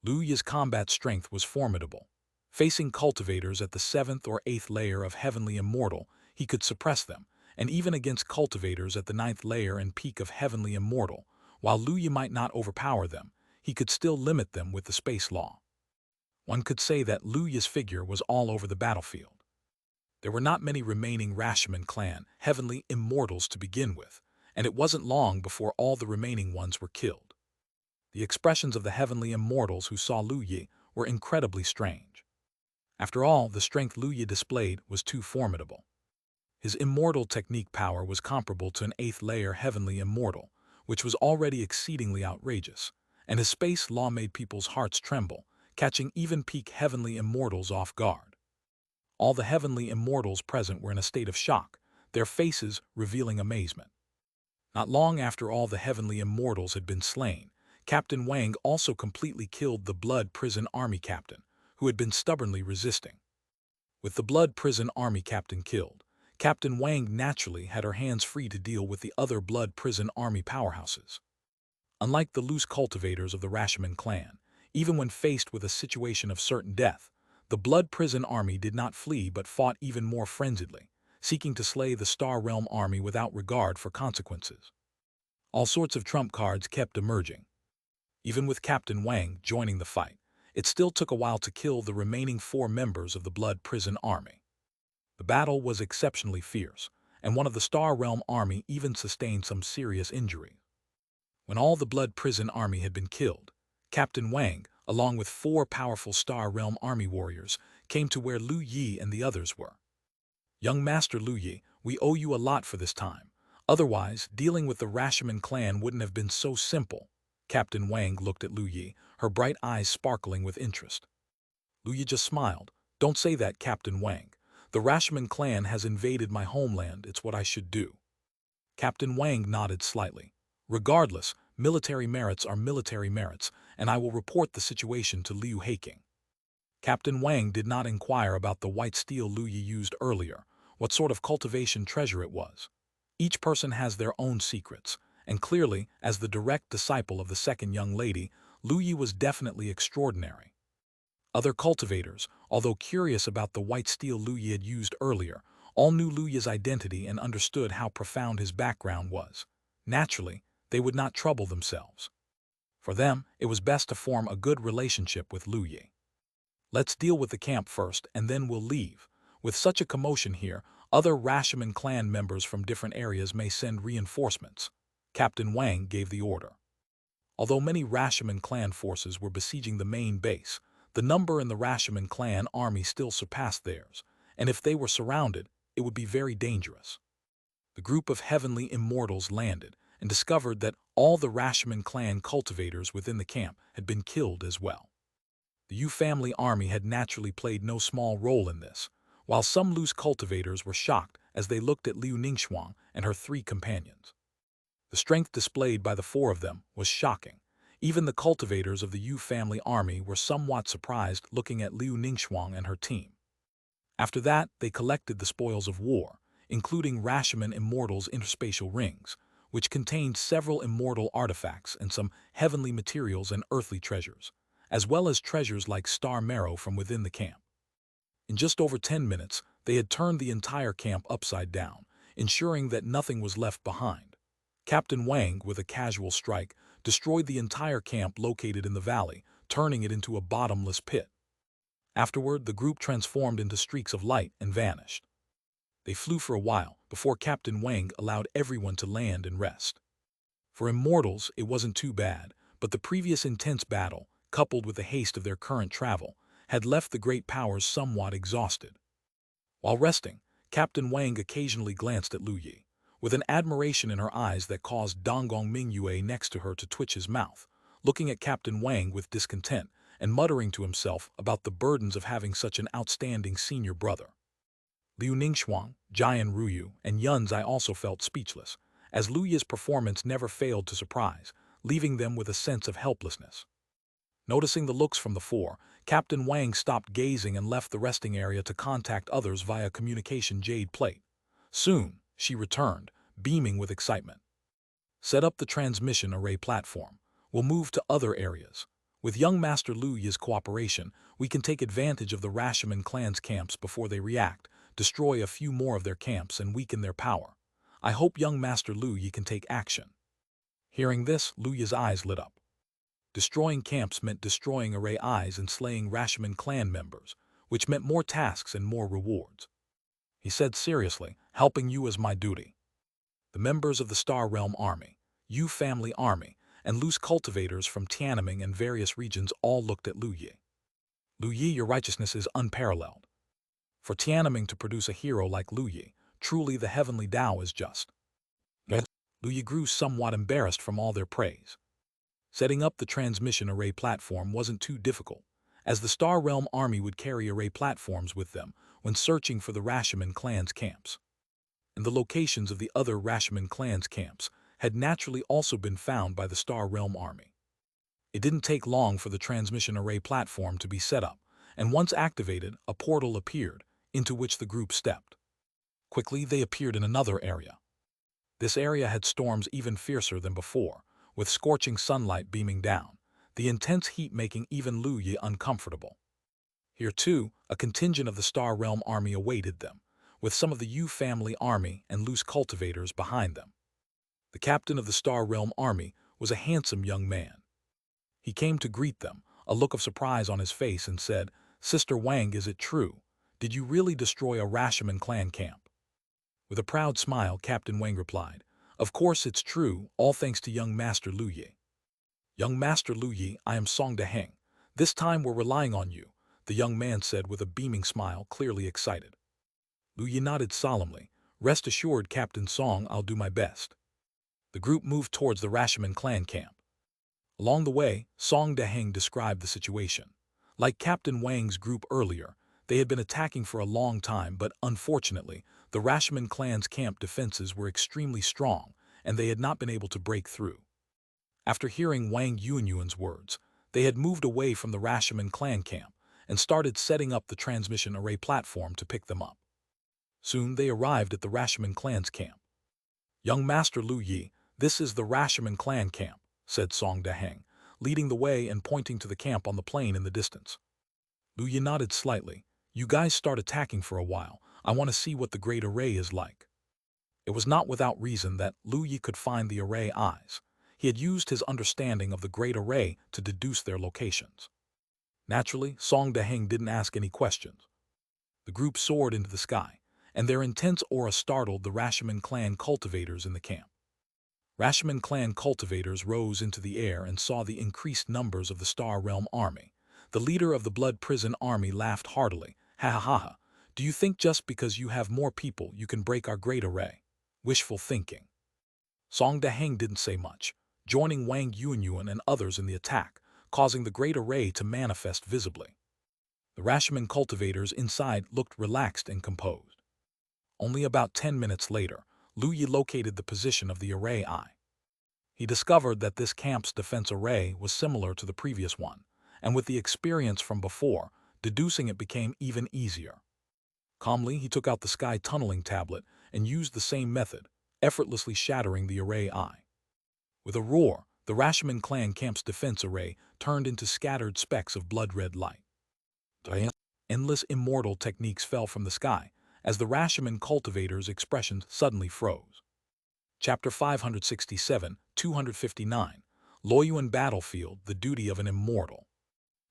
Lu Yi's combat strength was formidable. Facing cultivators at the 7th or 8th layer of Heavenly Immortal, he could suppress them, and even against cultivators at the 9th layer and peak of Heavenly Immortal, while Lu Yi might not overpower them, he could still limit them with the space law. One could say that Lu Yi's figure was all over the battlefield. There were not many remaining Rashomon clan Heavenly Immortals to begin with, and it wasn't long before all the remaining ones were killed. The expressions of the Heavenly Immortals who saw Lu Yi were incredibly strange. After all, the strength Lu Yi displayed was too formidable. His immortal technique power was comparable to an 8th layer Heavenly Immortal, which was already exceedingly outrageous, and his space law made people's hearts tremble, catching even peak Heavenly Immortals off guard. All the Heavenly Immortals present were in a state of shock, their faces revealing amazement. Not long after all the Heavenly Immortals had been slain, Captain Wang also completely killed the Blood Prison Army captain, who had been stubbornly resisting. With the Blood Prison Army captain killed, Captain Wang naturally had her hands free to deal with the other Blood Prison Army powerhouses. Unlike the loose cultivators of the Rashomon clan, even when faced with a situation of certain death, the Blood Prison Army did not flee but fought even more frenziedly, seeking to slay the Star Realm Army without regard for consequences. All sorts of trump cards kept emerging. Even with Captain Wang joining the fight, it still took a while to kill the remaining 4 members of the Blood Prison Army. The battle was exceptionally fierce, and one of the Star Realm Army even sustained some serious injury. When all the Blood Prison Army had been killed, Captain Wang, along with 4 powerful Star Realm Army warriors, came to where Lu Yi and the others were. "Young Master Lu Yi, we owe you a lot for this time. Otherwise, dealing with the Rashomon clan wouldn't have been so simple." Captain Wang looked at Lu Yi, her bright eyes sparkling with interest. Lu Yi just smiled. "Don't say that, Captain Wang. The Rashomon clan has invaded my homeland, it's what I should do." Captain Wang nodded slightly. "Regardless, Military merits are military merits, and I will report the situation to Liu Heiking. Captain Wang did not inquire about the white steel Lu Yi used earlier, what sort of cultivation treasure it was. Each person has their own secrets, and clearly, as the direct disciple of the second young lady, Lu Yi was definitely extraordinary. Other cultivators, although curious about the white steel Lu Yi had used earlier, all knew Lu Yi's identity and understood how profound his background was. Naturally, they would not trouble themselves. For them, it was best to form a good relationship with Lu Yi. Let's deal with the camp first, and then we'll leave. With such a commotion here, other Rashomon clan members from different areas may send reinforcements. Captain Wang gave the order. Although many Rashomon clan forces were besieging the main base, the number in the Rashomon clan army still surpassed theirs, and if they were surrounded, it would be very dangerous. The group of heavenly immortals landed and discovered that all the Rashomon clan cultivators within the camp had been killed as well. The Yu family army had naturally played no small role in this, while some loose cultivators were shocked as they looked at Liu Ningxuang and her 3 companions. The strength displayed by the 4 of them was shocking. Even the cultivators of the Yu family army were somewhat surprised looking at Liu Ningxuang and her team. After that, they collected the spoils of war, including Rashomon Immortal's interspatial rings, which contained several immortal artifacts and some heavenly materials and earthly treasures, as well as treasures like star marrow from within the camp. In just over 10 minutes, they had turned the entire camp upside down, ensuring that nothing was left behind. Captain Wang, with a casual strike, destroyed the entire camp located in the valley, turning it into a bottomless pit. Afterward, the group transformed into streaks of light and vanished. They flew for a while before Captain Wang allowed everyone to land and rest. For immortals, it wasn't too bad, but the previous intense battle, coupled with the haste of their current travel, had left the great powers somewhat exhausted. While resting, Captain Wang occasionally glanced at Lu Yi, with an admiration in her eyes that caused Donggong Mingyue next to her to twitch his mouth, looking at Captain Wang with discontent and muttering to himself about the burdens of having such an outstanding senior brother. Liu Ningxuang, Jian Ruyu, and Yunzai also felt speechless, as Lu Yi's performance never failed to surprise, leaving them with a sense of helplessness. Noticing the looks from the 4, Captain Wang stopped gazing and left the resting area to contact others via communication Jade plate. Soon, she returned, beaming with excitement. Set up the transmission array platform. We'll move to other areas. With young Master Lu Yi's cooperation, we can take advantage of the Rashomon clan's camps before they react, destroy a few more of their camps and weaken their power. I hope young Master Lu Yi can take action. Hearing this, Lu Yi's eyes lit up. Destroying camps meant destroying array eyes and slaying Rashomon clan members, which meant more tasks and more rewards. He said seriously, helping you is my duty. The members of the Star Realm Army, Yu Family Army, and loose cultivators from Tiananmen and various regions all looked at Lu Yi. Lu Yi, your righteousness is unparalleled. For Tiananmen to produce a hero like Lu Yi, truly the heavenly Tao is just. Lu Yi grew somewhat embarrassed from all their praise. Setting up the transmission array platform wasn't too difficult, as the Star Realm Army would carry array platforms with them when searching for the Rashomon clan's camps. And the locations of the other Rashomon clan's camps had naturally also been found by the Star Realm Army. It didn't take long for the transmission array platform to be set up, and once activated, a portal appeared, into which the group stepped. Quickly, they appeared in another area. This area had storms even fiercer than before, with scorching sunlight beaming down, the intense heat making even Lu Yi uncomfortable. Here, too, a contingent of the Star Realm Army awaited them, with some of the Yu family army and loose cultivators behind them. The captain of the Star Realm Army was a handsome young man. He came to greet them, a look of surprise on his face, and said, "Sister Wang, is it true? Did you really destroy a Rashomon clan camp?" With a proud smile, Captain Wang replied, "Of course it's true, all thanks to young Master Lu Yi." "Young Master Lu Yi, I am Song Deheng. This time we're relying on you," the young man said with a beaming smile, clearly excited. Lu Yi nodded solemnly. "Rest assured, Captain Song, I'll do my best." The group moved towards the Rashomon clan camp. Along the way, Song Deheng described the situation. Like Captain Wang's group earlier, they had been attacking for a long time, but unfortunately, the Rashomon clan's camp defenses were extremely strong, and they had not been able to break through. After hearing Wang Yuanyuan's words, they had moved away from the Rashomon clan camp and started setting up the transmission array platform to pick them up. Soon they arrived at the Rashomon clan's camp. "Young Master Lu Yi, this is the Rashomon clan camp," said Song Daheng, leading the way and pointing to the camp on the plain in the distance. Lu Yi nodded slightly. "You guys start attacking for a while. I want to see what the Great Array is like." It was not without reason that Lu Yi could find the array eyes. He had used his understanding of the Great Array to deduce their locations. Naturally, Song Daheng didn't ask any questions. The group soared into the sky, and their intense aura startled the Rashomon clan cultivators in the camp. Rashomon clan cultivators rose into the air and saw the increased numbers of the Star Realm army. The leader of the Blood Prison army laughed heartily. "Ha ha ha ha. Do you think just because you have more people you can break our Great Array? Wishful thinking." Song Daheng didn't say much, joining Wang Yuanyuan and others in the attack, causing the Great Array to manifest visibly. The Rashomon cultivators inside looked relaxed and composed. Only about 10 minutes later, Lu Yi located the position of the array eye. He discovered that this camp's defense array was similar to the previous one, and with the experience from before, deducing it became even easier. Calmly, he took out the sky tunneling tablet and used the same method, effortlessly shattering the array eye. With a roar, the Rashomon clan camp's defense array turned into scattered specks of blood-red light. Endless immortal techniques fell from the sky, as the Rashomon cultivators' expressions suddenly froze. Chapter 567, 259, Loyuan Battlefield, the Duty of an Immortal.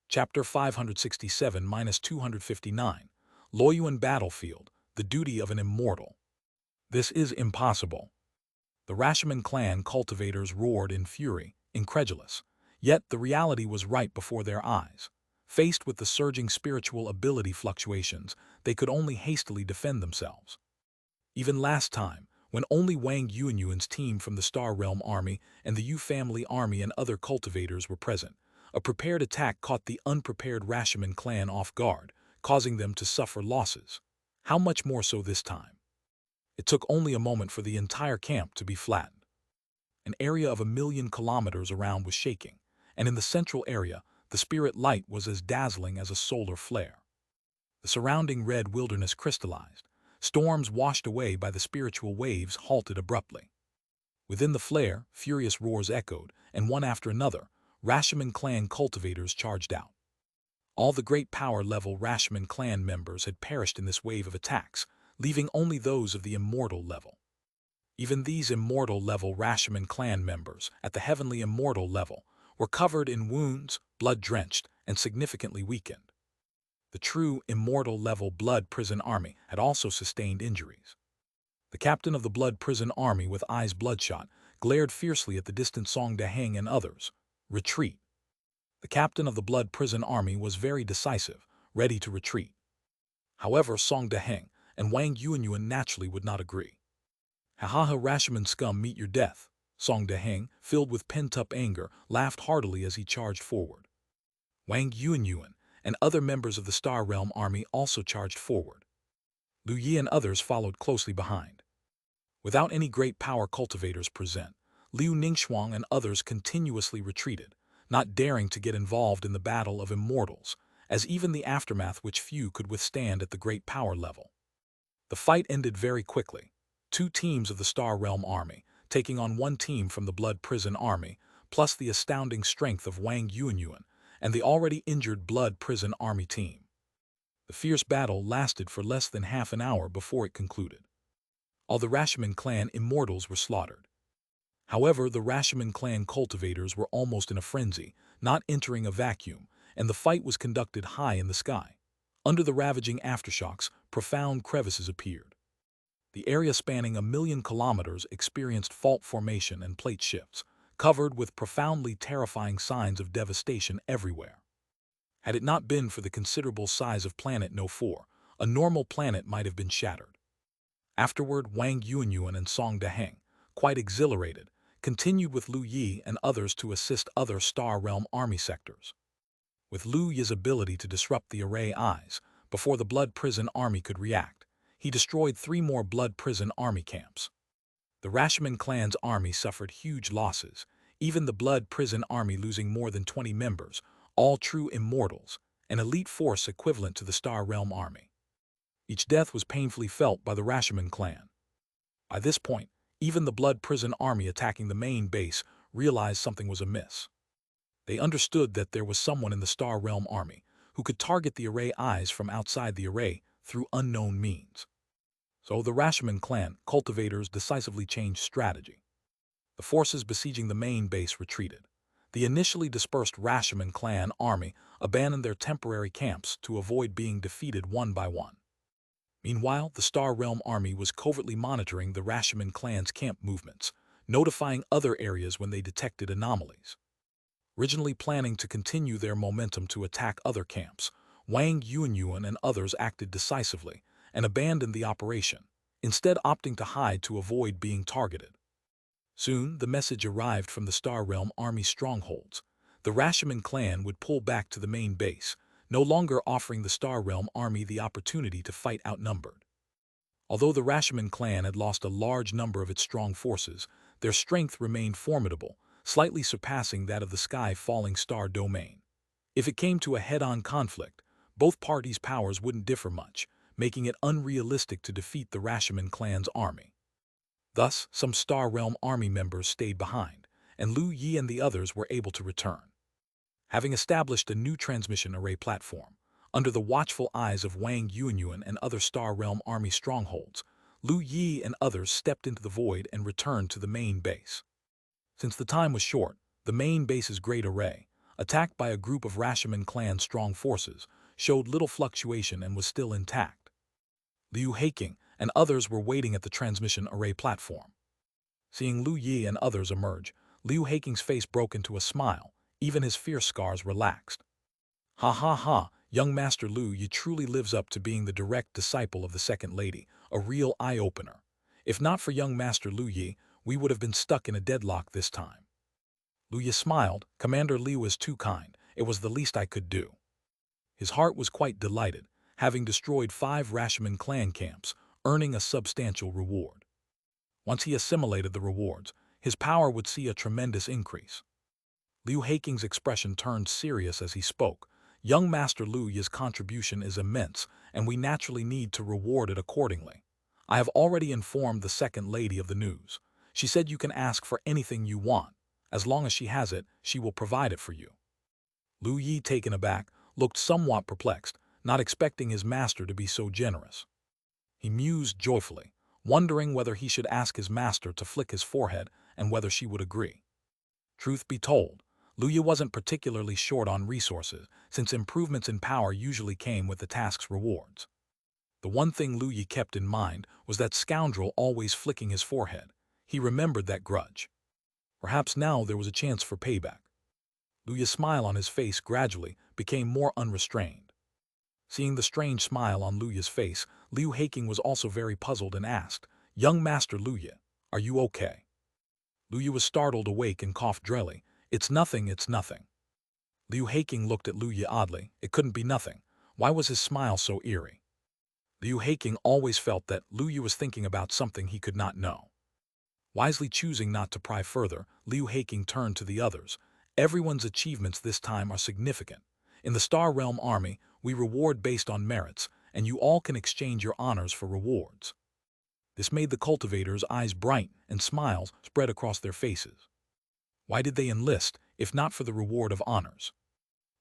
Chapter 567-259, Loyuan Battlefield, the Duty of an Immortal. "This is impossible." The Rashomon clan cultivators roared in fury, incredulous. Yet the reality was right before their eyes. Faced with the surging spiritual ability fluctuations, they could only hastily defend themselves. Even last time, when only Wang Yuanyuan's team from the Star Realm Army and the Yu Family Army and other cultivators were present, a prepared attack caught the unprepared Rashomon clan off guard, causing them to suffer losses. How much more so this time? It took only a moment for the entire camp to be flattened. An area of 1,000,000 kilometers around was shaking, and in the central area, the spirit light was as dazzling as a solar flare. The surrounding red wilderness crystallized. Storms washed away by the spiritual waves halted abruptly. Within the flare, furious roars echoed, and one after another, Rashomon clan cultivators charged out. All the great power-level Rashomon clan members had perished in this wave of attacks, leaving only those of the immortal level. Even these immortal-level Rashomon clan members, at the heavenly immortal level, were covered in wounds, blood-drenched, and significantly weakened. The true immortal-level Blood Prison Army had also sustained injuries. The captain of the Blood Prison Army, with eyes bloodshot, glared fiercely at the distant Song Daheng and others. "Retreat." The captain of the Blood Prison Army was very decisive, ready to retreat. However, Song Daheng and Wang Yuanyuan naturally would not agree. "Ha ha ha, Rashomon scum, meet your death." Song Daheng, filled with pent-up anger, laughed heartily as he charged forward. Wang Yuanyuan and other members of the Star Realm Army also charged forward. Lu Yi and others followed closely behind. Without any great power cultivators present, Liu Ningxuang and others continuously retreated, not daring to get involved in the battle of immortals, as even the aftermath which few could withstand at the great power level. The fight ended very quickly. 2 teams of the Star Realm Army, taking on 1 team from the Blood Prison Army, plus the astounding strength of Wang Yuanyuan and the already injured Blood Prison Army team. The fierce battle lasted for less than half an hour before it concluded. All the Rashomon clan immortals were slaughtered. However, the Rashomon clan cultivators were almost in a frenzy, not entering a vacuum, and the fight was conducted high in the sky. Under the ravaging aftershocks, profound crevices appeared. The area spanning 1,000,000 kilometers experienced fault formation and plate shifts, covered with profoundly terrifying signs of devastation everywhere. Had it not been for the considerable size of Planet No. 4, a normal planet might have been shattered. Afterward, Wang Yuanyuan and Song Daheng, quite exhilarated, continued with Lu Yi and others to assist other Star Realm Army sectors. With Lu Yi's ability to disrupt the array eyes, before the Blood Prison Army could react, he destroyed 3 more Blood Prison Army camps. The Rashomon clan's army suffered huge losses, even the Blood Prison Army losing more than 20 members, all true immortals, an elite force equivalent to the Star Realm Army. Each death was painfully felt by the Rashomon clan. By this point, even the Blood Prison Army attacking the main base realized something was amiss. They understood that there was someone in the Star Realm Army who could target the array eyes from outside the array through unknown means. So the Rashomon clan cultivators decisively changed strategy. The forces besieging the main base retreated. The initially dispersed Rashomon clan army abandoned their temporary camps to avoid being defeated one by one. Meanwhile, the Star Realm Army was covertly monitoring the Rashomon clan's camp movements, notifying other areas when they detected anomalies. Originally planning to continue their momentum to attack other camps, Wang Yuanyuan and others acted decisively and abandoned the operation, instead opting to hide to avoid being targeted. Soon, the message arrived from the Star Realm Army strongholds. The Rashomon clan would pull back to the main base, no longer offering the Star Realm Army the opportunity to fight outnumbered. Although the Rashomon clan had lost a large number of its strong forces, their strength remained formidable, slightly surpassing that of the sky-falling star domain. If it came to a head-on conflict, both parties' powers wouldn't differ much, making it unrealistic to defeat the Rashomon clan's army. Thus, some Star Realm Army members stayed behind, and Lu Yi and the others were able to return. Having established a new transmission array platform, under the watchful eyes of Wang Yuanyuan and other Star Realm Army strongholds, Lu Yi and others stepped into the void and returned to the main base. Since the time was short, the main base's great array, attacked by a group of Rashomon clan strong forces, showed little fluctuation and was still intact. Liu Heiking and others were waiting at the transmission array platform. Seeing Lu Yi and others emerge, Liu Heiking's face broke into a smile. Even his fierce scars relaxed. Ha ha ha, young Master Lu Yi truly lives up to being the direct disciple of the Second Lady, a real eye-opener. If not for young Master Lu Yi, we would have been stuck in a deadlock this time. Lu Yi smiled. Commander Liu was too kind. It was the least I could do. His heart was quite delighted, having destroyed 5 Rashomon clan camps, earning a substantial reward. Once he assimilated the rewards, his power would see a tremendous increase. Liu Heiking's expression turned serious as he spoke. Young Master Lu Yi's contribution is immense, and we naturally need to reward it accordingly. I have already informed the Second Lady of the news. She said you can ask for anything you want. As long as she has it, she will provide it for you. Lu Yi, taken aback, looked somewhat perplexed, not expecting his master to be so generous. He mused joyfully, wondering whether he should ask his master to flick his forehead and whether she would agree. Truth be told, Lu Yi wasn't particularly short on resources, since improvements in power usually came with the task's rewards. The one thing Lu Yi kept in mind was that scoundrel always flicking his forehead. He remembered that grudge. Perhaps now there was a chance for payback. Lu Yi's smile on his face gradually became more unrestrained. Seeing the strange smile on Lu Yi's face, Liu Heiking was also very puzzled and asked, "Young Master Lu Yi, are you okay?" Lu Yi was startled awake and coughed drily. It's nothing. Liu Heiking looked at Lu Yi oddly. It couldn't be nothing. Why was his smile so eerie? Liu Heiking always felt that Lu Yi was thinking about something he could not know. Wisely choosing not to pry further, Liu Heiking turned to the others. Everyone's achievements this time are significant. In the Star Realm Army, we reward based on merits, and you all can exchange your honors for rewards. This made the cultivators' eyes bright and smiles spread across their faces. Why did they enlist, if not for the reward of honors?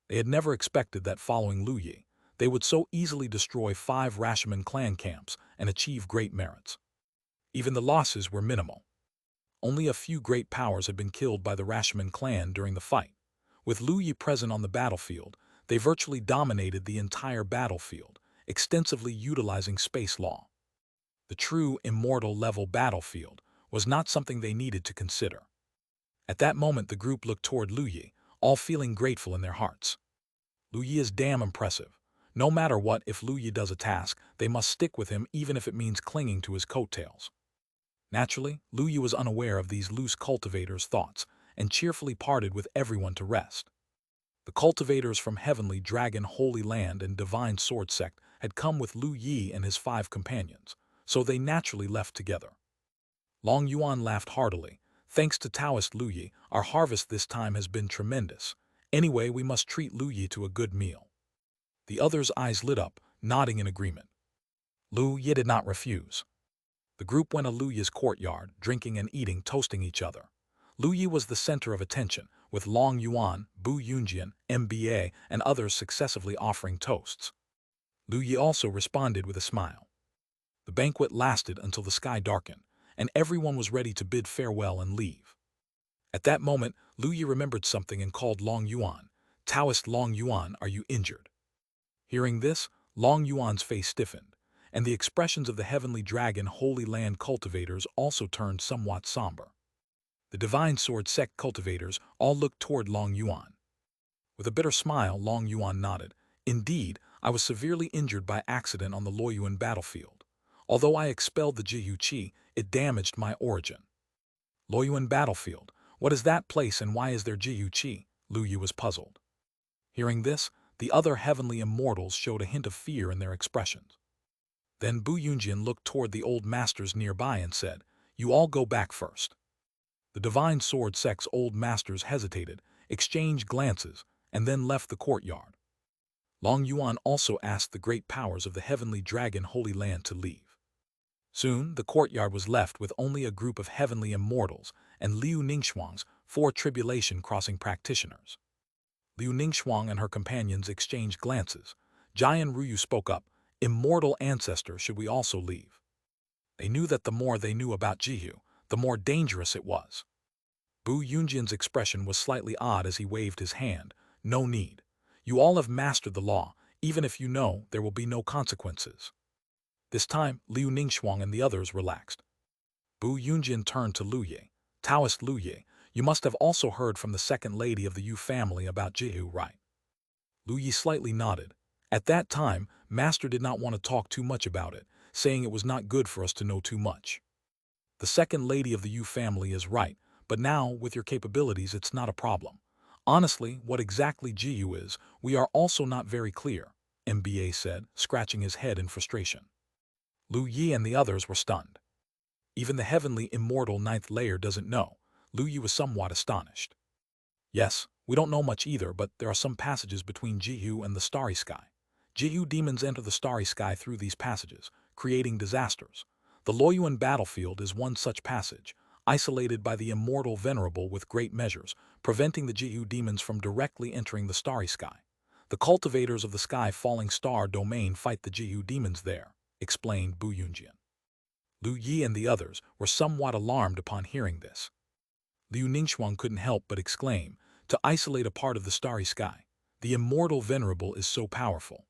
They had never expected that following Lu Yi, they would so easily destroy 5 Rashomon clan camps and achieve great merits. Even the losses were minimal. Only a few great powers had been killed by the Rashomon clan during the fight. With Lu Yi present on the battlefield, they virtually dominated the entire battlefield, extensively utilizing space law. The true immortal level battlefield was not something they needed to consider. At that moment the group looked toward Lu Yi, all feeling grateful in their hearts. Lu Yi is damn impressive. No matter what, if Lu Yi does a task, they must stick with him even if it means clinging to his coattails. Naturally, Lu Yi was unaware of these loose cultivators' thoughts and cheerfully parted with everyone to rest. The cultivators from Heavenly Dragon Holy Land and Divine Sword Sect had come with Lu Yi and his 5 companions, so they naturally left together. Long Yuan laughed heartily. Thanks to Taoist Lu Yi, our harvest this time has been tremendous. Anyway, we must treat Lu Yi to a good meal. The others' eyes lit up, nodding in agreement. Lu Yi did not refuse. The group went to Lu Yi's courtyard, drinking and eating, toasting each other. Lu Yi was the center of attention, with Long Yuan, Bu Yunjian, MBA, and others successively offering toasts. Lu Yi also responded with a smile. The banquet lasted until the sky darkened, and everyone was ready to bid farewell and leave. At that moment, Lu Yi remembered something and called Long Yuan. "Taoist Long Yuan, are you injured?" Hearing this, Long Yuan's face stiffened, and the expressions of the heavenly dragon Holy Land cultivators also turned somewhat somber. The divine sword sect cultivators all looked toward Long Yuan. With a bitter smile, Long Yuan nodded. "Indeed, I was severely injured by accident on the Luoyuan battlefield. Although I expelled the Jiyu Qi, it damaged my origin." Luoyuan battlefield. What is that place and why is there Jiyu Qi? Lu Yi was puzzled. Hearing this, the other heavenly immortals showed a hint of fear in their expressions. Then Bu Yunjian looked toward the old masters nearby and said, "You all go back first." The divine sword sect's old masters hesitated, exchanged glances, and then left the courtyard. Long Yuan also asked the great powers of the heavenly dragon Holy Land to leave. Soon, the courtyard was left with only a group of heavenly immortals and Liu Ningxuang's 4 tribulation crossing practitioners. Liu Ningxuang and her companions exchanged glances. Jian Ruyu spoke up, "Immortal ancestor, should we also leave?" They knew that the more they knew about Jihu, the more dangerous it was. Bu Yunjian's expression was slightly odd as he waved his hand. "No need. You all have mastered the law, even if you know there will be no consequences." This time, Liu Ningxuang and the others relaxed. Bu Yunjian turned to Lu Yi. "Taoist Lu Yi, you must have also heard from the second lady of the Yu family about Jihu, right?" Lu Yi slightly nodded. At that time, Master did not want to talk too much about it, saying it was not good for us to know too much. "The second lady of the Yu family is right, but now, with your capabilities, it's not a problem. Honestly, what exactly Jiyu is, we are also not very clear," MBA said, scratching his head in frustration. Lu Yi and the others were stunned. Even the heavenly immortal 9th layer doesn't know. Lu Yi was somewhat astonished. "Yes, we don't know much either, but there are some passages between Jihu and the starry sky. Jihu demons enter the starry sky through these passages, creating disasters. The Luoyuan battlefield is one such passage, isolated by the immortal venerable with great measures, preventing the Jihu demons from directly entering the starry sky. The cultivators of the sky falling star domain fight the Jihu demons there," explained Bu Yunjian. Lu Yi and the others were somewhat alarmed upon hearing this. Liu Ningxuang couldn't help but exclaim, "To isolate a part of the starry sky, the immortal venerable is so powerful."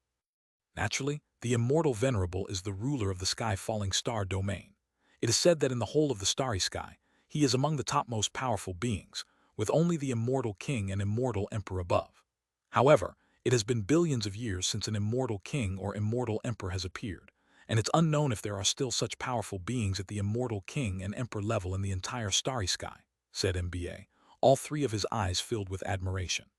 Naturally, the immortal venerable is the ruler of the sky falling star domain. It is said that in the whole of the starry sky, he is among the topmost powerful beings, with only the immortal king and immortal emperor above. However, it has been billions of years since an immortal king or immortal emperor has appeared, and it's unknown if there are still such powerful beings at the immortal king and emperor level in the entire starry sky, said MBA, all 3 of his eyes filled with admiration.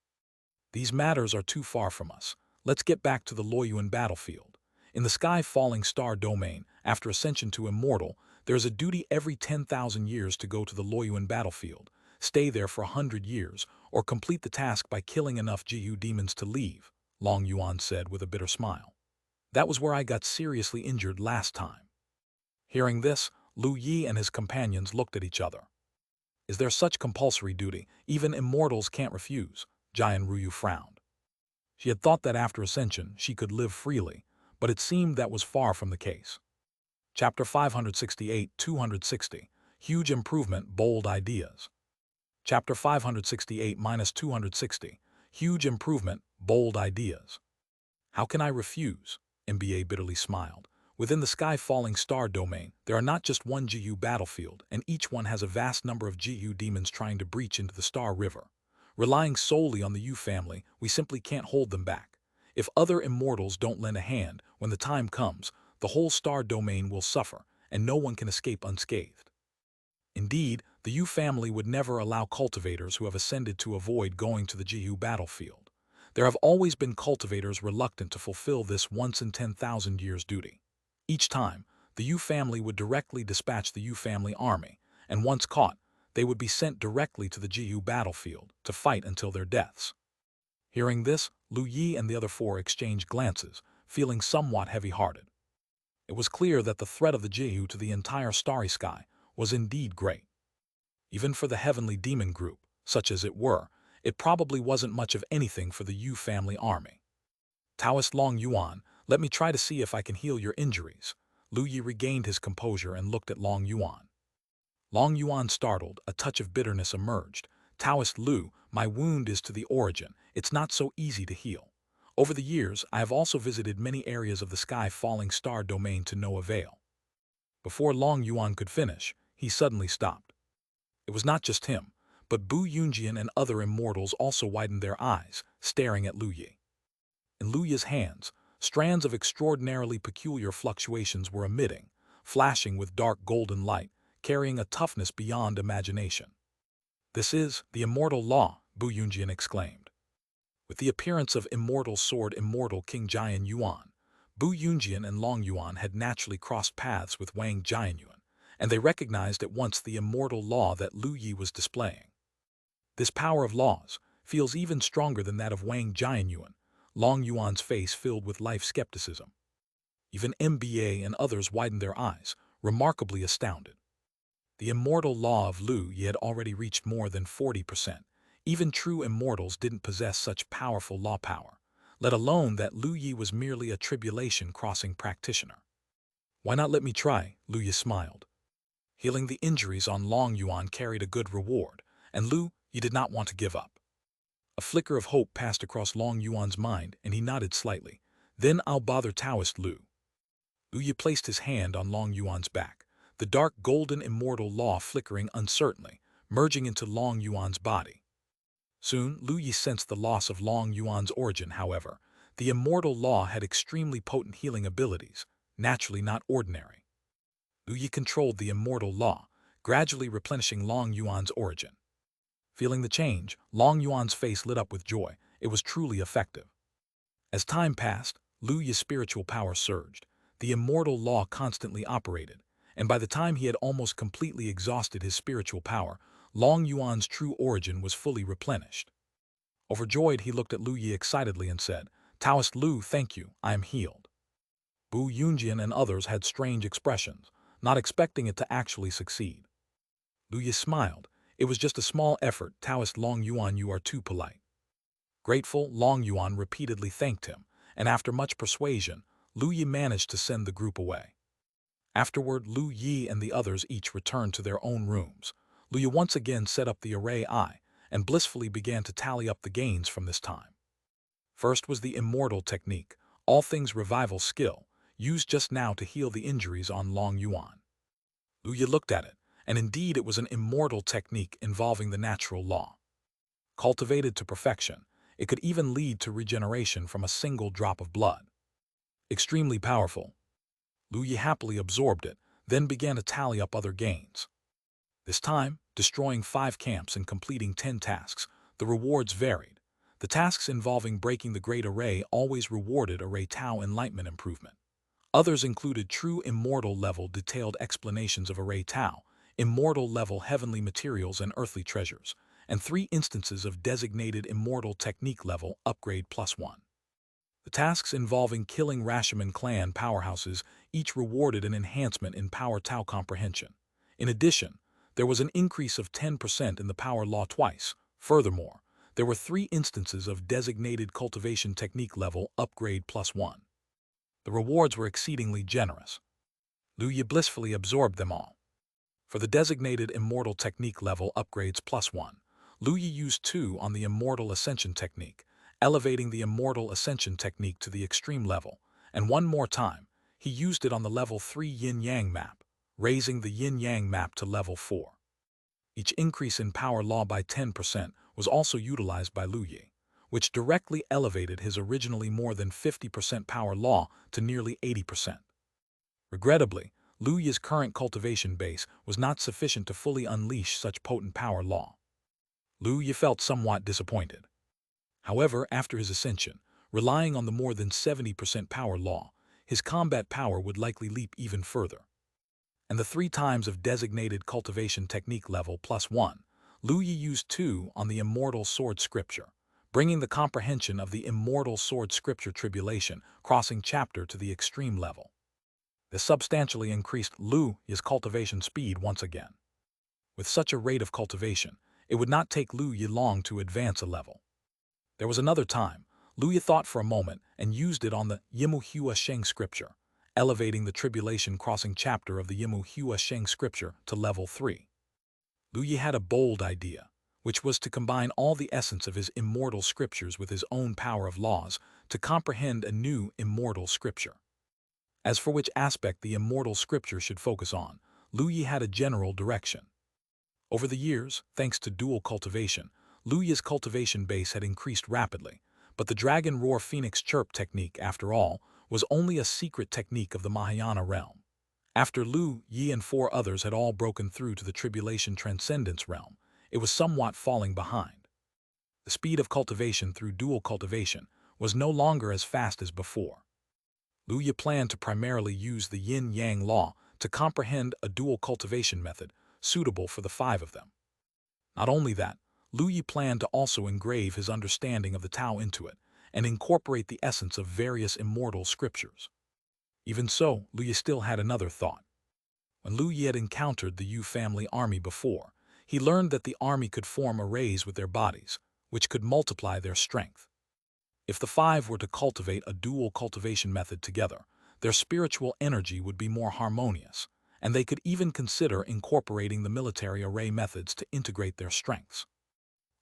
"These matters are too far from us. Let's get back to the Luoyuan battlefield. In the sky falling star domain, after ascension to immortal, there is a duty every 10,000 years to go to the Luoyuan battlefield, stay there for 100 years, or complete the task by killing enough Jiyu demons to leave," Long Yuan said with a bitter smile. "That was where I got seriously injured last time." Hearing this, Lu Yi and his companions looked at each other. "Is there such compulsory duty? Even immortals can't refuse," Jian Ruyu frowned. She had thought that after ascension she could live freely, but it seemed that was far from the case. Chapter 568-260, Huge Improvement, Bold Ideas. Chapter 568-260, Huge Improvement, Bold Ideas. "How can I refuse?" MBA bitterly smiled. "Within the sky-falling star domain, there are not just one Jiyu battlefield, and each one has a vast number of Jiyu demons trying to breach into the Star River. Relying solely on the Yu family, we simply can't hold them back. If other immortals don't lend a hand, when the time comes, the whole star domain will suffer, and no one can escape unscathed. Indeed, the Yu family would never allow cultivators who have ascended to avoid going to the Jiyu battlefield. There have always been cultivators reluctant to fulfill this once in 10,000 years duty. Each time, the Yu family would directly dispatch the Yu family army, and once caught, they would be sent directly to the Jiu battlefield to fight until their deaths. Hearing this, Lu Yi and the other four exchanged glances, feeling somewhat heavy-hearted. It was clear that the threat of the Jiu to the entire starry sky was indeed great. Even for the heavenly demon group, such as it were, it probably wasn't much of anything for the Yu family army. Taoist Long Yuan, let me try to see if I can heal your injuries. Lu Yi regained his composure and looked at Long Yuan. Long Yuan startled, a touch of bitterness emerged. Taoist Lu, my wound is to the origin, it's not so easy to heal. Over the years, I have also visited many areas of the sky-falling star domain to no avail. Before Long Yuan could finish, he suddenly stopped. It was not just him, but Bu Yunjian and other immortals also widened their eyes, staring at Lu Yi. In Lu Yi's hands, strands of extraordinarily peculiar fluctuations were emitting, flashing with dark golden light, carrying a toughness beyond imagination. This is the immortal law, Bu Yunjian exclaimed. With the appearance of Immortal Sword Immortal King Jian Yuan, Bu Yunjian and Long Yuan had naturally crossed paths with Wang Jianyuan, and they recognized at once the immortal law that Lu Yi was displaying. This power of laws feels even stronger than that of Wang Jianyuan. Long Yuan's face filled with life skepticism. Even MBA and others widened their eyes, remarkably astounded. The immortal law of Lu Yi had already reached more than 40%. Even true immortals didn't possess such powerful law power, let alone that Lu Yi was merely a tribulation-crossing practitioner. Why not let me try? Lu Yi smiled. Healing the injuries on Long Yuan carried a good reward, and Lu Yi did not want to give up. A flicker of hope passed across Long Yuan's mind, and he nodded slightly. Then I'll bother Taoist Lu. Lu Yi placed his hand on Long Yuan's back, the dark golden immortal law flickering uncertainly, merging into Long Yuan's body. Soon, Lu Yi sensed the loss of Long Yuan's origin, however. The immortal law had extremely potent healing abilities, naturally not ordinary. Lu Yi controlled the immortal law, gradually replenishing Long Yuan's origin. Feeling the change, Long Yuan's face lit up with joy. It was truly effective. As time passed, Lu Yi's spiritual power surged. The immortal law constantly operated, and by the time he had almost completely exhausted his spiritual power, Long Yuan's true origin was fully replenished. Overjoyed, he looked at Lu Yi excitedly and said, Taoist Lu, thank you, I am healed. Bu Yunjian and others had strange expressions, not expecting it to actually succeed. Lu Yi smiled. It was just a small effort, Taoist Long Yuan, you are too polite. Grateful, Long Yuan repeatedly thanked him, and after much persuasion, Lu Yi managed to send the group away. Afterward, Lu Yi and the others each returned to their own rooms. Lu Yi once again set up the array eye, and blissfully began to tally up the gains from this time. First was the Immortal technique, all things revival skill, used just now to heal the injuries on Long Yuan. Lu Yi looked at it, and indeed it was an immortal technique involving the natural law. Cultivated to perfection, it could even lead to regeneration from a single drop of blood. Extremely powerful. Lu Yi happily absorbed it, then began to tally up other gains. This time, destroying 5 camps and completing 10 tasks, the rewards varied. The tasks involving breaking the Great Array always rewarded Array Tau Enlightenment improvement. Others included true immortal-level detailed explanations of Array Tau, immortal-level heavenly materials and earthly treasures, and 3 instances of designated immortal technique-level upgrade +1. The tasks involving killing Rashomon clan powerhouses each rewarded an enhancement in power Tau comprehension. In addition, there was an increase of 10% in the power law twice. Furthermore, there were 3 instances of designated cultivation technique-level upgrade +1. The rewards were exceedingly generous. Lu Yi blissfully absorbed them all. For the designated Immortal technique level upgrades +1, Lu Yi used 2 on the Immortal Ascension technique, elevating the Immortal Ascension technique to the extreme level, and 1 more time, he used it on the level 3 Yin-Yang map, raising the Yin-Yang map to level 4. Each increase in power law by 10% was also utilized by Lu Yi, which directly elevated his originally more than 50% power law to nearly 80%. Regrettably, Lu Yi's current cultivation base was not sufficient to fully unleash such potent power law. Lu Yi felt somewhat disappointed. However, after his ascension, relying on the more than 70% power law, his combat power would likely leap even further. and the 3 times of designated cultivation technique level +1, Lu Yi used 2 on the Immortal Sword Scripture, bringing the comprehension of the Immortal Sword Scripture Tribulation crossing chapter to the extreme level. This substantially increased Lu Yi's cultivation speed once again. With such a rate of cultivation, it would not take Lu Yi long to advance a level. There was another time, Lu Yi thought for a moment and used it on the Yimu Hua Sheng Scripture, elevating the Tribulation Crossing chapter of the Yimu Hua Sheng Scripture to level 3. Lu Yi had a bold idea, which was to combine all the essence of his immortal scriptures with his own power of laws to comprehend a new immortal scripture. As for which aspect the immortal scripture should focus on, Lu Yi had a general direction. Over the years, thanks to dual cultivation, Lu Yi's cultivation base had increased rapidly, but the Dragon Roar Phoenix Chirp technique, after all, was only a secret technique of the Mahayana realm. After Lu Yi and 4 others had all broken through to the Tribulation Transcendence realm, it was somewhat falling behind. The speed of cultivation through dual cultivation was no longer as fast as before. Lu Yi planned to primarily use the yin-yang law to comprehend a dual cultivation method suitable for the 5 of them. Not only that, Lu Yi planned to also engrave his understanding of the Tao into it and incorporate the essence of various immortal scriptures. Even so, Lu Yi still had another thought. When Lu Yi had encountered the Yu family army before, he learned that the army could form arrays with their bodies, which could multiply their strength. If the 5 were to cultivate a dual cultivation method together, their spiritual energy would be more harmonious, and they could even consider incorporating the military array methods to integrate their strengths.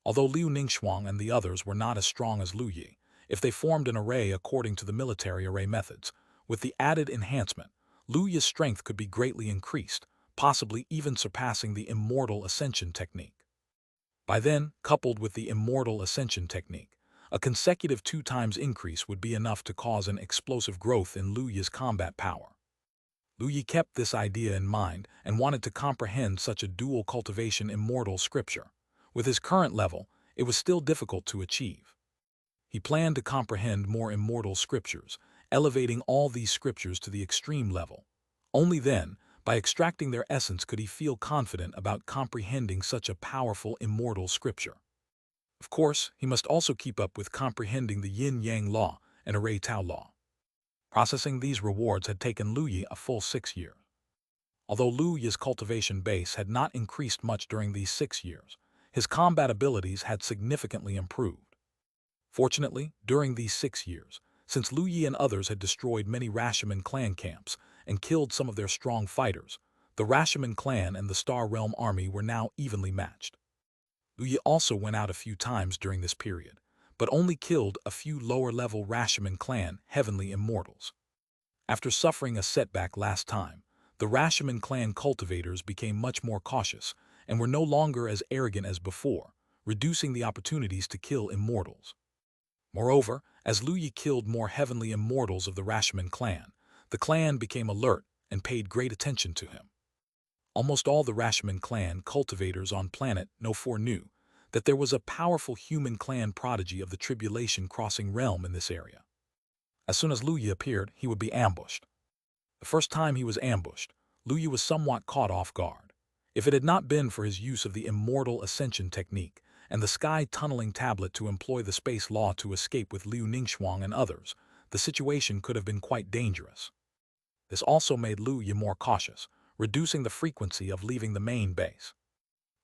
Although Liu Ningxuang and the others were not as strong as Lu Yi, if they formed an array according to the military array methods, with the added enhancement, Lu Yi's strength could be greatly increased, possibly even surpassing the Immortal Ascension technique. By then, coupled with the Immortal Ascension technique, a consecutive 2 times increase would be enough to cause an explosive growth in Lu Yi's combat power. Lu Yi kept this idea in mind and wanted to comprehend such a dual cultivation immortal scripture. With his current level, it was still difficult to achieve. He planned to comprehend more immortal scriptures, elevating all these scriptures to the extreme level. Only then, by extracting their essence, could he feel confident about comprehending such a powerful immortal scripture. Of course, he must also keep up with comprehending the yin-yang law and array Tao law. Processing these rewards had taken Lu Yi a full 6 years. Although Lu Yi's cultivation base had not increased much during these 6 years, his combat abilities had significantly improved. Fortunately, during these 6 years, since Lu Yi and others had destroyed many Rashomon clan camps and killed some of their strong fighters, the Rashomon clan and the Star Realm army were now evenly matched. Lu Yi also went out a few times during this period, but only killed a few lower-level Rashomon clan heavenly immortals. After suffering a setback last time, the Rashomon clan cultivators became much more cautious and were no longer as arrogant as before, reducing the opportunities to kill immortals. Moreover, as Lu Yi killed more heavenly immortals of the Rashomon clan, the clan became alert and paid great attention to him. Almost all the Rashomon clan cultivators on planet No 4 knew that there was a powerful human clan prodigy of the Tribulation Crossing realm in this area. As soon as Lu Yi appeared, he would be ambushed. The first time he was ambushed, Lu Yi was somewhat caught off guard. If it had not been for his use of the Immortal Ascension technique and the Sky Tunneling Tablet to employ the Space Law to escape with Liu Ningxuang and others, the situation could have been quite dangerous. This also made Lu Yi more cautious, reducing the frequency of leaving the main base.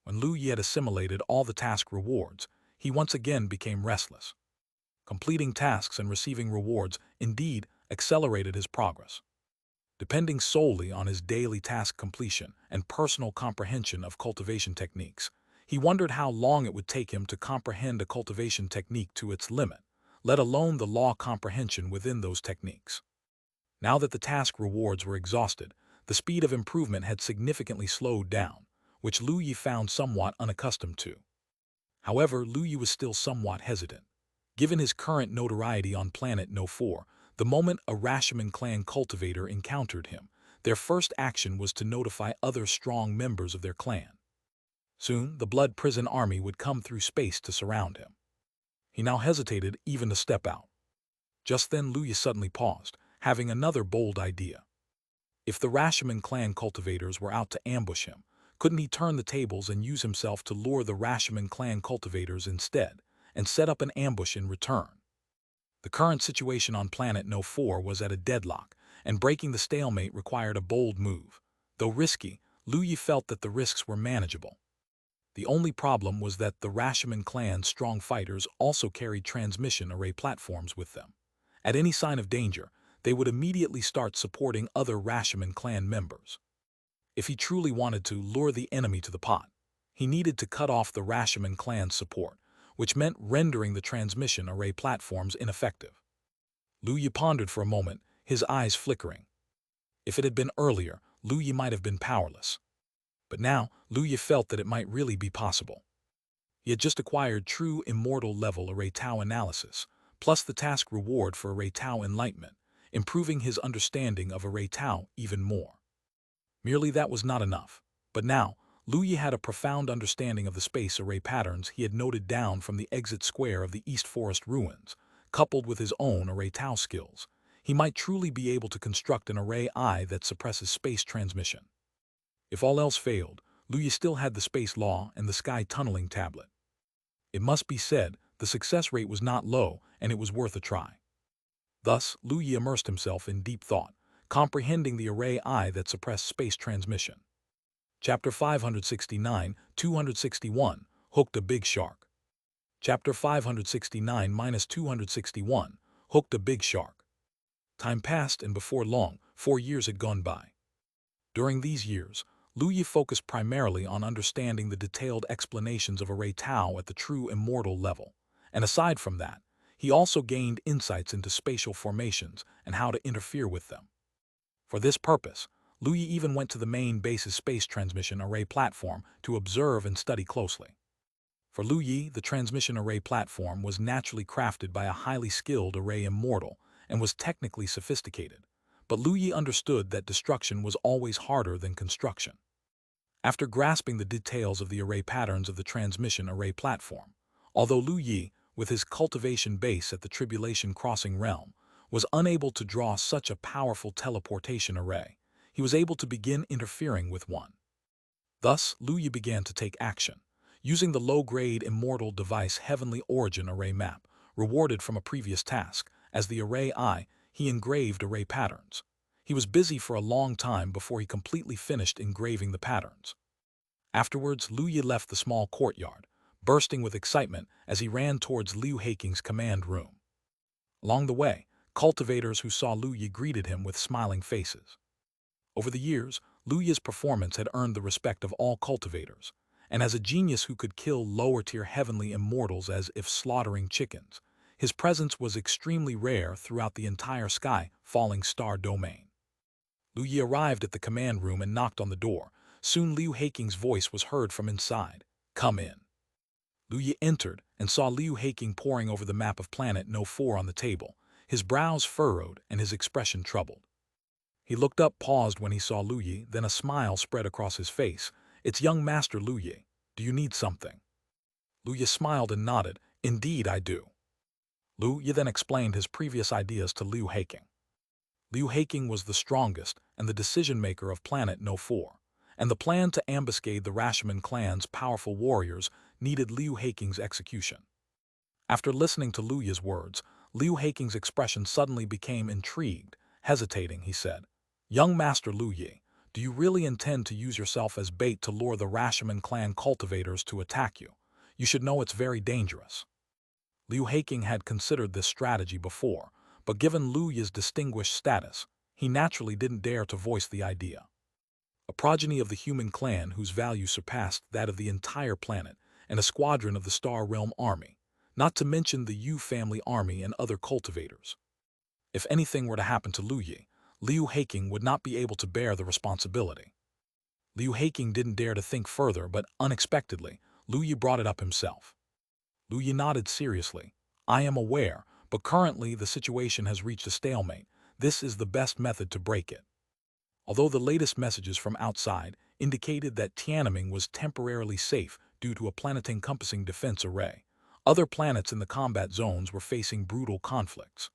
When Lu Yi had assimilated all the task rewards, he once again became restless. Completing tasks and receiving rewards indeed accelerated his progress. Depending solely on his daily task completion and personal comprehension of cultivation techniques, he wondered how long it would take him to comprehend a cultivation technique to its limit, let alone the law comprehension within those techniques. Now that the task rewards were exhausted, the speed of improvement had significantly slowed down, which Lu Yi found somewhat unaccustomed to. However, Lu Yi was still somewhat hesitant. Given his current notoriety on planet No 4, the moment a Rashomon clan cultivator encountered him, their first action was to notify other strong members of their clan. Soon, the Blood Prison army would come through space to surround him. He now hesitated even to step out. Just then Lu Yi suddenly paused, having another bold idea. If the Rashomon clan cultivators were out to ambush him, couldn't he turn the tables and use himself to lure the Rashomon clan cultivators instead, and set up an ambush in return? The current situation on planet No. 4 was at a deadlock, and breaking the stalemate required a bold move. Though risky, Lu Yi felt that the risks were manageable. The only problem was that the Rashomon clan's strong fighters also carried transmission array platforms with them. At any sign of danger, they would immediately start supporting other Rashomon clan members. If he truly wanted to lure the enemy to the pot, he needed to cut off the Rashomon clan's support, which meant rendering the transmission array platforms ineffective. Lu Yi pondered for a moment, his eyes flickering. If it had been earlier, Lu Yi might have been powerless. But now, Lu Yi felt that it might really be possible. He had just acquired true Immortal level Array Tau analysis, plus the task reward for Array Tau enlightenment, improving his understanding of Array Tau even more. Merely that was not enough, but now, Lu Yi had a profound understanding of the space array patterns he had noted down from the exit square of the East Forest ruins, coupled with his own Array Tau skills. He might truly be able to construct an Array I that suppresses space transmission. If all else failed, Lu Yi still had the space law and the sky tunneling tablet. It must be said, the success rate was not low, and it was worth a try. Thus, Lu Yi immersed himself in deep thought, comprehending the Array I that suppressed space transmission. Chapter 569, 261, Hooked a Big Shark. Chapter 569-261, Hooked a Big Shark. Time passed, and before long, 4 years had gone by. During these years, Lu Yi focused primarily on understanding the detailed explanations of Array Tau at the true Immortal level, and aside from that, he also gained insights into spatial formations and how to interfere with them. For this purpose, Lu Yi even went to the main base's space transmission array platform to observe and study closely. For Lu Yi, the transmission array platform was naturally crafted by a highly skilled Array Immortal and was technically sophisticated, but Lu Yi understood that destruction was always harder than construction. After grasping the details of the array patterns of the transmission array platform, although Lu Yi, with his cultivation base at the Tribulation Crossing realm, was unable to draw such a powerful teleportation array, he was able to begin interfering with one. Thus, Lu Yi began to take action, using the low-grade Immortal device Heavenly Origin Array Map, rewarded from a previous task. As the Array I, he engraved array patterns. He was busy for a long time before he completely finished engraving the patterns. Afterwards, Lu Yi left the small courtyard, bursting with excitement as he ran towards Liu Heiking's command room. Along the way, cultivators who saw Lu Yi greeted him with smiling faces. Over the years, Lu Yi's performance had earned the respect of all cultivators, and as a genius who could kill lower-tier heavenly immortals as if slaughtering chickens, his presence was extremely rare throughout the entire sky-falling star domain. Lu Yi arrived at the command room and knocked on the door. Soon Liu Heiking's voice was heard from inside. "Come in." Lu Yi entered and saw Liu Heiking poring over the map of planet No. 4 on the table, his brows furrowed and his expression troubled. He looked up, paused when he saw Lu Yi, then a smile spread across his face. "It's young Master Lu Yi. Do you need something?" Lu Yi smiled and nodded. "Indeed I do." Lu Yi then explained his previous ideas to Liu Heiking. Liu Heiking was the strongest and the decision-maker of planet No. 4, and the plan to ambuscade the Rashomon clan's powerful warriors needed Liu Heiking's execution. After listening to Lu Yi's words, Liu Heiking's expression suddenly became intrigued. Hesitating, he said, "Young Master Lu Yi, do you really intend to use yourself as bait to lure the Rashomon clan cultivators to attack you? You should know it's very dangerous." Liu Heiking had considered this strategy before, but given Lu Yi's distinguished status, he naturally didn't dare to voice the idea. A progeny of the human clan whose value surpassed that of the entire planet, and a squadron of the Star Realm army, not to mention the Yu family army and other cultivators. If anything were to happen to Lu Yi, Liu Heiking would not be able to bear the responsibility. Liu Heiking didn't dare to think further, but unexpectedly, Lu Yi brought it up himself. Lu Yi nodded seriously. "I am aware, but currently the situation has reached a stalemate. This is the best method to break it." Although the latest messages from outside indicated that Tiananmen was temporarily safe due to a planet-encompassing defense array, other planets in the combat zones were facing brutal conflicts.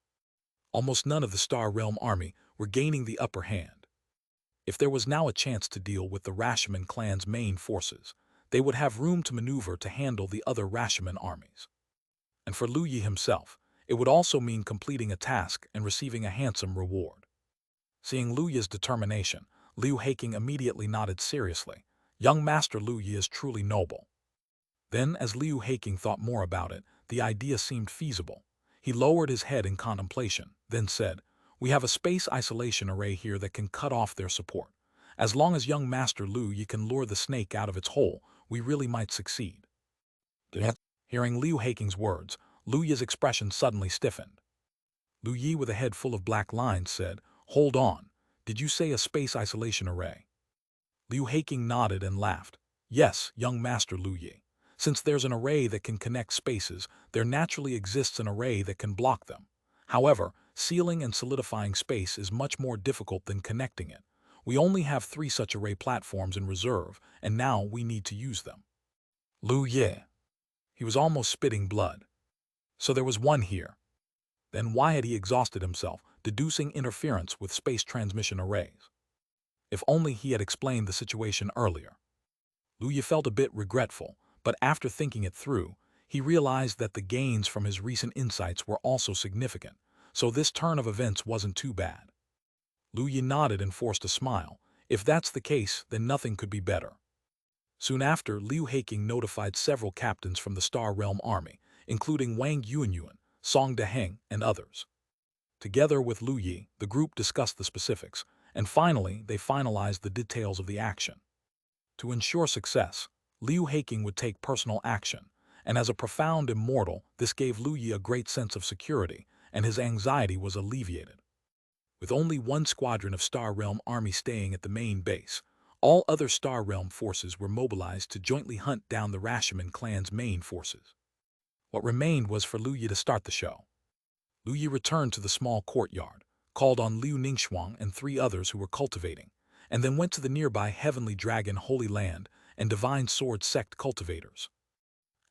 Almost none of the Star Realm army were gaining the upper hand. If there was now a chance to deal with the Rashomon clan's main forces, they would have room to maneuver to handle the other Rashomon armies. And for Lu Yi himself, it would also mean completing a task and receiving a handsome reward. Seeing Lu Yi's determination, Liu Haking immediately nodded seriously. Young Master Lu Yi is truly noble. Then, as Liu Haking thought more about it, the idea seemed feasible. He lowered his head in contemplation, then said, "We have a space isolation array here that can cut off their support. As long as young Master Lu Yi can lure the snake out of its hole, we really might succeed." Hearing Liu Haking's words, Lu Yi's expression suddenly stiffened. Lu Yi, with a head full of black lines, said, "Hold on, did you say a space isolation array?" Liu Haking nodded and laughed. "Yes, young Master Lu Yi. Since there's an array that can connect spaces, there naturally exists an array that can block them. However, sealing and solidifying space is much more difficult than connecting it. We only have 3 such array platforms in reserve, and now we need to use them." Lu Yi. He was almost spitting blood. So there was one here. Then why had he exhausted himself, deducing interference with space transmission arrays? If only he had explained the situation earlier. Lu Yi felt a bit regretful, but after thinking it through, he realized that the gains from his recent insights were also significant, so this turn of events wasn't too bad. Lu Yi nodded and forced a smile. If that's the case, then nothing could be better. Soon after, Liu Haking notified several captains from the Star Realm Army, including Wang Yuanyuan, Song Deheng, and others. Together with Lu Yi, the group discussed the specifics, and finally they finalized the details of the action. To ensure success, Liu Haking would take personal action, and as a profound immortal, this gave Lu Yi a great sense of security, and his anxiety was alleviated. With only one squadron of Star Realm Army staying at the main base, all other Star Realm forces were mobilized to jointly hunt down the Rashomon clan's main forces. What remained was for Lu Yi to start the show. Lu Yi returned to the small courtyard, called on Liu Ningxuang and 3 others who were cultivating, and then went to the nearby Heavenly Dragon Holy Land and Divine Sword Sect cultivators.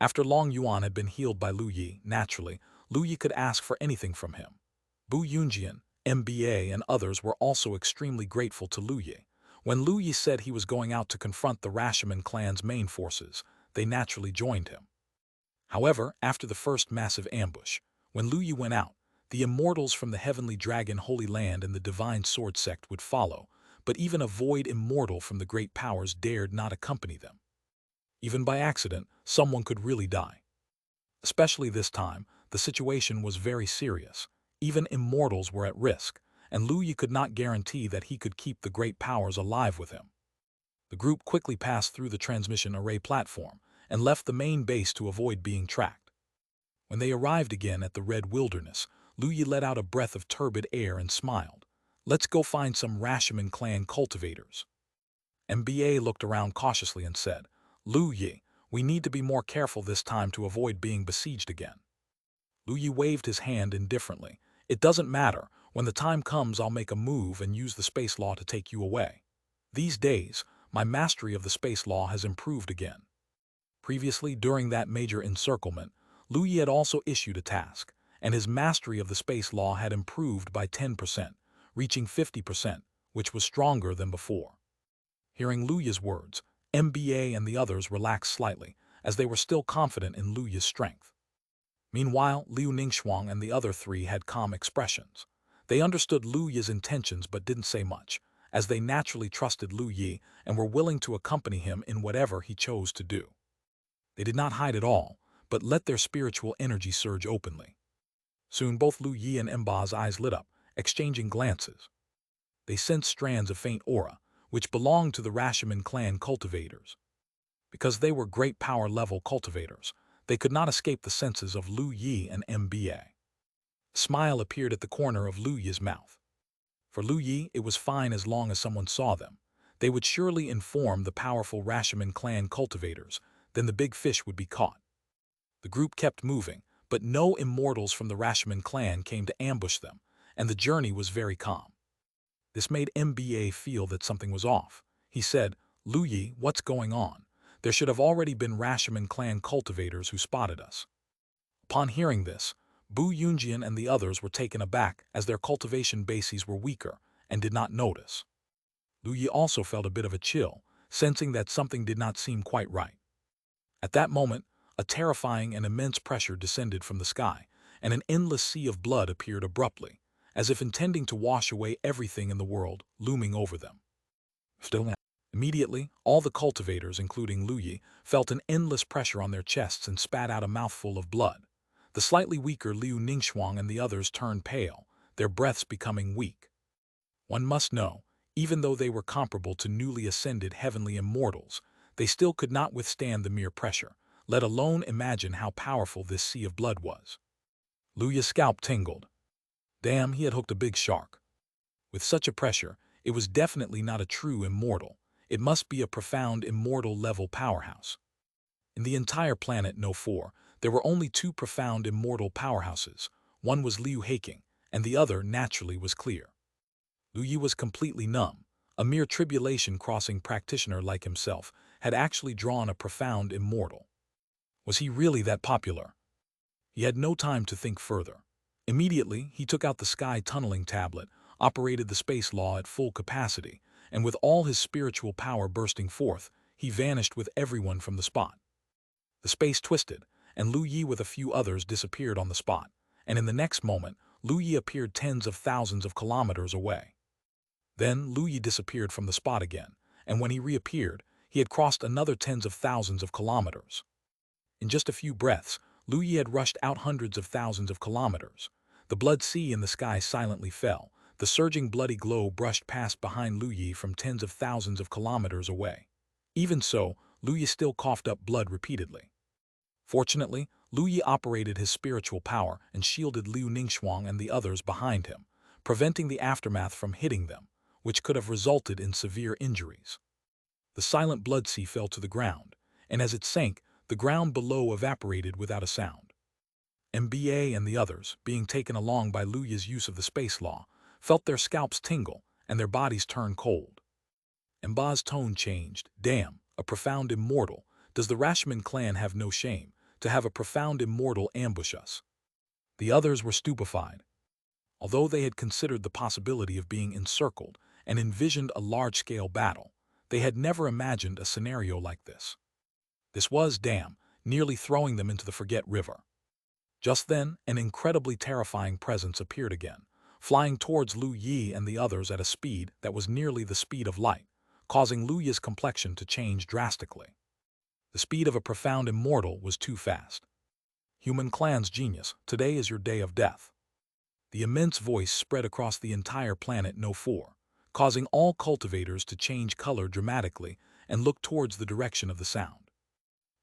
After Long Yuan had been healed by Lu Yi, naturally, Lu Yi could ask for anything from him. Bu Yunjian, MBA, and others were also extremely grateful to Lu Yi. When Lu Yi said he was going out to confront the Rashomon clan's main forces, they naturally joined him. However, after the first massive ambush, when Lu Yi went out, the immortals from the Heavenly Dragon Holy Land and the Divine Sword Sect would follow, but even a void immortal from the great powers dared not accompany them. Even by accident, someone could really die. Especially this time, the situation was very serious. Even immortals were at risk, and Lu Yi could not guarantee that he could keep the great powers alive with him. The group quickly passed through the transmission array platform and left the main base to avoid being tracked. When they arrived again at the Red Wilderness, Lu Yi let out a breath of turbid air and smiled. "Let's go find some Rashomon clan cultivators." MBA looked around cautiously and said, "Lu Yi, we need to be more careful this time to avoid being besieged again." Lu Yi waved his hand indifferently. "It doesn't matter. When the time comes, I'll make a move and use the space law to take you away. These days, my mastery of the space law has improved again." Previously, during that major encirclement, Lu Yi had also issued a task, and his mastery of the space law had improved by 10%, reaching 50%, which was stronger than before. Hearing Lu Yi's words, MBA and the others relaxed slightly, as they were still confident in Lu Yi's strength. Meanwhile, Liu Ningxuang and the other 3 had calm expressions. They understood Lu Yi's intentions but didn't say much, as they naturally trusted Lu Yi and were willing to accompany him in whatever he chose to do. They did not hide at all, but let their spiritual energy surge openly. Soon both Lu Yi and Mba's eyes lit up, exchanging glances. They sensed strands of faint aura, which belonged to the Rashomon clan cultivators. Because they were great power-level cultivators, they could not escape the senses of Lu Yi and MBA. A smile appeared at the corner of Lu Yi's mouth. For Lu Yi, it was fine as long as someone saw them. They would surely inform the powerful Rashomon clan cultivators, then the big fish would be caught. The group kept moving, but no immortals from the Rashomon clan came to ambush them, and the journey was very calm. This made MBA feel that something was off. He said, "Lu Yi, what's going on? There should have already been Rashomon clan cultivators who spotted us." Upon hearing this, Bu Yunjian and the others were taken aback as their cultivation bases were weaker and did not notice. Lu Yi also felt a bit of a chill, sensing that something did not seem quite right. At that moment, a terrifying and immense pressure descended from the sky, and an endless sea of blood appeared abruptly, as if intending to wash away everything in the world, looming over them. Still now. Immediately, all the cultivators, including Lu Yi, felt an endless pressure on their chests and spat out a mouthful of blood. The slightly weaker Liu Ningxuang and the others turned pale, their breaths becoming weak. One must know, even though they were comparable to newly ascended heavenly immortals, they still could not withstand the mere pressure, let alone imagine how powerful this sea of blood was. Lu Yi's scalp tingled. Damn, he had hooked a big shark. With such a pressure, it was definitely not a true immortal. It must be a profound immortal-level powerhouse. In the entire planet No. 4, there were only two profound immortal powerhouses. One was Liu Haking, and the other, naturally, was Clear. Lu Yi was completely numb. A mere tribulation-crossing practitioner like himself had actually drawn a profound immortal. Was he really that popular? He had no time to think further. Immediately, he took out the sky tunneling tablet, operated the space law at full capacity, and with all his spiritual power bursting forth, he vanished with everyone from the spot. The space twisted, and Lu Yi with a few others disappeared on the spot, and in the next moment, Lu Yi appeared tens of thousands of kilometers away. Then Lu Yi disappeared from the spot again, and when he reappeared, he had crossed another tens of thousands of kilometers. In just a few breaths, Lu Yi had rushed out hundreds of thousands of kilometers. The blood sea in the sky silently fell. The surging bloody glow brushed past behind Lu Yi from tens of thousands of kilometers away. Even so, Lu Yi still coughed up blood repeatedly. Fortunately, Lu Yi operated his spiritual power and shielded Liu Ningxuang and the others behind him, preventing the aftermath from hitting them, which could have resulted in severe injuries. The silent blood sea fell to the ground, and as it sank, the ground below evaporated without a sound. MBA and the others, being taken along by Lu Yi's use of the space law, felt their scalps tingle and their bodies turn cold. Mba's tone changed. Damn, a profound immortal. Does the Rashomon clan have no shame to have a profound immortal ambush us? The others were stupefied. Although they had considered the possibility of being encircled and envisioned a large-scale battle, they had never imagined a scenario like this. This was, damn, nearly throwing them into the Forget River. Just then, an incredibly terrifying presence appeared again, flying towards Lu Yi and the others at a speed that was nearly the speed of light, causing Lu Yi's complexion to change drastically. The speed of a profound immortal was too fast. Human clan's genius, today is your day of death. The immense voice spread across the entire planet No. 4, causing all cultivators to change color dramatically and look towards the direction of the sound.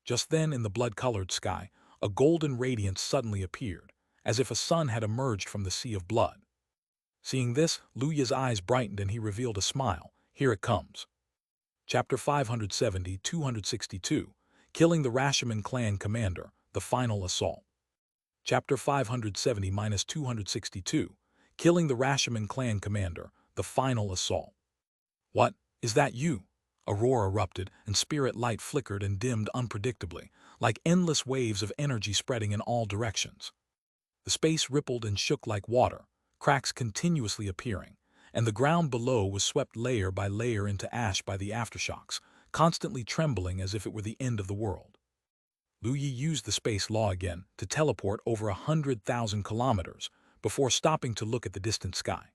Just then, in the blood-colored sky, a golden radiance suddenly appeared, as if a sun had emerged from the sea of blood. Seeing this, Lu Yi's eyes brightened and he revealed a smile. Here it comes. Chapter 570-262, Killing the Rashomon Clan Commander, The Final Assault. Chapter 570-262, Killing the Rashomon Clan Commander, The Final Assault. What? Is that you? A roar erupted, and spirit light flickered and dimmed unpredictably, like endless waves of energy spreading in all directions. The space rippled and shook like water, cracks continuously appearing, and the ground below was swept layer by layer into ash by the aftershocks, constantly trembling as if it were the end of the world. Lu Yi used the space law again to teleport over 100,000 kilometers before stopping to look at the distant sky.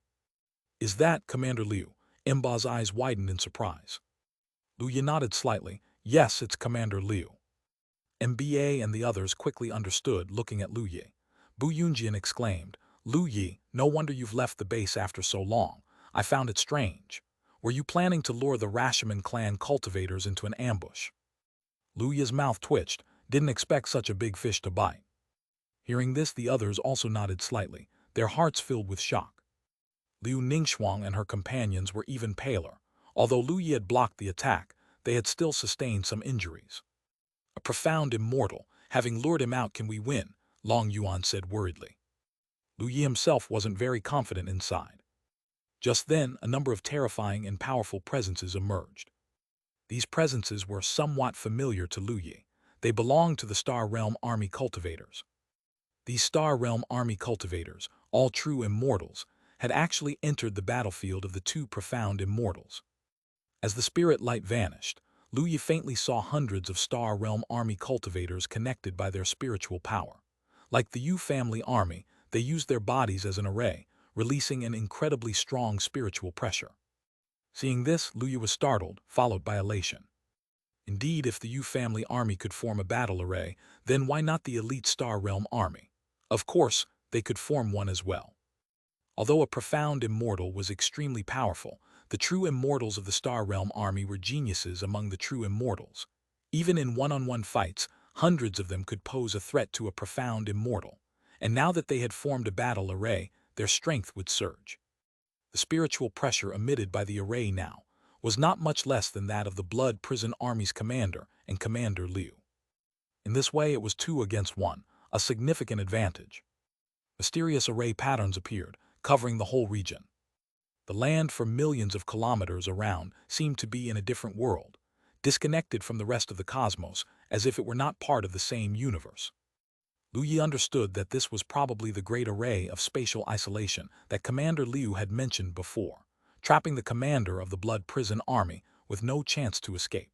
Is that Commander Liu? Mba's eyes widened in surprise. Lu Yi nodded slightly. Yes, it's Commander Liu. MBA and the others quickly understood, looking at Lu Yi. Bu Yunjian exclaimed, Lu Yi, no wonder you've left the base after so long. I found it strange. Were you planning to lure the Rashomon clan cultivators into an ambush? Lu Yi's mouth twitched, didn't expect such a big fish to bite. Hearing this, the others also nodded slightly, their hearts filled with shock. Liu Ningxuang and her companions were even paler. Although Lu Yi had blocked the attack, they had still sustained some injuries. A profound immortal, having lured him out, can we win? Long Yuan said worriedly. Lu Yi himself wasn't very confident inside. Just then, a number of terrifying and powerful presences emerged. These presences were somewhat familiar to Lu Yi. They belonged to the Star Realm Army cultivators. These Star Realm Army cultivators, all true immortals, had actually entered the battlefield of the two profound immortals. As the spirit light vanished, Lu Yi faintly saw hundreds of Star Realm army cultivators connected by their spiritual power. Like the Yu family army, they used their bodies as an array, releasing an incredibly strong spiritual pressure. Seeing this, Lu Yi was startled, followed by elation. Indeed, if the Yu family army could form a battle array, then why not the elite Star Realm army? Of course, they could form one as well. Although a profound immortal was extremely powerful, the true immortals of the Star Realm army were geniuses among the true immortals. Even in one-on-one fights, hundreds of them could pose a threat to a profound immortal, and now that they had formed a battle array, their strength would surge. The spiritual pressure emitted by the array now was not much less than that of the Blood Prison Army's commander and Commander Liu. In this way, it was 2 against 1, a significant advantage. Mysterious array patterns appeared, covering the whole region. The land for millions of kilometers around seemed to be in a different world, disconnected from the rest of the cosmos, as if it were not part of the same universe. Lu Yi understood that this was probably the great array of spatial isolation that Commander Liu had mentioned before, trapping the commander of the Blood Prison Army with no chance to escape.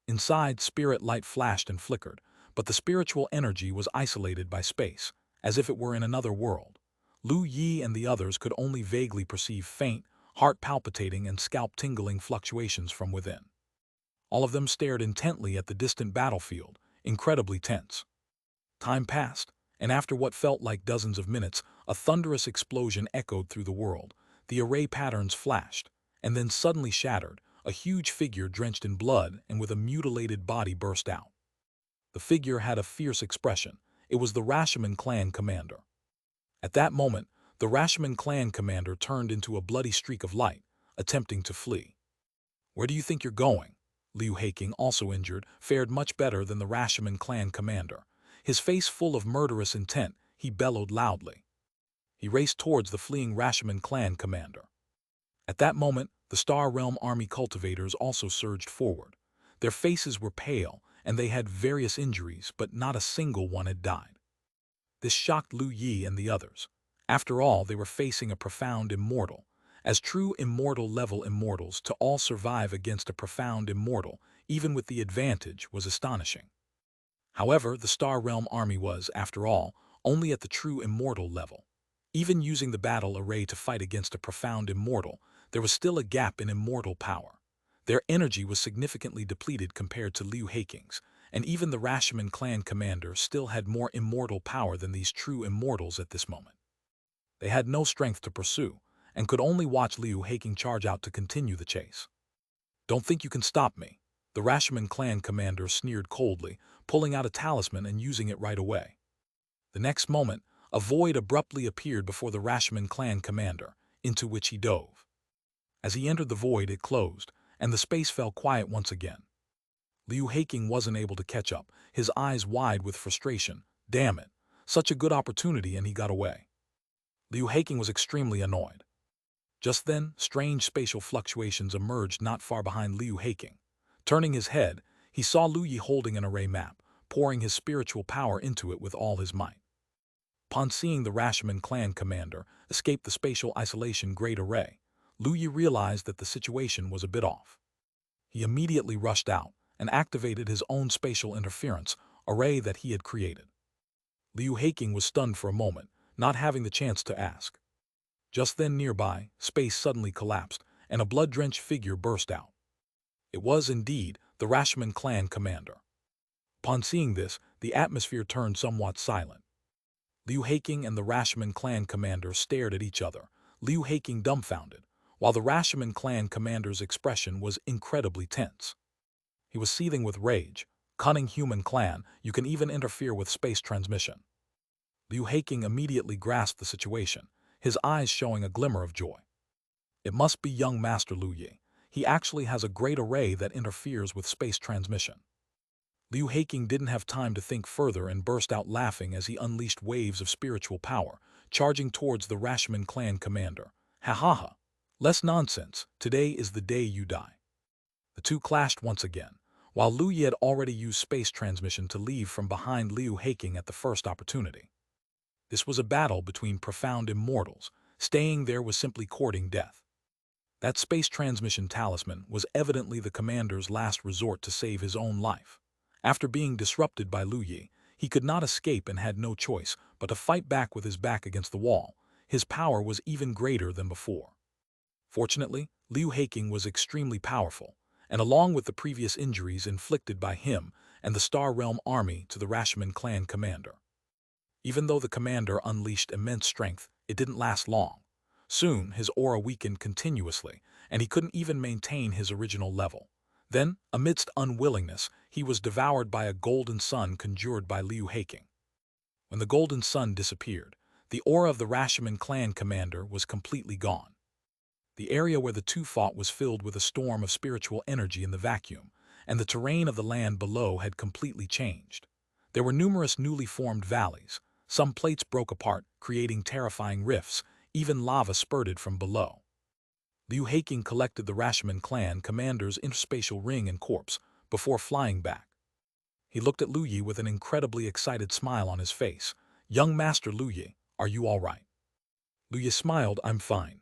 Inside, spirit light flashed and flickered, but the spiritual energy was isolated by space, as if it were in another world. Lu Yi and the others could only vaguely perceive faint, heart-palpitating and scalp-tingling fluctuations from within. All of them stared intently at the distant battlefield, incredibly tense. Time passed, and after what felt like dozens of minutes, a thunderous explosion echoed through the world. The array patterns flashed, and then suddenly shattered. A huge figure drenched in blood and with a mutilated body burst out. The figure had a fierce expression. It was the Rashomon clan commander. At that moment, the Rashomon clan commander turned into a bloody streak of light, attempting to flee. "Where do you think you're going?" Liu Haking, also injured, fared much better than the Rashomon clan commander. His face full of murderous intent, he bellowed loudly. He raced towards the fleeing Rashomon clan commander. At that moment, the Star Realm army cultivators also surged forward. Their faces were pale, and they had various injuries, but not a single one had died. This shocked Lu Yi and the others. After all, they were facing a profound immortal. As true immortal-level immortals, to all survive against a profound immortal, even with the advantage, was astonishing. However, the Star Realm army was, after all, only at the true immortal level. Even using the battle array to fight against a profound immortal, there was still a gap in immortal power. Their energy was significantly depleted compared to Liu Haking's, and even the Rashomon clan commander still had more immortal power than these true immortals at this moment. They had no strength to pursue, and could only watch Liu Haking charge out to continue the chase. "Don't think you can stop me," the Rashomon clan commander sneered coldly, pulling out a talisman and using it right away. The next moment, a void abruptly appeared before the Rashomon clan commander, into which he dove. As he entered the void, it closed, and the space fell quiet once again. Liu Haking wasn't able to catch up, his eyes wide with frustration. Damn it, such a good opportunity and he got away. Liu Haking was extremely annoyed. Just then, strange spatial fluctuations emerged not far behind Liu Haking. Turning his head, he saw Lu Yi holding an array map, pouring his spiritual power into it with all his might. Upon seeing the Rashomon clan commander escape the spatial isolation great array, Lu Yi realized that the situation was a bit off. He immediately rushed out and activated his own spatial interference array that he had created. Liu Haking was stunned for a moment, not having the chance to ask. Just then nearby, space suddenly collapsed, and a blood-drenched figure burst out. It was, indeed, the Rashomon clan commander. Upon seeing this, the atmosphere turned somewhat silent. Liu Haking and the Rashomon clan commander stared at each other, Liu Haking dumbfounded, while the Rashomon clan commander's expression was incredibly tense. He was seething with rage. "Cunning human clan, you can even interfere with space transmission." Liu Haking immediately grasped the situation, his eyes showing a glimmer of joy. "It must be young Master Lu Yi. He actually has a great array that interferes with space transmission." Liu Haking didn't have time to think further and burst out laughing as he unleashed waves of spiritual power, charging towards the Rashomon clan commander. "Ha ha ha! Less nonsense, today is the day you die." The two clashed once again, while Lu Yi had already used space transmission to leave from behind Liu Haking at the first opportunity. This was a battle between profound immortals. Staying there was simply courting death. That space transmission talisman was evidently the commander's last resort to save his own life. After being disrupted by Lu Yi, he could not escape and had no choice but to fight back with his back against the wall. His power was even greater than before. Fortunately, Liu Haking was extremely powerful, and along with the previous injuries inflicted by him and the Star Realm army to the Rashomon clan commander. Even though the commander unleashed immense strength, it didn't last long. Soon, his aura weakened continuously, and he couldn't even maintain his original level. Then, amidst unwillingness, he was devoured by a golden sun conjured by Liu Haking. When the golden sun disappeared, the aura of the Rashomon clan commander was completely gone. The area where the two fought was filled with a storm of spiritual energy in the vacuum, and the terrain of the land below had completely changed. There were numerous newly formed valleys. Some plates broke apart, creating terrifying rifts. Even lava spurted from below. Liu Haking collected the Rashomon clan commander's interspatial ring and corpse before flying back. He looked at Lu Yi with an incredibly excited smile on his face. "Young Master Lu Yi, are you all right?" Lu Yi smiled. "I'm fine.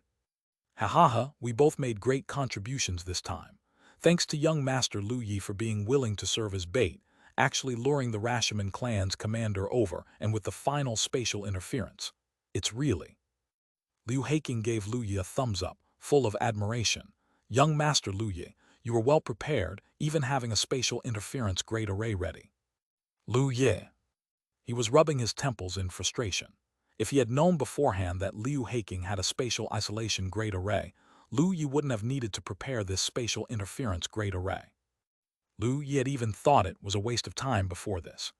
Ha ha ha, we both made great contributions this time. Thanks to young Master Lu Yi for being willing to serve as bait, actually luring the Rashomon clan's commander over and with the final spatial interference. It's really..." Liu Haking gave Lu Yi a thumbs up, full of admiration. "Young Master Lu Yi, you were well prepared, even having a spatial interference great array ready." Lu Yi. He was rubbing his temples in frustration. If he had known beforehand that Liu Haking had a spatial isolation great array, Lu Yi wouldn't have needed to prepare this spatial interference great array. Lu Yi had even thought it was a waste of time before this.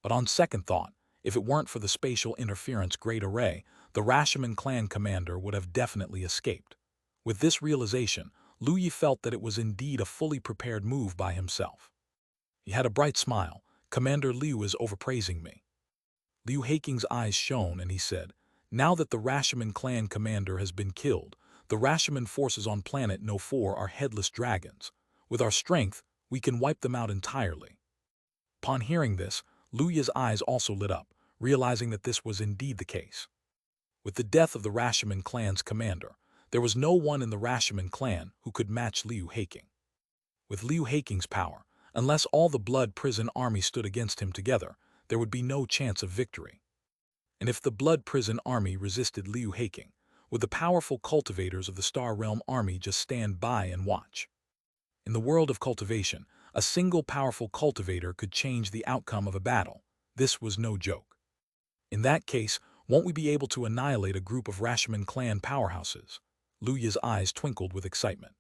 But on second thought, if it weren't for the spatial interference great array, the Rashomon clan commander would have definitely escaped. With this realization, Lu Yi felt that it was indeed a fully prepared move by himself. He had a bright smile. "Commander Liu is overpraising me." Liu Haking's eyes shone and he said, "Now that the Rashomon clan commander has been killed, the Rashomon forces on planet No 4 are headless dragons. With our strength, we can wipe them out entirely." Upon hearing this, Lu Yi's eyes also lit up, realizing that this was indeed the case. With the death of the Rashomon clan's commander, there was no one in the Rashomon clan who could match Liu Haking. With Liu Haking's power, unless all the Blood Prison army stood against him together, there would be no chance of victory. And if the Blood Prison army resisted Liu Haking, would the powerful cultivators of the Star Realm army just stand by and watch? In the world of cultivation, a single powerful cultivator could change the outcome of a battle. This was no joke. In that case, won't we be able to annihilate a group of Rashomon clan powerhouses? Lu Yi's eyes twinkled with excitement.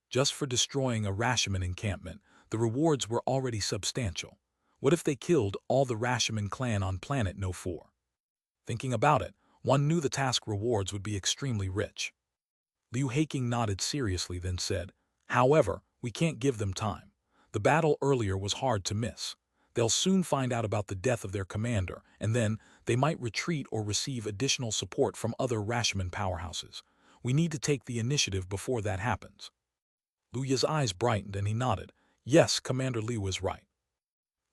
Just for destroying a Rashomon encampment, the rewards were already substantial. What if they killed all the Rashomon clan on planet No 4? Thinking about it, one knew the task rewards would be extremely rich. Liu Haking nodded seriously, then said, "However, we can't give them time. The battle earlier was hard to miss. They'll soon find out about the death of their commander, and then they might retreat or receive additional support from other Rashomon powerhouses. We need to take the initiative before that happens." Lu Yi's eyes brightened and he nodded. "Yes, Commander Liu is right."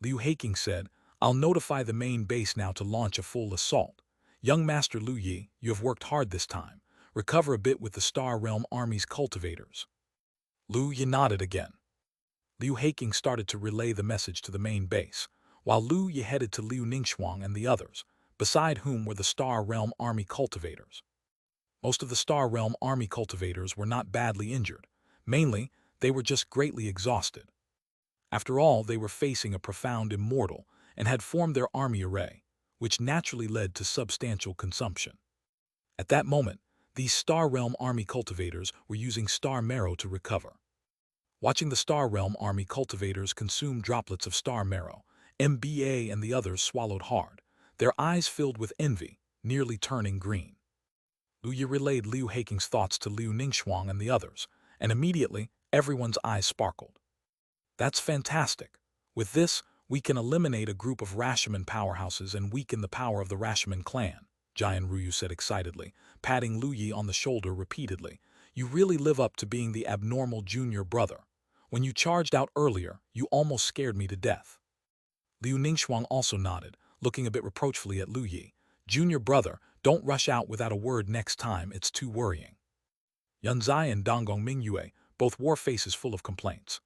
Liu Haking said, "I'll notify the main base now to launch a full assault. Young Master Lu Yi, you have worked hard this time. Recover a bit with the Star Realm Army's cultivators." Lu Yi nodded again. Liu Haking started to relay the message to the main base, while Lu Yi headed to Liu Ningxuang and the others, beside whom were the Star Realm Army cultivators. Most of the Star Realm Army cultivators were not badly injured. Mainly, they were just greatly exhausted. After all, they were facing a profound immortal and had formed their army array, which naturally led to substantial consumption. At that moment, these Star Realm Army cultivators were using Star Marrow to recover. Watching the Star Realm Army cultivators consume droplets of Star Marrow, MBA and the others swallowed hard, their eyes filled with envy, nearly turning green. Lu Yi relayed Liu Haking's thoughts to Liu Ningxuang and the others, and immediately everyone's eyes sparkled. "That's fantastic. With this, we can eliminate a group of Rashomon powerhouses and weaken the power of the Rashomon clan," Jian Ruyu said excitedly, patting Lu Yi on the shoulder repeatedly. "You really live up to being the abnormal junior brother. When you charged out earlier, you almost scared me to death." Liu Ningxuang also nodded, looking a bit reproachfully at Lu Yi. "Junior brother, don't rush out without a word next time, it's too worrying." Yunzai and Donggong Mingyue both wore faces full of complaints.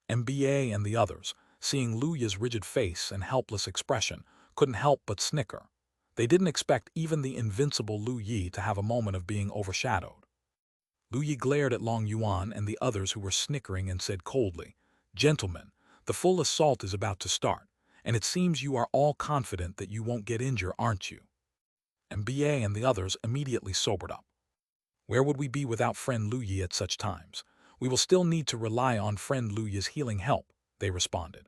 MBA and the others, seeing Lu Yi's rigid face and helpless expression, couldn't help but snicker. They didn't expect even the invincible Lu Yi to have a moment of being overshadowed. Lu Yi glared at Long Yuan and the others who were snickering and said coldly, "Gentlemen, the full assault is about to start, and it seems you are all confident that you won't get injured, aren't you?" MBA and the others immediately sobered up. Where would we be without friend Lu Yi at such times? We will still need to rely on friend Lu Yi's healing help, they responded.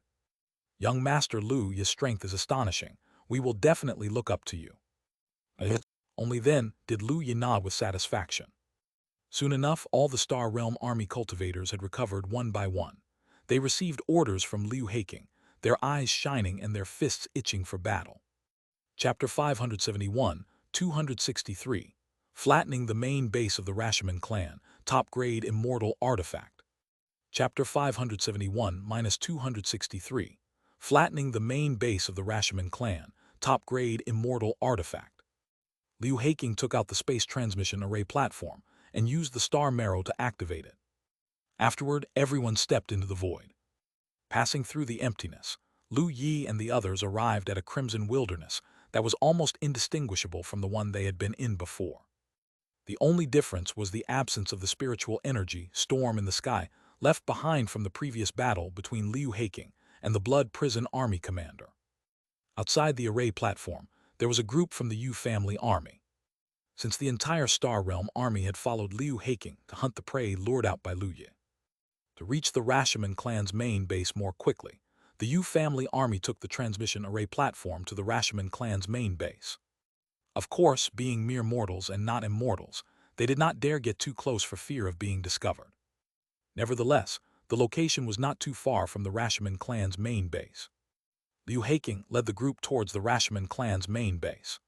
Young Master Lu Yi's strength is astonishing. We will definitely look up to you. Only then did Lu Yi nod with satisfaction. Soon enough, all the Star Realm Army cultivators had recovered one by one. They received orders from Liu Haking, their eyes shining and their fists itching for battle. Chapter 571, 263. Flattening the main base of the Rashomon clan, top-grade Immortal artifact. Chapter 571-263. Flattening the main base of the Rashomon clan, top-grade Immortal artifact. Liu Haking took out the space transmission array platform and used the star marrow to activate it. Afterward, everyone stepped into the void. Passing through the emptiness, Lu Yi and the others arrived at a crimson wilderness that was almost indistinguishable from the one they had been in before. The only difference was the absence of the spiritual energy storm in the sky left behind from the previous battle between Liu Haking and the Blood Prison Army commander. Outside the array platform, there was a group from the Yu family army. Since the entire Star Realm army had followed Liu Haking to hunt the prey lured out by Lu Yi. To reach the Rashomon clan's main base more quickly, the Yu family army took the transmission array platform to the Rashomon clan's main base. Of course, being mere mortals and not immortals, they did not dare get too close for fear of being discovered. Nevertheless, the location was not too far from the Rashomon clan's main base. Liu Haking led the group towards the Rashomon clan's main base.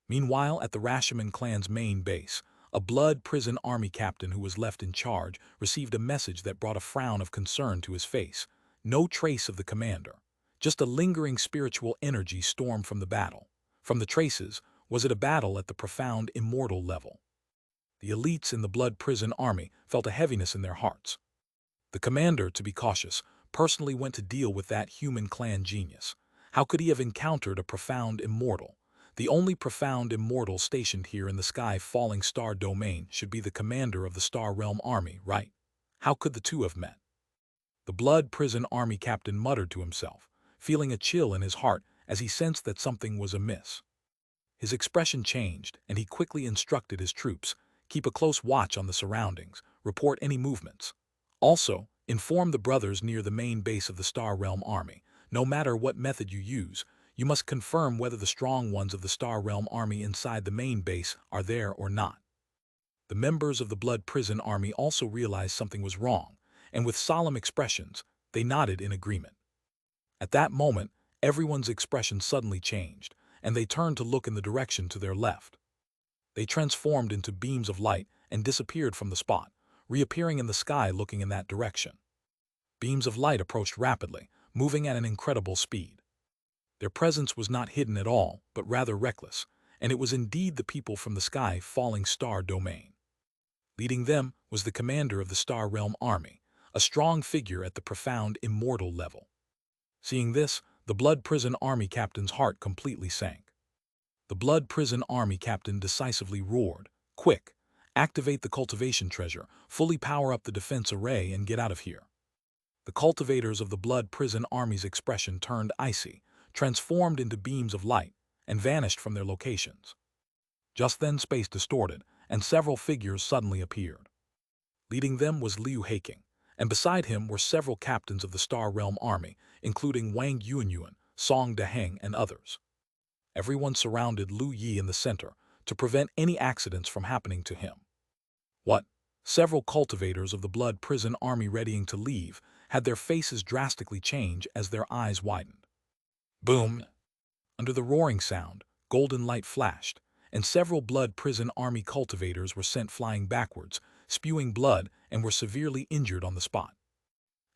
Meanwhile, at the Rashomon clan's main base, a Blood Prison Army captain who was left in charge received a message that brought a frown of concern to his face. No trace of the commander, just a lingering spiritual energy stormed from the battle. From the traces, was it a battle at the profound immortal level? The elites in the Blood Prison Army felt a heaviness in their hearts. The commander, to be cautious, personally went to deal with that human clan genius. How could he have encountered a profound immortal? The only profound immortal stationed here in the sky falling star domain should be the commander of the Star Realm Army, right? How could the two have met? The Blood Prison Army captain muttered to himself, feeling a chill in his heart as he sensed that something was amiss. His expression changed, and he quickly instructed his troops, keep a close watch on the surroundings, report any movements. Also, inform the brothers near the main base of the Star Realm Army. No matter what method you use, you must confirm whether the strong ones of the Star Realm Army inside the main base are there or not. The members of the Blood Prison Army also realized something was wrong, and with solemn expressions, they nodded in agreement. At that moment, everyone's expression suddenly changed, and they turned to look in the direction to their left. They transformed into beams of light and disappeared from the spot, reappearing in the sky looking in that direction. Beams of light approached rapidly, moving at an incredible speed. Their presence was not hidden at all, but rather reckless, and it was indeed the people from the sky falling star domain. Leading them was the commander of the Star Realm Army, a strong figure at the profound immortal level. Seeing this, the Blood Prison Army captain's heart completely sank. The Blood Prison Army captain decisively roared, "Quick! Activate the cultivation treasure, fully power up the defense array, and get out of here." The cultivators of the Blood Prison Army's expression turned icy, transformed into beams of light, and vanished from their locations. Just then space distorted, and several figures suddenly appeared. Leading them was Liu Haking, and beside him were several captains of the Star Realm Army, including Wang Yuanyuan, Song Daheng, and others. Everyone surrounded Lu Yi in the center to prevent any accidents from happening to him. What? Several cultivators of the Blood Prison Army readying to leave had their faces drastically change as their eyes widened. Boom! Under the roaring sound, golden light flashed, and several Blood Prison Army cultivators were sent flying backwards, spewing blood, and were severely injured on the spot.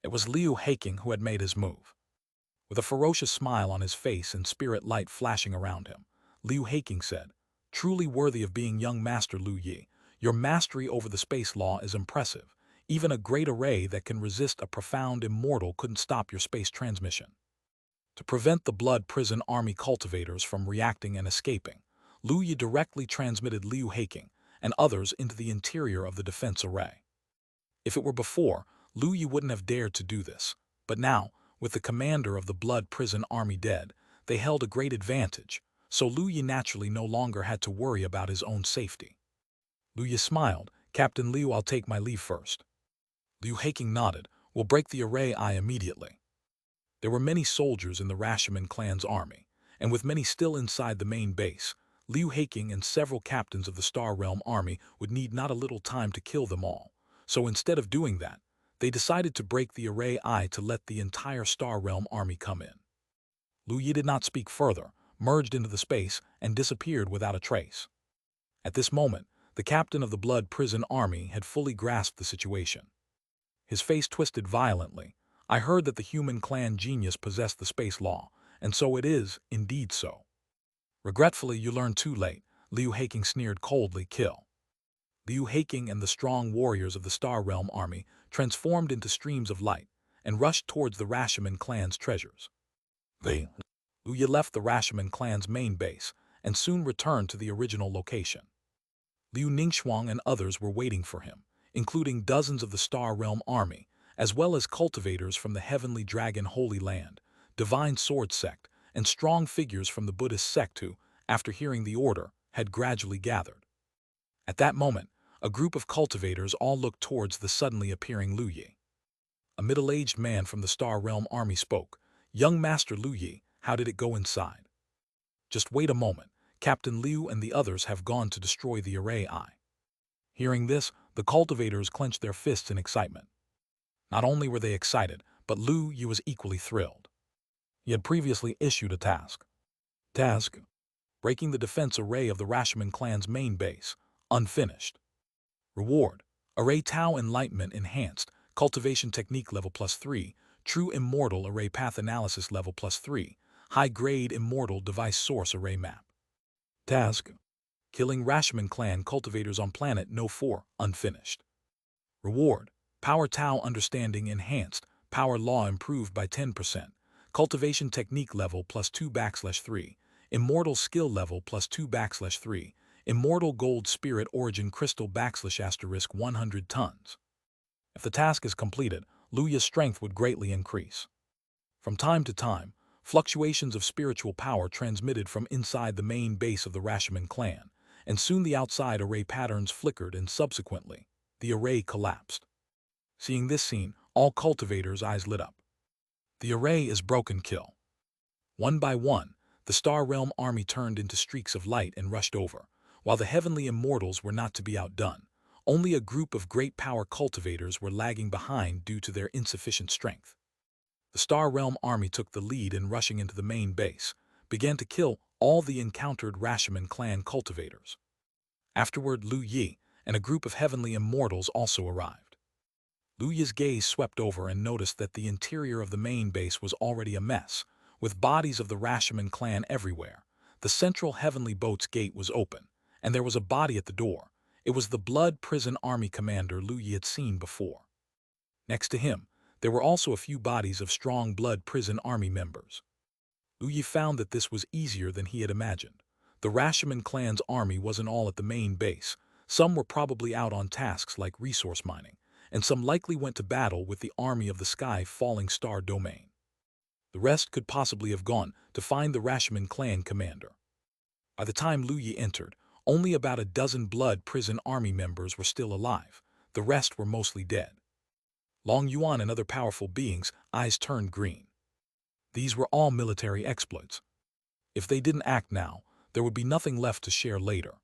It was Liu Haking who had made his move. With a ferocious smile on his face and spirit light flashing around him, Liu Haking said, "Truly worthy of being young Master Lu Yi, Your mastery over the space law is impressive. Even a great array that can resist a profound immortal couldn't stop your space transmission. To prevent the blood prison army cultivators from reacting and escaping, Lu Yi directly transmitted Liu Haking and others into the interior of the defense array. If it were before, Lu Yi wouldn't have dared to do this, but now, with the commander of the blood prison army dead, they held a great advantage, so Lu Yi naturally no longer had to worry about his own safety. Lu Yi smiled. "Captain Liu, I'll take my leave first." Liu Haking nodded. "We'll break the array eye immediately." There were many soldiers in the Rashomon clan's army, and with many still inside the main base, Liu Haking and several captains of the Star Realm army would need not a little time to kill them all. So instead of doing that, they decided to break the array eye to let the entire Star Realm army come in. Lu Yi did not speak further, merged into the space, and disappeared without a trace. At this moment, the captain of the Blood Prison Army had fully grasped the situation. His face twisted violently. "I heard that the human clan genius possessed the space law, and so it is, indeed so." "Regretfully, you learned too late," Liu Haking sneered coldly. "Kill." Liu Haking and the strong warriors of the Star Realm army transformed into streams of light and rushed towards the Rashomon clan's treasures. Liu Yi left the Rashomon clan's main base and soon returned to the original location. Liu Ningxuang and others were waiting for him, including dozens of the Star Realm army, as well as cultivators from the Heavenly Dragon Holy Land, Divine Sword Sect, and strong figures from the Buddhist sect who, after hearing the order, had gradually gathered. At that moment, a group of cultivators all looked towards the suddenly appearing Lu Yi. A middle-aged man from the Star Realm army spoke. "Young Master Lu Yi, how did it go inside?" "Just wait a moment. Captain Liu and the others have gone to destroy the array eye." Hearing this, the cultivators clenched their fists in excitement. Not only were they excited, but Lu Yi was equally thrilled. He had previously issued a task. Breaking the defense array of the Rashomon clan's main base, unfinished. Reward: Array Tau Enlightenment Enhanced, Cultivation Technique Level +3, True Immortal Array Path Analysis Level +3, High-Grade Immortal Device Source Array Map. Task: Killing Rashomon clan cultivators on planet No 4, unfinished. Reward: Power Tau Understanding Enhanced, Power Law Improved by 10%, Cultivation Technique Level +2/3, Immortal Skill Level +2/3, Immortal Gold Spirit Origin Crystal ** 100 tons. If the task is completed, Lu Yi's strength would greatly increase. From time to time, fluctuations of spiritual power transmitted from inside the main base of the Rashomon clan, and soon the outside array patterns flickered and subsequently, the array collapsed. Seeing this scene, all cultivators' eyes lit up. The array is broken. Kill. One by one, the Star Realm army turned into streaks of light and rushed over. While the heavenly immortals were not to be outdone, only a group of great power cultivators were lagging behind due to their insufficient strength. The Star Realm army took the lead in rushing into the main base, began to kill all the encountered Rashomon clan cultivators. Afterward, Lu Yi and a group of heavenly immortals also arrived. Lu Yi's gaze swept over and noticed that the interior of the main base was already a mess, with bodies of the Rashomon clan everywhere. The central heavenly boat's gate was open, and there was a body at the door. It was the Blood Prison Army commander Lu Yi had seen before. Next to him, there were also a few bodies of strong Blood Prison Army members. Lu Yi found that this was easier than he had imagined. The Rashomon clan's army wasn't all at the main base. Some were probably out on tasks like resource mining, and some likely went to battle with the army of the sky Falling Star Domain. The rest could possibly have gone to find the Rashomon clan commander. By the time Lu Yi entered, only about a dozen Blood Prison Army members were still alive. The rest were mostly dead. Long Yuan and other powerful beings' eyes turned green. These were all military exploits. If they didn't act now, there would be nothing left to share later.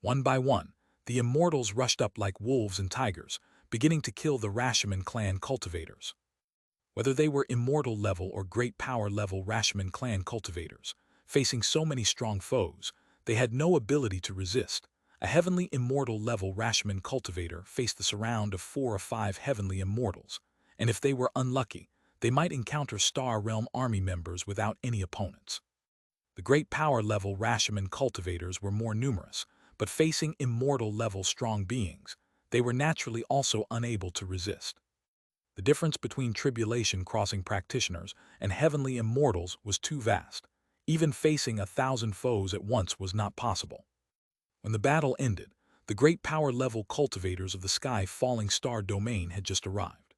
One by one, the immortals rushed up like wolves and tigers, beginning to kill the Rashomon clan cultivators. Whether they were immortal level or great power level Rashomon clan cultivators, facing so many strong foes, they had no ability to resist. A heavenly immortal level Rashomon cultivator faced the surround of 4 or 5 heavenly immortals, and if they were unlucky, they might encounter Star Realm army members without any opponents. The great power level Rashomon cultivators were more numerous, but facing immortal-level strong beings, they were naturally also unable to resist. The difference between tribulation-crossing practitioners and heavenly immortals was too vast. Even facing 1,000 foes at once was not possible. When the battle ended, the great power-level cultivators of the sky-falling star domain had just arrived.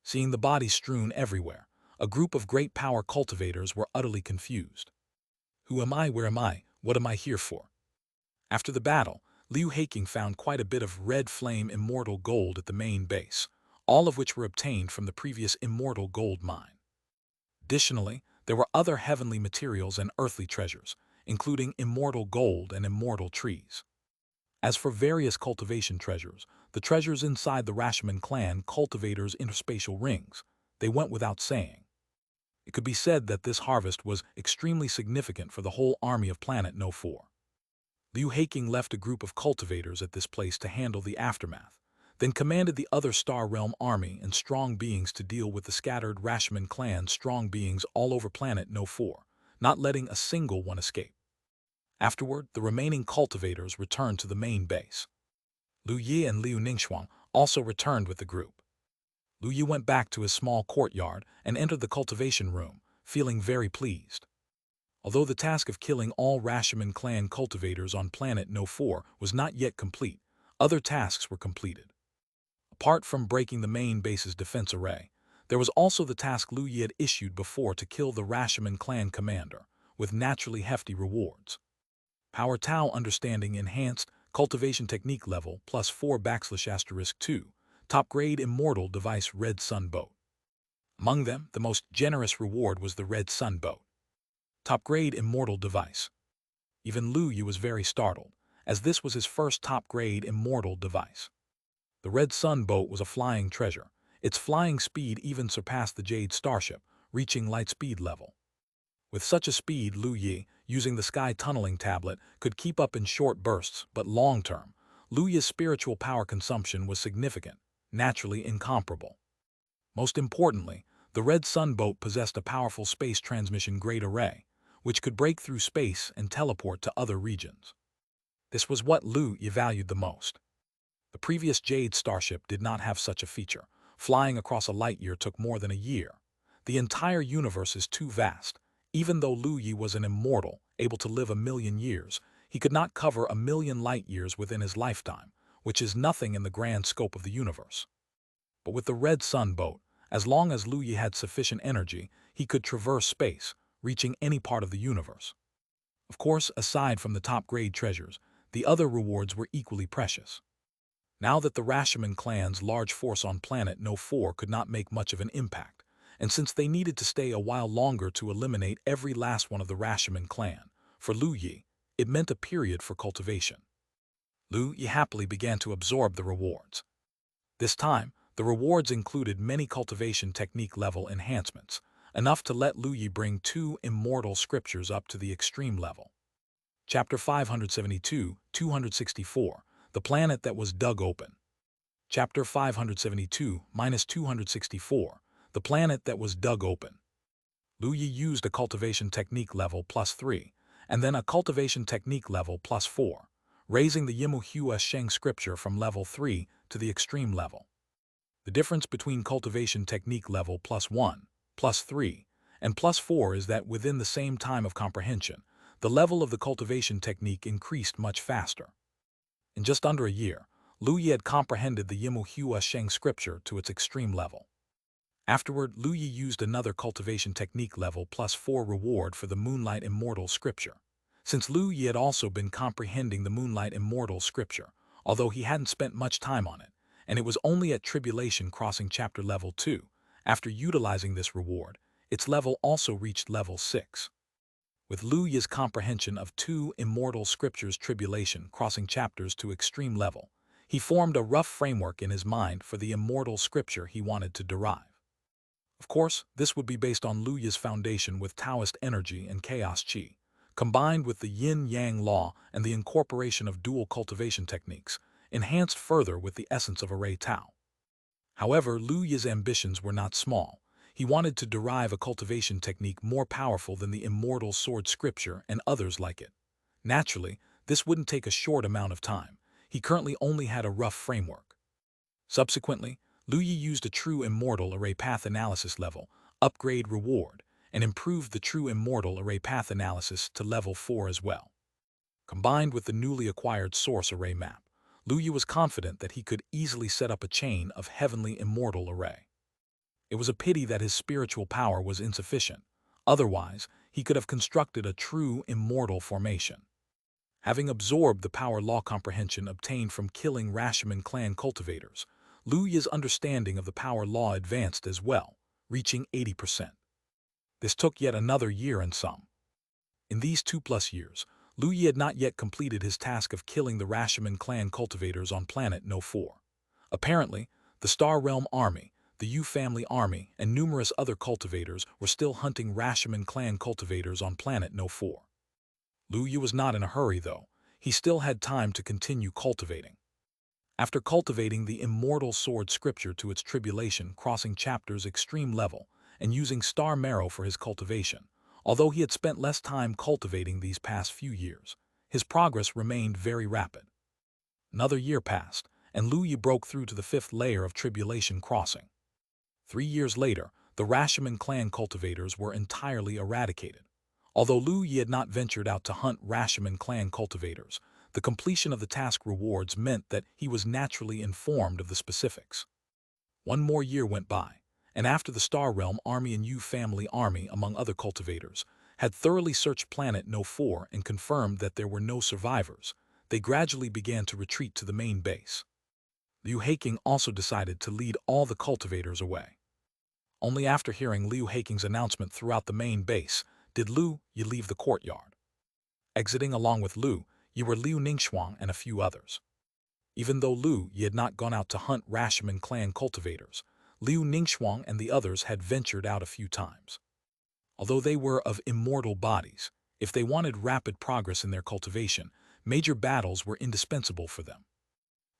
Seeing the bodies strewn everywhere, a group of great power cultivators were utterly confused. Who am I? Where am I? What am I here for? After the battle, Liu Haking found quite a bit of red flame immortal gold at the main base, all of which were obtained from the previous immortal gold mine. Additionally, there were other heavenly materials and earthly treasures, including immortal gold and immortal trees. As for various cultivation treasures, the treasures inside the Rashomon clan cultivators' interspatial rings, they went without saying. It could be said that this harvest was extremely significant for the whole army of Planet No. 4. Liu Haking left a group of cultivators at this place to handle the aftermath, then commanded the other Star Realm army and strong beings to deal with the scattered Rashomon clan strong beings all over Planet No. 4, not letting a single one escape. Afterward, the remaining cultivators returned to the main base. Lu Yi and Liu Ningxuang also returned with the group. Lu Yi went back to his small courtyard and entered the cultivation room, feeling very pleased. Although the task of killing all Rashomon clan cultivators on Planet No. 4 was not yet complete, other tasks were completed. Apart from breaking the main base's defense array, there was also the task Lu Yi had issued before to kill the Rashomon clan commander, with naturally hefty rewards. Power Tau Understanding Enhanced Cultivation Technique Level +4 \*2 Top-Grade Immortal Device Red Sun Boat. Among them, the most generous reward was the Red Sun Boat. Top-Grade Immortal Device. Even Lu Yu was very startled, as this was his first top-grade immortal device. The Red Sun Boat was a flying treasure. Its flying speed even surpassed the Jade starship, reaching light speed level. With such a speed, Lu Yi, using the sky tunneling tablet, could keep up in short bursts, but long-term, Lu Yi's spiritual power consumption was significant, naturally incomparable. Most importantly, the Red Sun Boat possessed a powerful space transmission grade array, which could break through space and teleport to other regions. This was what Lu Yi valued the most. The previous Jade starship did not have such a feature. Flying across a light year took more than a year. The entire universe is too vast. Even though Lu Yi was an immortal, able to live 1,000,000 years, he could not cover 1,000,000 light years within his lifetime, which is nothing in the grand scope of the universe. But with the Red Sun Boat, as long as Lu Yi had sufficient energy, he could traverse space, reaching any part of the universe. Of course, aside from the top-grade treasures, the other rewards were equally precious. Now that the Rashomon clan's large force on Planet No. 4 could not make much of an impact, and since they needed to stay a while longer to eliminate every last one of the Rashomon clan, for Lu Yi, it meant a period for cultivation. Lu Yi happily began to absorb the rewards. This time, the rewards included many cultivation technique level enhancements, enough to let Lu Yi bring 2 immortal scriptures up to the extreme level. Chapter 572-264, The Planet That Was Dug Open. Chapter 572-264, The Planet That Was Dug Open. Lu Yi used a cultivation technique level +3, and then a cultivation technique level +4, raising the Yimu Hua Sheng scripture from level 3 to the extreme level. The difference between cultivation technique level +1, +3, and +4 is that within the same time of comprehension, the level of the cultivation technique increased much faster. In just under a year, Lu Yi had comprehended the Yimu Hua Sheng scripture to its extreme level. Afterward, Lu Yi used another cultivation technique level +4 reward for the Moonlight Immortal scripture. Since Lu Yi had also been comprehending the Moonlight Immortal scripture, although he hadn't spent much time on it, and it was only at Tribulation crossing chapter level 2, after utilizing this reward, its level also reached level 6. With Lu Yi's comprehension of 2 immortal scriptures Tribulation crossing chapters to extreme level, he formed a rough framework in his mind for the immortal scripture he wanted to derive. Of course, this would be based on Lu Yi's foundation with Taoist energy and Chaos Qi, combined with the Yin-Yang law and the incorporation of dual cultivation techniques, enhanced further with the essence of Array Tao. However, Lu Yi's ambitions were not small. He wanted to derive a cultivation technique more powerful than the Immortal Sword Scripture and others like it. Naturally, this wouldn't take a short amount of time. He currently only had a rough framework. Subsequently, Lu Yi used a true immortal array path analysis level, upgrade reward, and improved the true immortal array path analysis to level 4 as well. Combined with the newly acquired source array map, Lu Yi was confident that he could easily set up a chain of heavenly immortal array. It was a pity that his spiritual power was insufficient. Otherwise, he could have constructed a true immortal formation. Having absorbed the power law comprehension obtained from killing Rashomon clan cultivators, Lu Yi's understanding of the power law advanced as well, reaching 80%. This took yet another year and some. In these 2+ years, Lu Yi had not yet completed his task of killing the Rashomon clan cultivators on planet No. 4. Apparently, the Star Realm Army, the Yu family army, and numerous other cultivators were still hunting Rashomon clan cultivators on planet No. 4. Lu Yi was not in a hurry, though. He still had time to continue cultivating. After cultivating the Immortal Sword scripture to its tribulation crossing chapter's extreme level and using Star Marrow for his cultivation, although he had spent less time cultivating these past few years, his progress remained very rapid. Another year passed, and Lu Yi broke through to the 5th layer of tribulation crossing. 3 years later, the Rashomon clan cultivators were entirely eradicated. Although Lu Yi had not ventured out to hunt Rashomon clan cultivators, the completion of the task rewards meant that he was naturally informed of the specifics. 1 more year went by, and after the Star Realm Army and Yu family army, among other cultivators, had thoroughly searched planet No. 4 and confirmed that there were no survivors, they gradually began to retreat to the main base. Liu Haking also decided to lead all the cultivators away. Only after hearing Liu Haking's announcement throughout the main base did Lu Yi leave the courtyard. Exiting along with Lu Yi were Liu Ningxuang and a few others. Even though Lu Yi had not gone out to hunt Rashomon clan cultivators, Liu Ningxuang and the others had ventured out a few times. Although they were of immortal bodies, if they wanted rapid progress in their cultivation, major battles were indispensable for them.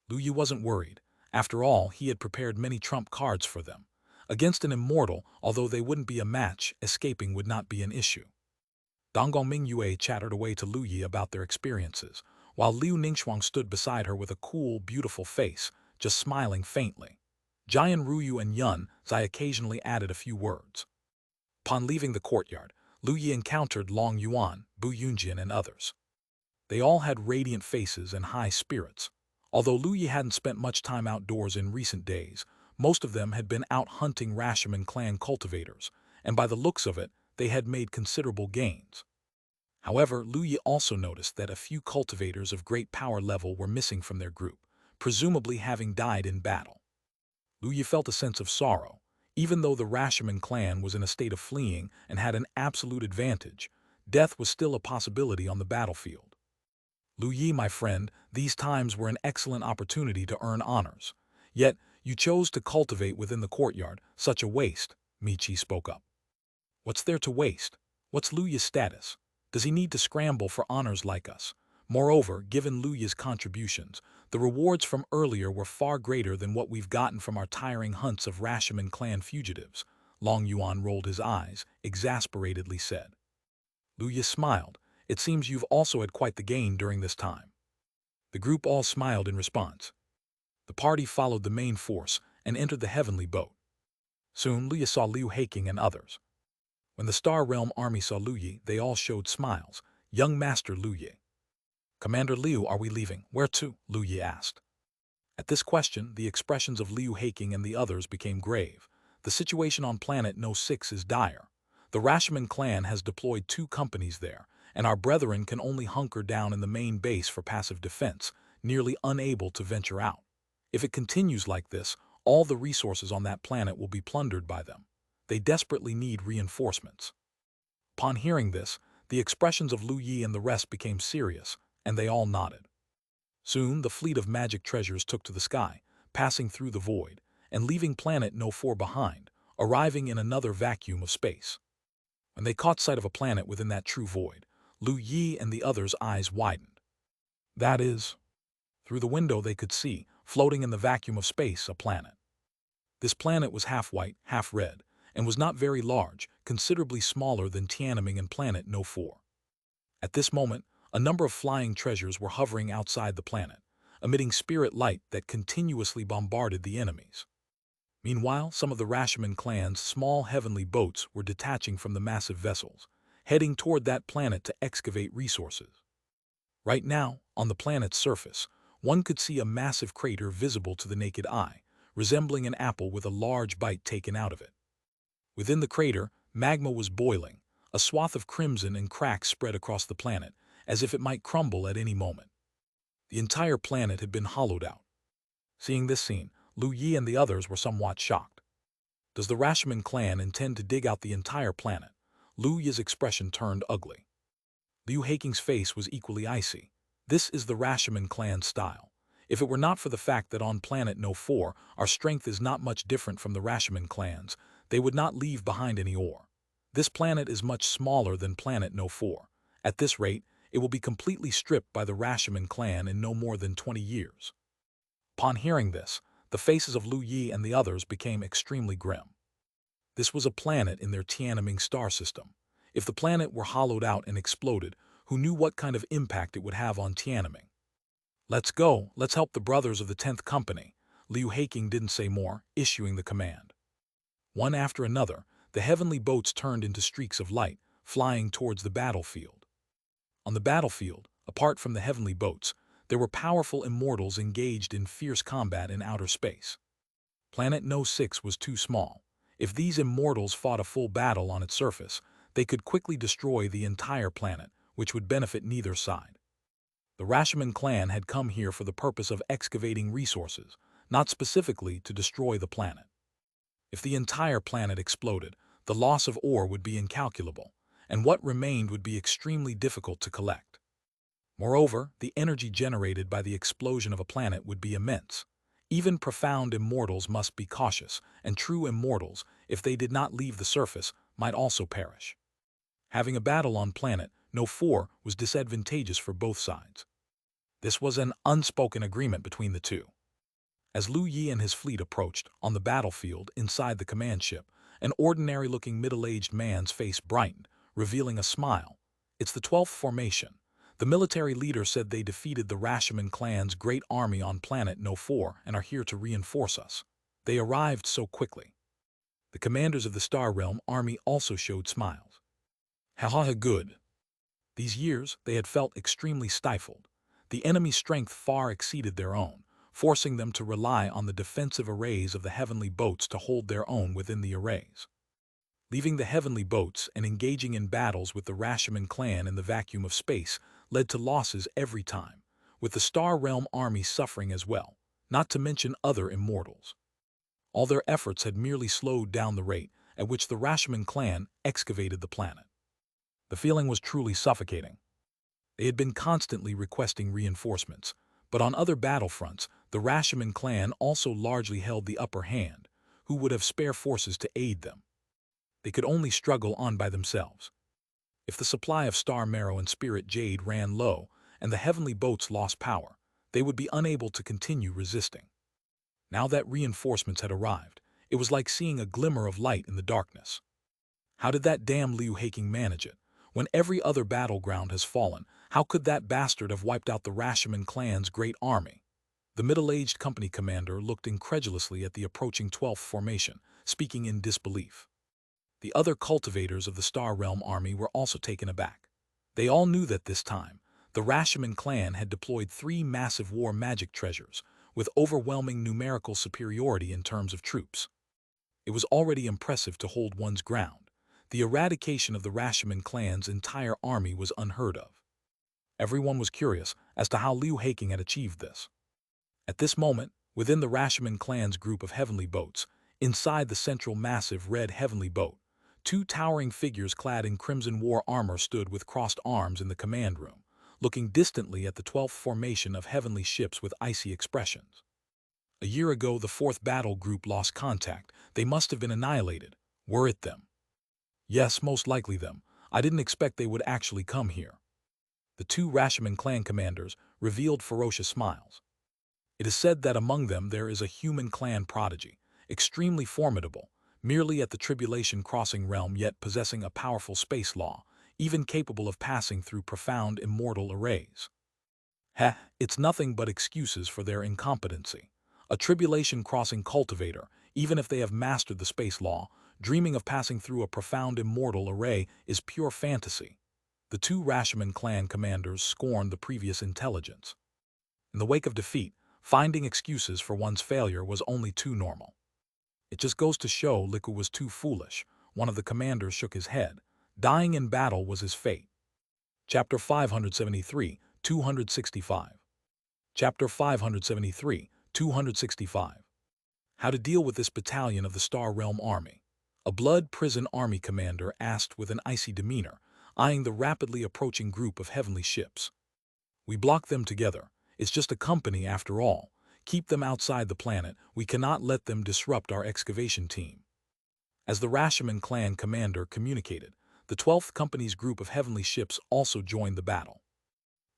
Lu Yi wasn't worried. After all, he had prepared many trump cards for them. Against an immortal, although they wouldn't be a match, escaping would not be an issue. Donggong Mingyue chattered away to Lu Yi about their experiences, while Liu Ningxuang stood beside her with a cool, beautiful face, just smiling faintly. Jian Ruyu and Yun Zai occasionally added a few words. Upon leaving the courtyard, Lu Yi encountered Long Yuan, Bu Yunjin, and others. They all had radiant faces and high spirits. Although Lu Yi hadn't spent much time outdoors in recent days, most of them had been out hunting Rashomon clan cultivators, and by the looks of it, they had made considerable gains. However, Lu Yi also noticed that a few cultivators of great power level were missing from their group, presumably having died in battle. Lu Yi felt a sense of sorrow. Even though the Rashomon clan was in a state of fleeing and had an absolute advantage, death was still a possibility on the battlefield. Lu Yi, my friend, these times were an excellent opportunity to earn honors. Yet, you chose to cultivate within the courtyard, such a waste, Michi spoke up. What's there to waste? What's Lu Yi's status? Does he need to scramble for honors like us? Moreover, given Lu Yi's contributions, the rewards from earlier were far greater than what we've gotten from our tiring hunts of Rashomon clan fugitives. Long Yuan rolled his eyes, exasperatedly said. Lu Yi smiled. It seems you've also had quite the gain during this time. The group all smiled in response. The party followed the main force and entered the heavenly boat. Soon Lu Yi saw Liu Haking and others. When the Star Realm army saw Lu Yi, they all showed smiles. Young Master Lu Yi. Commander Liu, are we leaving? Where to? Lu Yi asked. At this question, the expressions of Liu Haking and the others became grave. The situation on planet No. 6 is dire. The Rashomon clan has deployed 2 companies there, and our brethren can only hunker down in the main base for passive defense, nearly unable to venture out. If it continues like this, all the resources on that planet will be plundered by them. They desperately need reinforcements. Upon hearing this, the expressions of Lu Yi and the rest became serious, and they all nodded. Soon, the fleet of magic treasures took to the sky, passing through the void, and leaving planet No. 4 behind, arriving in another vacuum of space. When they caught sight of a planet within that true void, Lu Yi and the others' eyes widened. That is, through the window they could see, floating in the vacuum of space, a planet. This planet was half white, half red, and was not very large, considerably smaller than Tiananmen and planet No. 4. At this moment, A number of flying treasures were hovering outside the planet, emitting spirit light that continuously bombarded the enemies. Meanwhile, some of the Rashomon clan's small heavenly boats were detaching from the massive vessels, heading toward that planet to excavate resources. Right now, on the planet's surface, one could see a massive crater visible to the naked eye, resembling an apple with a large bite taken out of it. Within the crater, magma was boiling, a swath of crimson and cracks spread across the planet, as if it might crumble at any moment. The entire planet had been hollowed out. Seeing this scene, Lu Yi and the others were somewhat shocked. Does the Rashomon clan intend to dig out the entire planet? Lu Yi's expression turned ugly. Liu Haking's face was equally icy. This is the Rashomon clan style. If it were not for the fact that on planet No 4 our strength is not much different from the Rashomon clans, they would not leave behind any ore. This planet is much smaller than planet No 4. At this rate, it will be completely stripped by the Rashomon clan in no more than 20 years. Upon hearing this, the faces of Lu Yi and the others became extremely grim. This was a planet in their Tianming star system. If the planet were hollowed out and exploded, who knew what kind of impact it would have on Tianming? Let's go, let's help the brothers of the 10th Company. Liu Haking didn't say more, issuing the command. One after another, the heavenly boats turned into streaks of light, flying towards the battlefield. On the battlefield, apart from the heavenly boats, there were powerful immortals engaged in fierce combat in outer space. Planet No 6 was too small. If these immortals fought a full battle on its surface, they could quickly destroy the entire planet, which would benefit neither side. The Rashomon clan had come here for the purpose of excavating resources, not specifically to destroy the planet. If the entire planet exploded, the loss of ore would be incalculable, and what remained would be extremely difficult to collect. Moreover, the energy generated by the explosion of a planet would be immense. Even profound immortals must be cautious, and true immortals, if they did not leave the surface, might also perish. Having a battle on planet No 4 was disadvantageous for both sides. This was an unspoken agreement between the two. As Lu Yi and his fleet approached, on the battlefield inside the command ship, an ordinary-looking middle-aged man's face brightened, revealing a smile. It's the 12th formation. The military leader said they defeated the Rashomon clan's great army on planet No 4 and are here to reinforce us. They arrived so quickly. The commanders of the Star Realm army also showed smiles. Haha, good. These years, they had felt extremely stifled. The enemy's strength far exceeded their own, forcing them to rely on the defensive arrays of the heavenly boats to hold their own within the arrays. Leaving the heavenly boats and engaging in battles with the Rashomon clan in the vacuum of space led to losses every time, with the Star Realm army suffering as well, not to mention other immortals. All their efforts had merely slowed down the rate at which the Rashomon clan excavated the planet. The feeling was truly suffocating. They had been constantly requesting reinforcements, but on other battlefronts, the Rashomon clan also largely held the upper hand, who would have spare forces to aid them. They could only struggle on by themselves. If the supply of star marrow and spirit jade ran low and the heavenly boats lost power, they would be unable to continue resisting. Now that reinforcements had arrived, it was like seeing a glimmer of light in the darkness. How did that damn Liu Haking manage it? When every other battleground has fallen, how could that bastard have wiped out the Rashomon clan's great army? The middle-aged company commander looked incredulously at the approaching 12th formation, speaking in disbelief. The other cultivators of the Star Realm army were also taken aback. They all knew that this time, the Rashomon clan had deployed 3 massive war magic treasures, with overwhelming numerical superiority in terms of troops. It was already impressive to hold one's ground. The eradication of the Rashomon clan's entire army was unheard of. Everyone was curious as to how Liu Haking had achieved this. At this moment, within the Rashomon clan's group of heavenly boats, inside the central massive red heavenly boat, 2 towering figures clad in crimson war armor stood with crossed arms in the command room, looking distantly at the 12th formation of heavenly ships with icy expressions. A year ago, the 4th battle group lost contact. They must have been annihilated. Were it them? Yes, most likely them. I didn't expect they would actually come here. The 2 Rashomon clan commanders revealed ferocious smiles. It is said that among them there is a human clan prodigy, extremely formidable, merely at the tribulation crossing realm yet possessing a powerful space law. even capable of passing through profound immortal arrays. Heh, it's nothing but excuses for their incompetency. A tribulation-crossing cultivator, even if they have mastered the space law, dreaming of passing through a profound immortal array is pure fantasy. The two Rashomon clan commanders scorned the previous intelligence. In the wake of defeat, finding excuses for one's failure was only too normal. It just goes to show Liku was too foolish. One of the commanders shook his head. Dying in battle was his fate. Chapter 573, 265. Chapter 573, 265. How to deal with this battalion of the Star Realm Army. A Blood Prison Army commander asked with an icy demeanor, eyeing the rapidly approaching group of heavenly ships. We block them together. It's just a company after all. Keep them outside the planet. We cannot let them disrupt our excavation team. As the Rashomon clan commander communicated, the 12th Company's group of heavenly ships also joined the battle.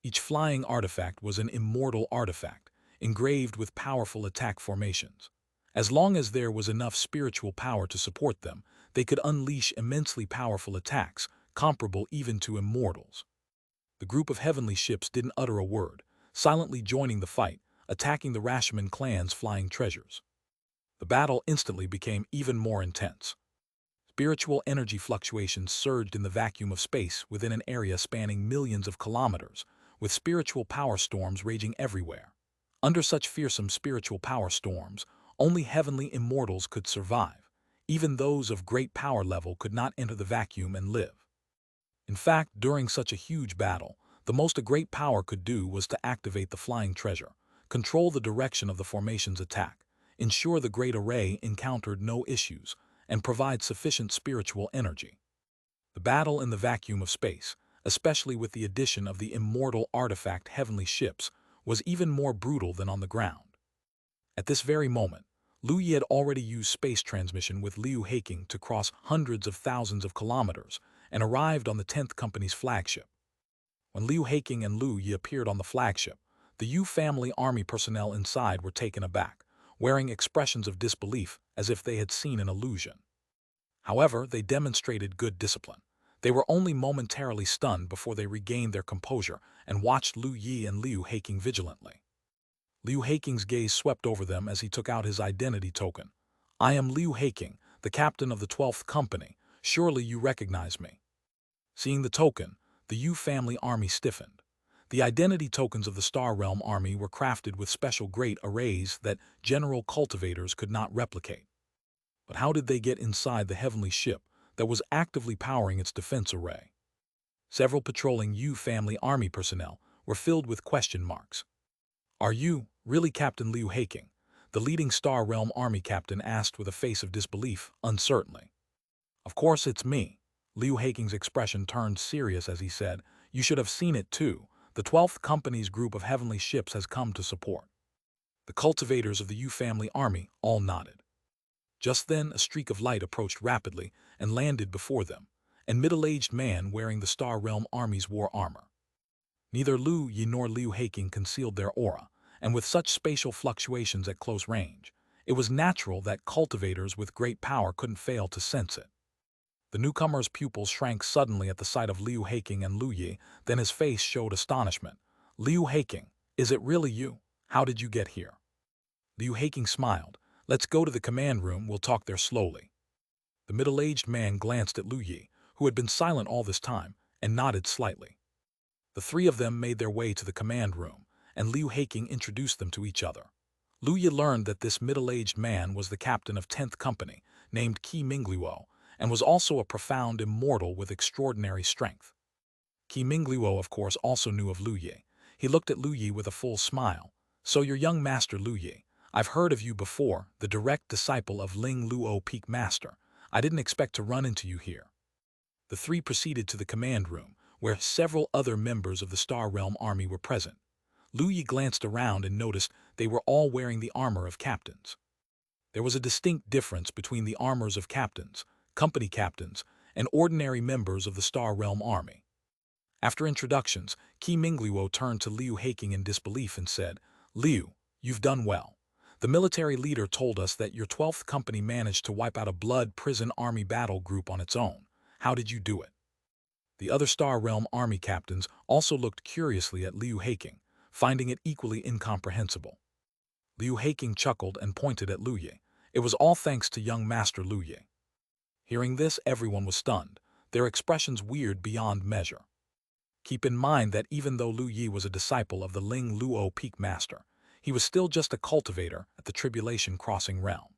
Each flying artifact was an immortal artifact, engraved with powerful attack formations. As long as there was enough spiritual power to support them, they could unleash immensely powerful attacks, comparable even to immortals. The group of heavenly ships didn't utter a word, silently joining the fight, attacking the Rashomon clan's flying treasures. The battle instantly became even more intense. Spiritual energy fluctuations surged in the vacuum of space within an area spanning millions of kilometers, with spiritual power storms raging everywhere. Under such fearsome spiritual power storms, only heavenly immortals could survive. Even those of great power level could not enter the vacuum and live. In fact, during such a huge battle, the most a great power could do was to activate the flying treasure, control the direction of the formation's attack, ensure the great array encountered no issues, and provide sufficient spiritual energy. The battle in the vacuum of space, especially with the addition of the immortal artifact heavenly ships, was even more brutal than on the ground. At this very moment, Lu Yi had already used space transmission with Liu Haking to cross hundreds of thousands of kilometers and arrived on the 10th Company's flagship. When Liu Haking and Lu Yi appeared on the flagship, the Yu family army personnel inside were taken aback, wearing expressions of disbelief as if they had seen an illusion. However, they demonstrated good discipline. They were only momentarily stunned before they regained their composure and watched Lu Yi and Liu Haking vigilantly. Liu Haking's gaze swept over them as he took out his identity token. "I am Liu Haking, the captain of the 12th Company. Surely you recognize me." Seeing the token, the Yu family army stiffened. The identity tokens of the Star Realm Army were crafted with special great arrays that general cultivators could not replicate. But how did they get inside the heavenly ship that was actively powering its defense array? Several patrolling Yu family army personnel were filled with question marks. "Are you really Captain Liu Haking?" the leading Star Realm Army captain asked with a face of disbelief, uncertainly. "Of course it's me." Liu Haking's expression turned serious as he said, "You should have seen it too. The 12th Company's group of heavenly ships has come to support." The cultivators of the Yu family army all nodded. Just then, a streak of light approached rapidly and landed before them, a middle-aged man wearing the Star Realm Army's war armor. Neither Lu Yi nor Liu Haking concealed their aura, and with such spatial fluctuations at close range, it was natural that cultivators with great power couldn't fail to sense it. The newcomer's pupils shrank suddenly at the sight of Liu Haking and Lu Yi, then his face showed astonishment. "Liu Haking, is it really you? How did you get here?" Liu Haking smiled. "Let's go to the command room, we'll talk there slowly." The middle-aged man glanced at Lu Yi, who had been silent all this time, and nodded slightly. The three of them made their way to the command room, and Liu Haking introduced them to each other. Lu Yi learned that this middle-aged man was the captain of 10th Company, named Qi Mingluo, and was also a profound immortal with extraordinary strength. Qi Mingluo, of course, also knew of Lu Yi. He looked at Lu Yi with a full smile. "So your young master Lu Yi. I've heard of you before, the direct disciple of Ling Luo Peak Master. I didn't expect to run into you here." The three proceeded to the command room, where several other members of the Star Realm Army were present. Lu Yi glanced around and noticed they were all wearing the armor of captains. There was a distinct difference between the armors of captains, company captains, and ordinary members of the Star Realm Army. After introductions, Qi Mingluo turned to Liu Haking in disbelief and said, "Liu, you've done well. The military leader told us that your 12th Company managed to wipe out a blood prison army battle group on its own. How did you do it?" The other Star Realm army captains also looked curiously at Liu Haking, finding it equally incomprehensible. Liu Haking chuckled and pointed at Lu Ye. It was all thanks to young Master Lu Ye. Hearing this, everyone was stunned, their expressions weird beyond measure. Keep in mind that even though Lu Yi was a disciple of the Ling Luo Peak Master, he was still just a cultivator at the Tribulation Crossing realm.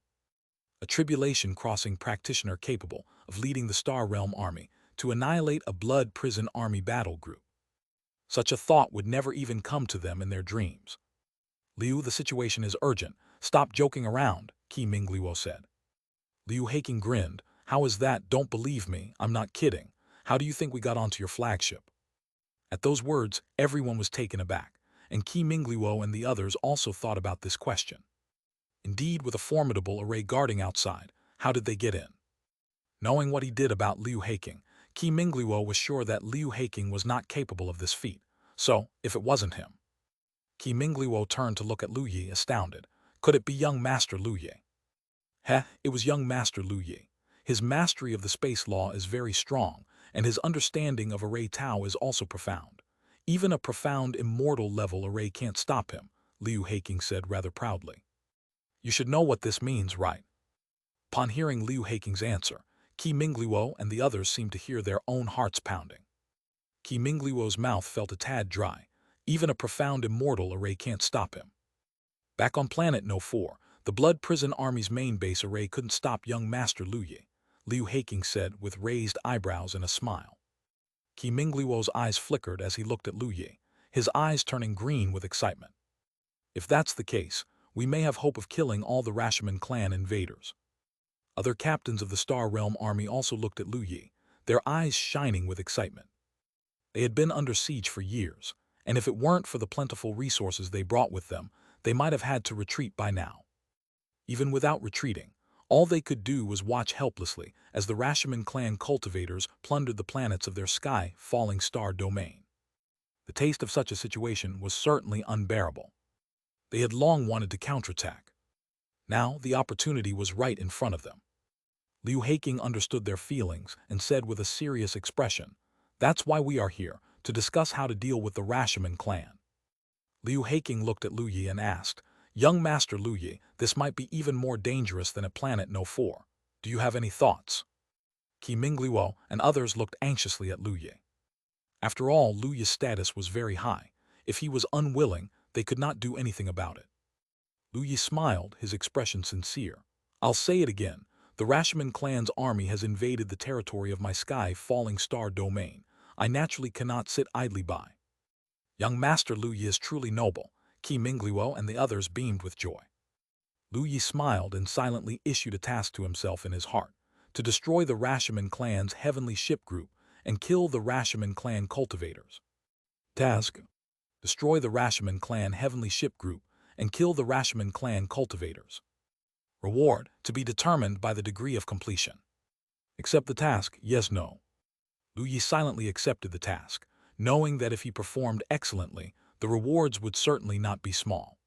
A Tribulation Crossing practitioner capable of leading the Star Realm army to annihilate a Blood Prison army battle group. Such a thought would never even come to them in their dreams. Liu, the situation is urgent. Stop joking around, Qi Mingluo said. Liu Haking grinned. How is that? Don't believe me, I'm not kidding. How do you think we got onto your flagship? At those words, everyone was taken aback, and Qi Mingluo and the others also thought about this question. Indeed, with a formidable array guarding outside, how did they get in? Knowing what he did about Liu Haking, Qi Mingluo was sure that Liu Haking was not capable of this feat. So, if it wasn't him. Qi Mingluo turned to look at Lu Yi, astounded. Could it be young Master Lu Yi? It was young Master Lu Yi. His mastery of the space law is very strong, and his understanding of Array Tao is also profound. Even a profound immortal level array can't stop him, Liu Haking said rather proudly. You should know what this means, right? Upon hearing Liu Haking's answer, Qi Mingluo and the others seemed to hear their own hearts pounding. Qi Mingluo's mouth felt a tad dry. Even a profound immortal array can't stop him. Back on planet No. 4, the Blood Prison Army's main base array couldn't stop young Master Lu Yi, Liu Haking said with raised eyebrows and a smile. Qi Mingluo's eyes flickered as he looked at Lu Yi, his eyes turning green with excitement. If that's the case, we may have hope of killing all the Rashomon clan invaders. Other captains of the Star Realm army also looked at Lu Yi, their eyes shining with excitement. They had been under siege for years, and if it weren't for the plentiful resources they brought with them, they might have had to retreat by now. Even without retreating, all they could do was watch helplessly as the Rashomon clan cultivators plundered the planets of their sky-falling star domain. The taste of such a situation was certainly unbearable. They had long wanted to counterattack. Now the opportunity was right in front of them. Liu Haking understood their feelings and said with a serious expression, "That's why we are here, to discuss how to deal with the Rashomon clan." Liu Haking looked at Lu Yi and asked, "Young Master Lu Yi, this might be even more dangerous than at Planet No. 4. Do you have any thoughts?" Qi Mingluo and others looked anxiously at Lu Yi. After all, Lu Yi's status was very high. If he was unwilling, they could not do anything about it. Lu Yi smiled, his expression sincere. "I'll say it again. The Rashomon clan's army has invaded the territory of my sky-falling star domain. I naturally cannot sit idly by." Young Master Lu Yi is truly noble. Qi Mingluo and the others beamed with joy. Lu Yi smiled and silently issued a task to himself in his heart, to destroy the Rashomon clan's heavenly ship group and kill the Rashomon clan cultivators. Task: destroy the Rashomon clan heavenly ship group and kill the Rashomon clan cultivators. Reward: to be determined by the degree of completion. Accept the task, yes, no. Lu Yi silently accepted the task, knowing that if he performed excellently, the rewards would certainly not be small.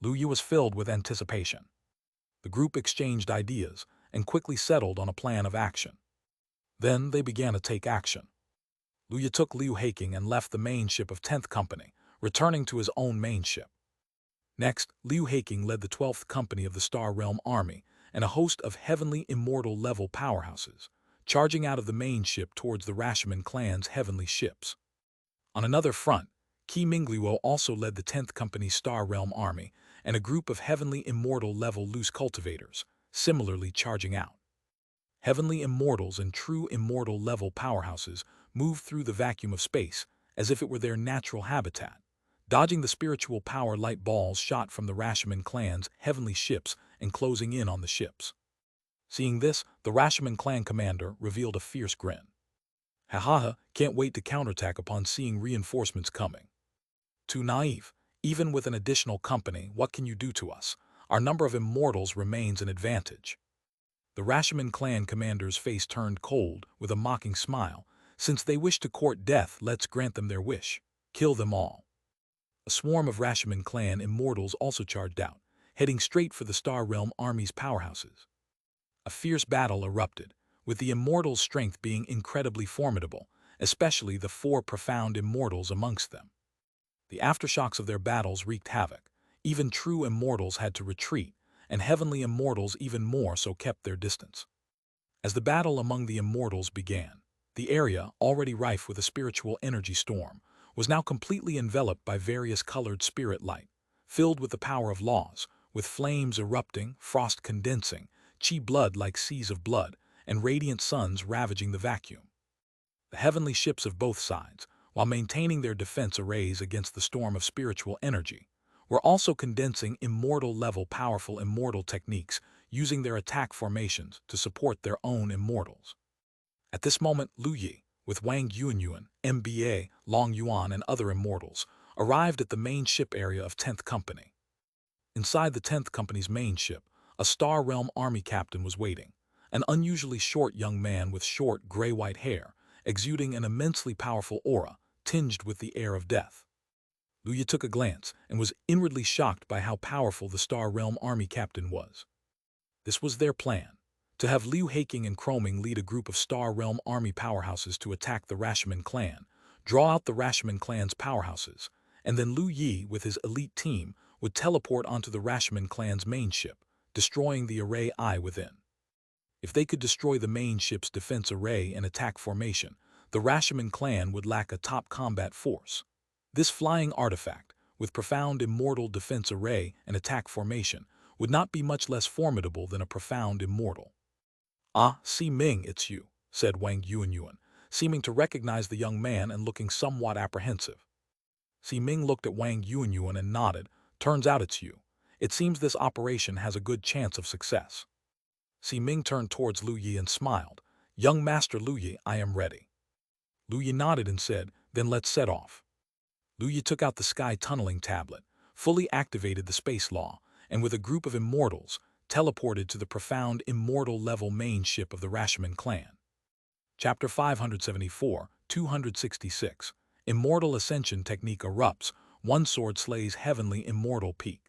Lu Yi was filled with anticipation. The group exchanged ideas and quickly settled on a plan of action. Then they began to take action. Lu Yi took Liu Haking and left the main ship of 10th Company, returning to his own main ship. Next, Liu Haking led the 12th Company of the Star Realm Army and a host of heavenly immortal level powerhouses, charging out of the main ship towards the Rashomon clan's heavenly ships. On another front, Qi Mingluo also led the 10th Company's Star Realm Army and a group of heavenly immortal level loose cultivators, similarly charging out. Heavenly immortals and true immortal level powerhouses moved through the vacuum of space as if it were their natural habitat, dodging the spiritual power light balls shot from the Rashomon clan's heavenly ships and closing in on the ships. Seeing this, the Rashomon clan commander revealed a fierce grin. "Ha ha ha, can't wait to counterattack upon seeing reinforcements coming." "Too naive. Even with an additional company, what can you do to us? Our number of immortals remains an advantage." The Rashomon clan commander's face turned cold with a mocking smile. "Since they wish to court death, let's grant them their wish. Kill them all." A swarm of Rashomon clan immortals also charged out, heading straight for the Star Realm Army's powerhouses. A fierce battle erupted, with the immortals' strength being incredibly formidable, especially the four profound immortals amongst them. The aftershocks of their battles wreaked havoc. Even true immortals had to retreat, and heavenly immortals even more so kept their distance. As the battle among the immortals began, the area, already rife with a spiritual energy storm, was now completely enveloped by various colored spirit light, filled with the power of laws, with flames erupting, frost condensing, chi blood like seas of blood, and radiant suns ravaging the vacuum. The heavenly ships of both sides, while maintaining their defense arrays against the storm of spiritual energy, were also condensing immortal-level powerful immortal techniques, using their attack formations to support their own immortals. At this moment, Lu Yi, with Wang Yuanyuan, MBA, Long Yuan, and other immortals, arrived at the main ship area of 10th Company. Inside the 10th Company's main ship, a Star Realm army captain was waiting, an unusually short young man with short gray-white hair, exuding an immensely powerful aura, tinged with the air of death. Lu Yi took a glance and was inwardly shocked by how powerful the Star Realm army captain was. This was their plan, to have Liu Haking and Chroming lead a group of Star Realm army powerhouses to attack the Rashomon clan, draw out the Rashomon clan's powerhouses, and then Lu Yi, with his elite team, would teleport onto the Rashomon clan's main ship, destroying the array I within. If they could destroy the main ship's defense array and attack formation, the Rashomon clan would lack a top combat force. This flying artifact, with profound immortal defense array and attack formation, would not be much less formidable than a profound immortal. "Ah, Si Ming, it's you," said Wang Yuanyuan, seeming to recognize the young man and looking somewhat apprehensive. Si Ming looked at Wang Yuanyuan and nodded. "Turns out it's you. It seems this operation has a good chance of success." Si Ming turned towards Lu Yi and smiled. "Young Master Lu Yi, I am ready." Lu Yi nodded and said, "Then let's set off." Lu Yi took out the sky tunneling tablet, fully activated the space law, and with a group of immortals, teleported to the profound immortal-level main ship of the Rashomon clan. Chapter 574, 266. Immortal Ascension Technique Erupts, One Sword Slays Heavenly Immortal Peak.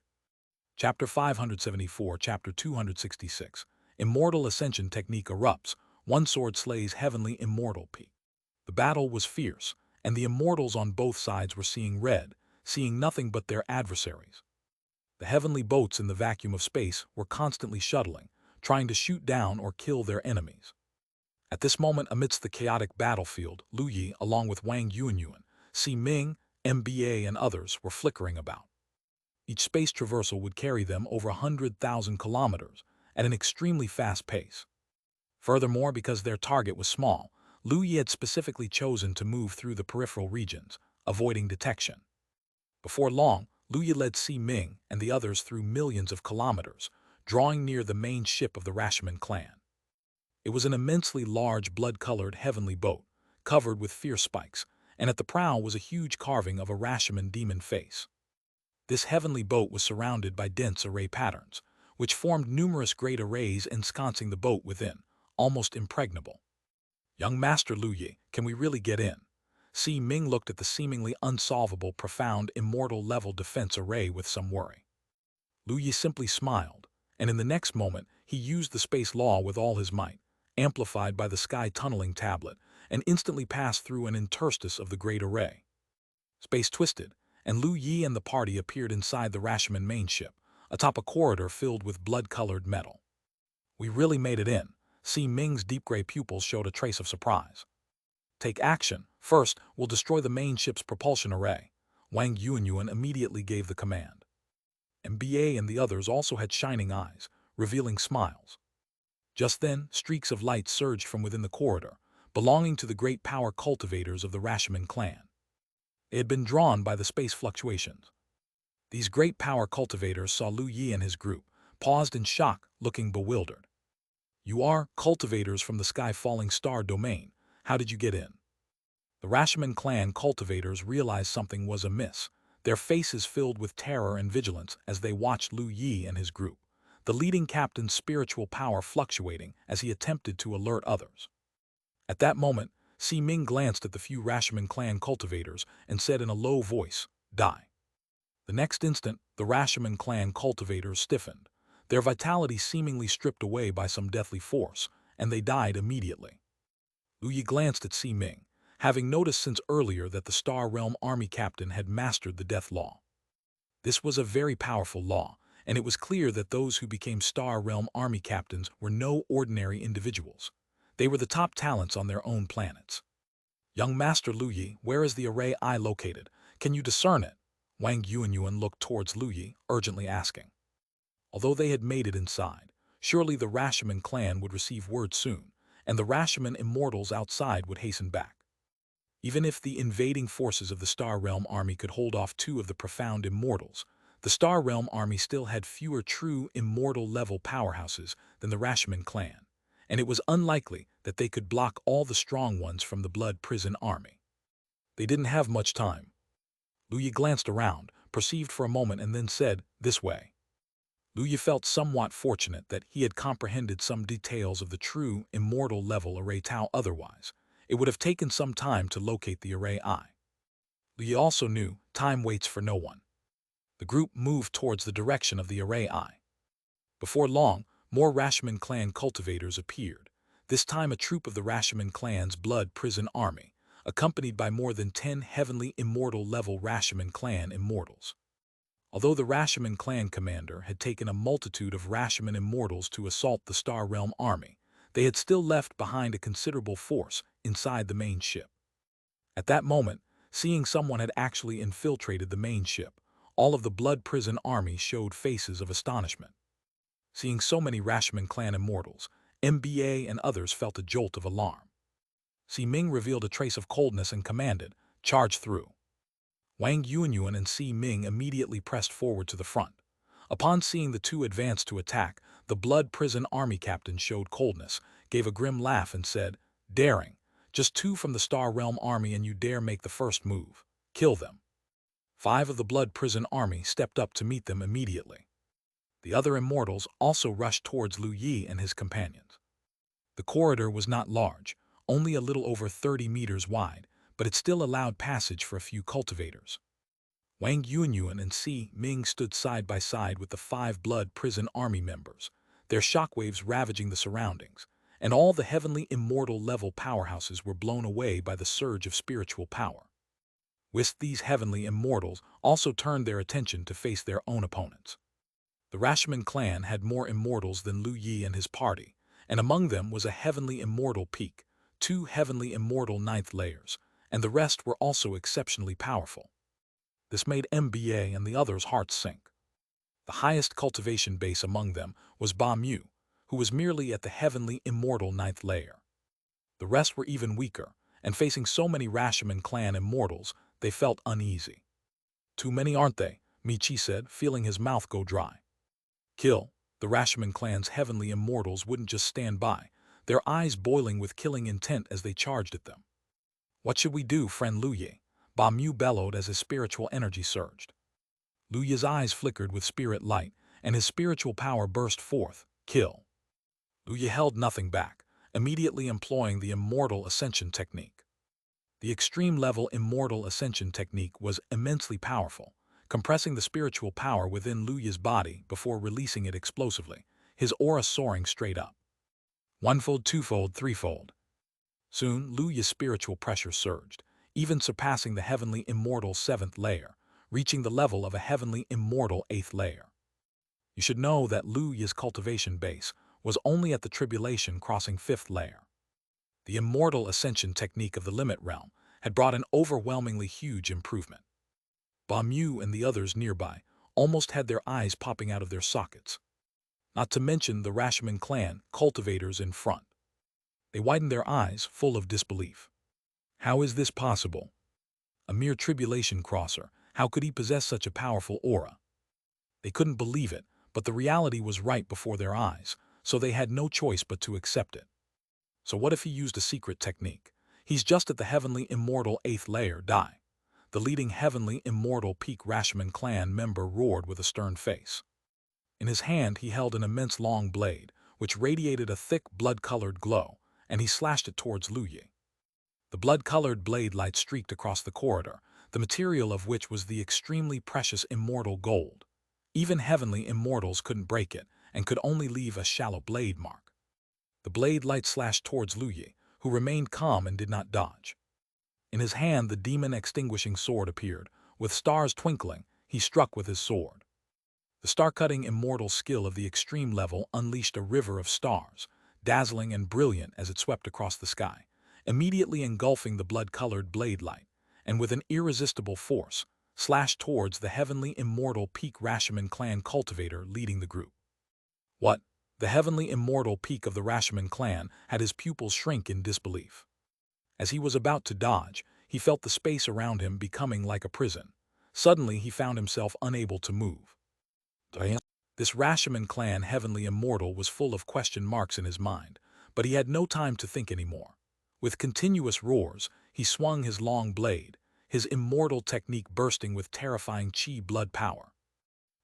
Chapter 574, Chapter 266. Immortal Ascension Technique Erupts, One Sword Slays Heavenly Immortal Peak. The battle was fierce, and the immortals on both sides were seeing red, seeing nothing but their adversaries. The heavenly boats in the vacuum of space were constantly shuttling, trying to shoot down or kill their enemies. At this moment, amidst the chaotic battlefield, Lu Yi, along with Wang Yuanyuan, Si Ming, MBA, and others were flickering about. Each space traversal would carry them over 100,000 kilometers at an extremely fast pace. Furthermore, because their target was small, Lu Yi had specifically chosen to move through the peripheral regions, avoiding detection. Before long, Lu Yi led Si Ming and the others through millions of kilometers, drawing near the main ship of the Rashomon clan. It was an immensely large blood-colored heavenly boat, covered with fierce spikes, and at the prow was a huge carving of a Rashomon demon face. This heavenly boat was surrounded by dense array patterns, which formed numerous great arrays ensconcing the boat within, almost impregnable. "Young Master Lu Yi, can we really get in?" Si Ming looked at the seemingly unsolvable, profound, immortal-level defense array with some worry. Lu Yi simply smiled, and in the next moment he used the space law with all his might, amplified by the sky tunneling tablet, and instantly passed through an interstice of the great array. Space twisted, and Lu Yi and the party appeared inside the Rashomon main ship, atop a corridor filled with blood-colored metal. "We really made it in." Si Ming's deep gray pupils showed a trace of surprise. "Take action. First, we'll destroy the main ship's propulsion array." Wang Yuanyuan immediately gave the command. MBA and the others also had shining eyes, revealing smiles. Just then, streaks of light surged from within the corridor, belonging to the great power cultivators of the Rashomon clan. They had been drawn by the space fluctuations. These great power cultivators saw Lu Yi and his group, paused in shock, looking bewildered. "You are cultivators from the sky-falling star domain. How did you get in?" The Rashomon clan cultivators realized something was amiss, their faces filled with terror and vigilance as they watched Lu Yi and his group, the leading captain's spiritual power fluctuating as he attempted to alert others. At that moment, Si Ming glanced at the few Rashomon clan cultivators and said in a low voice, "Die." The next instant, the Rashomon clan cultivators stiffened, their vitality seemingly stripped away by some deathly force, and they died immediately. Lu Yi glanced at Si Ming, having noticed since earlier that the Star Realm Army captain had mastered the death law. This was a very powerful law, and it was clear that those who became Star Realm Army captains were no ordinary individuals. They were the top talents on their own planets. Young Master Lu Yi, where is the array I located? Can you discern it? Wang Yuanyuan looked towards Lu Yi, urgently asking. Although they had made it inside, surely the Rashomon clan would receive word soon, and the Rashomon immortals outside would hasten back. Even if the invading forces of the Star Realm army could hold off 2 of the profound immortals, the Star Realm army still had fewer true immortal-level powerhouses than the Rashomon clan, and it was unlikely that they could block all the strong ones from the Blood Prison army. They didn't have much time. Lu Yi glanced around, perceived for a moment, and then said, "This way." Lu Yi felt somewhat fortunate that he had comprehended some details of the true immortal-level array Tao. Otherwise, it would have taken some time to locate the array I. Lu Yi also knew time waits for no one. The group moved towards the direction of the array I. Before long, more Rashomon clan cultivators appeared, this time a troop of the Rashomon clan's Blood Prison army, accompanied by more than 10 heavenly immortal-level Rashomon clan immortals. Although the Rashomon clan commander had taken a multitude of Rashomon immortals to assault the Star Realm army, they had still left behind a considerable force inside the main ship. At that moment, seeing someone had actually infiltrated the main ship, all of the Blood Prison army showed faces of astonishment. Seeing so many Rashomon clan immortals, MBA and others felt a jolt of alarm. Si Ming revealed a trace of coldness and commanded, "Charge through." Wang Yuanyuan and Si Ming immediately pressed forward to the front. Upon seeing the 2 advance to attack, the Blood Prison army captain showed coldness, gave a grim laugh and said, "Daring. Just 2 from the Star Realm army and you dare make the first move. Kill them." 5 of the Blood Prison army stepped up to meet them immediately. The other immortals also rushed towards Lu Yi and his companions. The corridor was not large, only a little over 30 meters wide, but it still allowed passage for a few cultivators. Wang Yuanyuan and Si Ming stood side by side with the 5 Blood Prison army members, their shockwaves ravaging the surroundings, and all the heavenly immortal-level powerhouses were blown away by the surge of spiritual power. Whilst these heavenly immortals also turned their attention to face their own opponents. The Rashomon clan had more immortals than Lu Yi and his party, and among them was a heavenly immortal peak, 2 heavenly immortal 9th layers, and the rest were also exceptionally powerful. This made MBA and the others' hearts sink. The highest cultivation base among them was Ba Mu, who was merely at the heavenly immortal 9th layer. The rest were even weaker, and facing so many Rashomon clan immortals, they felt uneasy. "Too many, aren't they?" Michi said, feeling his mouth go dry. "Kill." The Rashomon clan's heavenly immortals wouldn't just stand by, their eyes boiling with killing intent as they charged at them. "What should we do, friend Lu Yi?" Ba Mu bellowed as his spiritual energy surged. Lu Yi's eyes flickered with spirit light, and his spiritual power burst forth. "Kill." Lu Yi held nothing back, immediately employing the Immortal Ascension technique. The extreme-level Immortal Ascension technique was immensely powerful, compressing the spiritual power within Lu Yi's body before releasing it explosively, his aura soaring straight up. 1-fold, 2-fold, 3-fold. Soon, Lu Yi's spiritual pressure surged, even surpassing the heavenly immortal 7th layer, reaching the level of a heavenly immortal 8th layer. You should know that Lu Yi's cultivation base was only at the tribulation crossing 5th layer. The Immortal Ascension technique of the Limit Realm had brought an overwhelmingly huge improvement. Ba Mu and the others nearby almost had their eyes popping out of their sockets. Not to mention the Rashomon clan cultivators in front. They widened their eyes, full of disbelief. How is this possible? A mere tribulation crosser, how could he possess such a powerful aura? They couldn't believe it, but the reality was right before their eyes, so they had no choice but to accept it. So what if he used a secret technique? He's just at the heavenly immortal 8th layer, die. The leading heavenly immortal peak Rashomon clan member roared with a stern face. In his hand he held an immense long blade, which radiated a thick blood-colored glow, and he slashed it towards Lu Yi. The blood-colored blade light streaked across the corridor, the material of which was the extremely precious immortal gold. Even heavenly immortals couldn't break it, and could only leave a shallow blade mark. The blade light slashed towards Lu Yi, who remained calm and did not dodge. In his hand the demon-extinguishing sword appeared. With stars twinkling, he struck with his sword. The star-cutting immortal skill of the extreme level unleashed a river of stars, dazzling and brilliant as it swept across the sky, immediately engulfing the blood-colored blade light, and with an irresistible force, slashed towards the heavenly immortal peak Rashomon clan cultivator leading the group. What? The heavenly immortal peak of the Rashomon clan had his pupils shrink in disbelief. As he was about to dodge, he felt the space around him becoming like a prison. Suddenly he found himself unable to move. This Rashomon clan heavenly immortal was full of question marks in his mind, but he had no time to think anymore. With continuous roars, he swung his long blade, his immortal technique bursting with terrifying Qi blood power.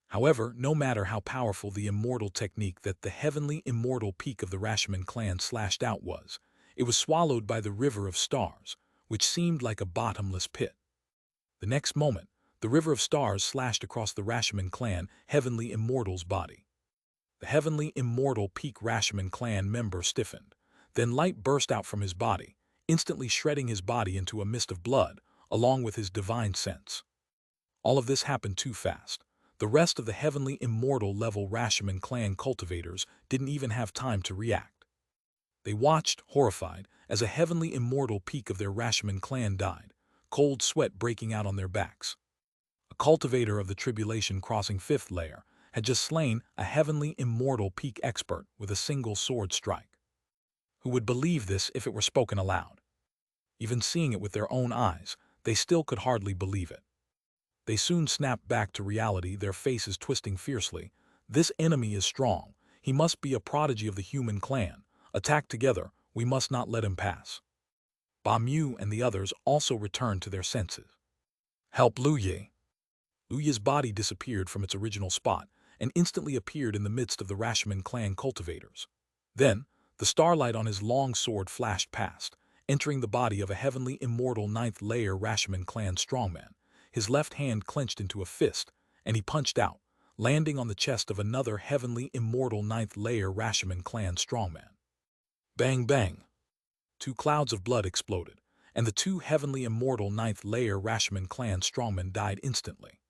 However, no matter how powerful the immortal technique that the heavenly immortal peak of the Rashomon clan slashed out was, it was swallowed by the river of stars, which seemed like a bottomless pit. The next moment, the river of stars slashed across the Rashomon clan heavenly immortal's body. The heavenly immortal peak Rashomon clan member stiffened. Then light burst out from his body, instantly shredding his body into a mist of blood, along with his divine sense. All of this happened too fast. The rest of the heavenly immortal level Rashomon clan cultivators didn't even have time to react. They watched, horrified, as a heavenly immortal peak of their Rashomon clan died, cold sweat breaking out on their backs. A cultivator of the tribulation crossing fifth layer had just slain a heavenly immortal peak expert with a single sword strike. Who would believe this if it were spoken aloud? Even seeing it with their own eyes, they still could hardly believe it. They soon snapped back to reality, their faces twisting fiercely. This enemy is strong. He must be a prodigy of the human clan. Attack together, we must not let him pass. Ba Mu and the others also returned to their senses. Help Lu Ye! Lu Ye's body disappeared from its original spot and instantly appeared in the midst of the Rashomon clan cultivators. Then, the starlight on his long sword flashed past, entering the body of a heavenly immortal ninth-layer Rashomon clan strongman. His left hand clenched into a fist, and he punched out, landing on the chest of another heavenly immortal ninth-layer Rashomon clan strongman. Bang bang! Two clouds of blood exploded, and the two heavenly immortal ninth-layer Rashomon clan strongmen died instantly.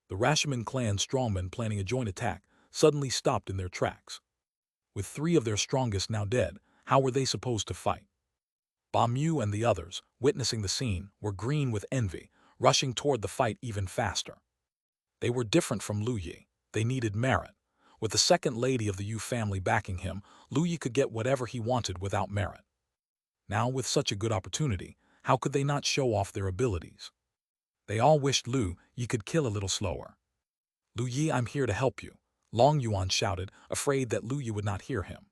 The Rashomon clan strongmen planning a joint attack suddenly stopped in their tracks. With three of their strongest now dead, how were they supposed to fight? Ba Mu and the others, witnessing the scene, were green with envy, rushing toward the fight even faster. They were different from Lu Ye. They needed merit. With the second lady of the Yu family backing him, Lu Ye could get whatever he wanted without merit. Now, with such a good opportunity, how could they not show off their abilities? They all wished Lu Ye could kill a little slower. Lu Ye, I'm here to help you, Long Yuan shouted, afraid that Lu Ye would not hear him.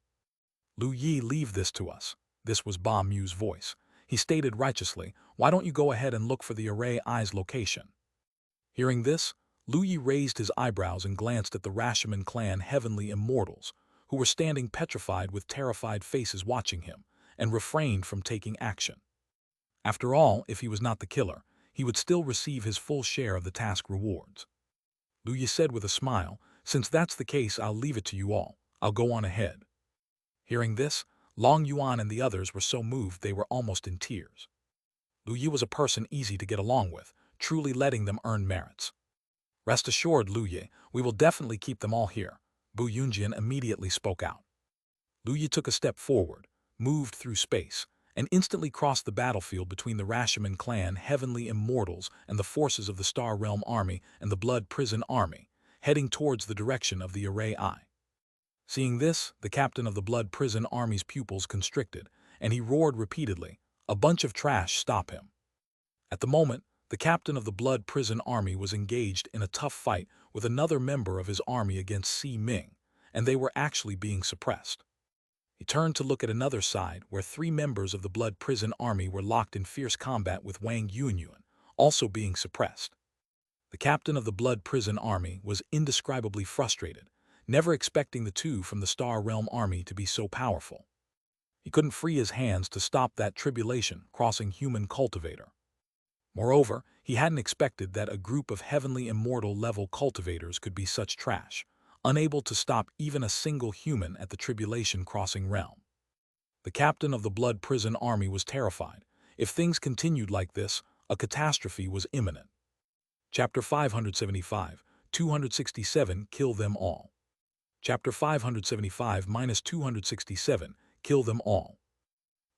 Lu Ye, leave this to us. This was Ba Mu's voice. He stated righteously, why don't you go ahead and look for the Array Eye's location? Hearing this, Lu Ye raised his eyebrows and glanced at the Rashomon clan heavenly immortals, who were standing petrified with terrified faces watching him, and refrained from taking action. After all, if he was not the killer, he would still receive his full share of the task rewards. Lu Ye said with a smile, since that's the case, I'll leave it to you all. I'll go on ahead. Hearing this, Long Yuan and the others were so moved they were almost in tears. Lu Ye was a person easy to get along with, truly letting them earn merits. Rest assured, Lu Ye, we will definitely keep them all here. Bu Yunjian immediately spoke out. Lu Ye took a step forward, moved through space, and instantly crossed the battlefield between the Rashomon clan heavenly immortals and the forces of the Star Realm Army and the Blood Prison Army, heading towards the direction of the Array Eye. Seeing this, the captain of the Blood Prison Army's pupils constricted, and he roared repeatedly, "A bunch of trash, stop him!" At the moment, the captain of the Blood Prison Army was engaged in a tough fight with another member of his army against Si Ming, and they were actually being suppressed. He turned to look at another side where three members of the Blood Prison Army were locked in fierce combat with Wang Yunyuan, also being suppressed. The captain of the Blood Prison Army was indescribably frustrated, never expecting the two from the Star Realm Army to be so powerful. He couldn't free his hands to stop that tribulation crossing human cultivator. Moreover, he hadn't expected that a group of heavenly immortal level cultivators could be such trash, unable to stop even a single human at the tribulation crossing realm. The captain of the Blood Prison Army was terrified. If things continued like this, a catastrophe was imminent. Chapter 575, 267, Kill them all. Chapter 575-267, Kill them all.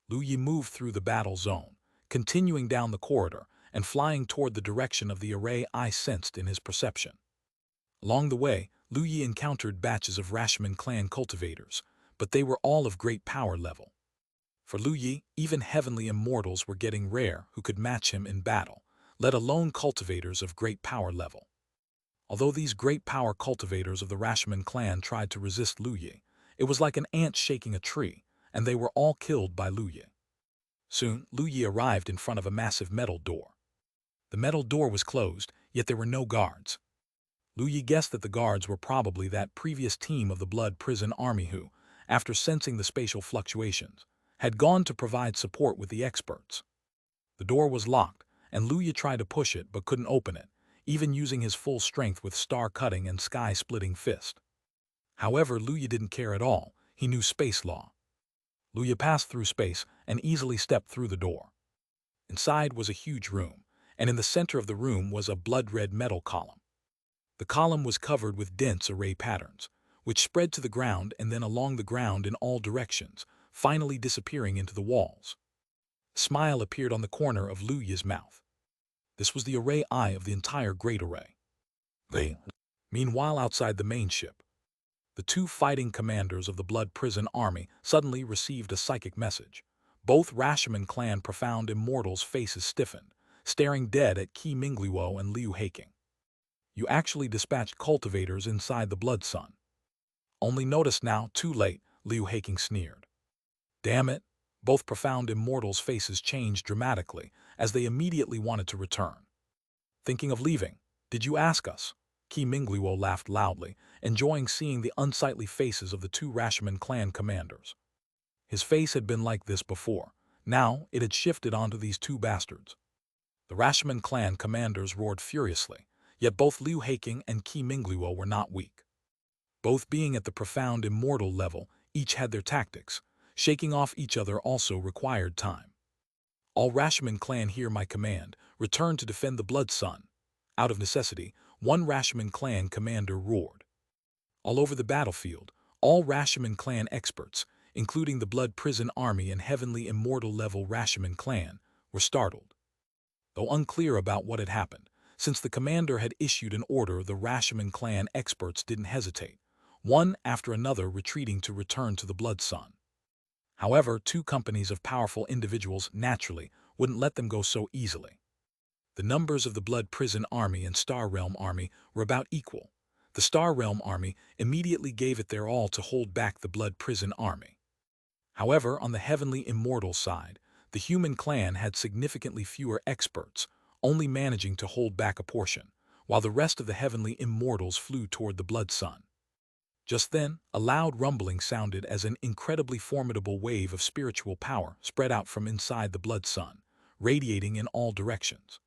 Lu Yi moved through the battle zone, continuing down the corridor and flying toward the direction of the array I sensed in his perception. Along the way, Lu Yi encountered batches of Rashomon clan cultivators, but they were all of great power level. For Lu Yi, even heavenly immortals were getting rare who could match him in battle, let alone cultivators of great power level. Although these great power cultivators of the Rashomon clan tried to resist Lu Yi, it was like an ant shaking a tree, and they were all killed by Lu Yi. Soon, Lu Yi arrived in front of a massive metal door. The metal door was closed, yet there were no guards. Lu Yi guessed that the guards were probably that previous team of the Blood Prison Army who, after sensing the spatial fluctuations, had gone to provide support with the experts. The door was locked, and Lu Yi tried to push it but couldn't open it, even using his full strength with star-cutting and sky-splitting fist. However, Lu Yi didn't care at all. He knew space law. Lu Yi passed through space and easily stepped through the door. Inside was a huge room, and in the center of the room was a blood-red metal column. The column was covered with dense array patterns, which spread to the ground and then along the ground in all directions, finally disappearing into the walls. A smile appeared on the corner of Lu Yi's mouth. This was the array eye of the entire Great Array. Meanwhile, outside the main ship, the two fighting commanders of the Blood Prison Army suddenly received a psychic message. Both Rashomon clan profound immortals' faces stiffened, staring dead at Qi Mingliuo and Liu Haking. You actually dispatched cultivators inside the Blood Sun. Only noticed now, too late, Liu Haking sneered. Damn it! Both profound immortals' faces changed dramatically as they immediately wanted to return. Thinking of leaving? Did you ask us? Qi Mingliuo laughed loudly, enjoying seeing the unsightly faces of the two Rashomon clan commanders. His face had been like this before. Now it had shifted onto these two bastards. The Rashomon clan commanders roared furiously, yet both Liu Haking and Qi Mingliuo were not weak. Both being at the profound immortal level, each had their tactics. Shaking off each other also required time. All Rashomon clan hear my command, return to defend the Blood Sun. Out of necessity, one Rashomon clan commander roared. All over the battlefield, all Rashomon clan experts, including the Blood Prison Army and heavenly immortal level Rashomon clan, were startled. Though unclear about what had happened, since the commander had issued an order, the Rashomon clan experts didn't hesitate, one after another retreating to return to the Blood Sun. However, two companies of powerful individuals naturally wouldn't let them go so easily. The numbers of the Blood Prison Army and Star Realm Army were about equal. The Star Realm Army immediately gave it their all to hold back the Blood Prison Army. However, on the Heavenly Immortal side, the human clan had significantly fewer experts, only managing to hold back a portion, while the rest of the Heavenly Immortals flew toward the Blood Sun. Just then, a loud rumbling sounded as an incredibly formidable wave of spiritual power spread out from inside the Blood Sun, radiating in all directions.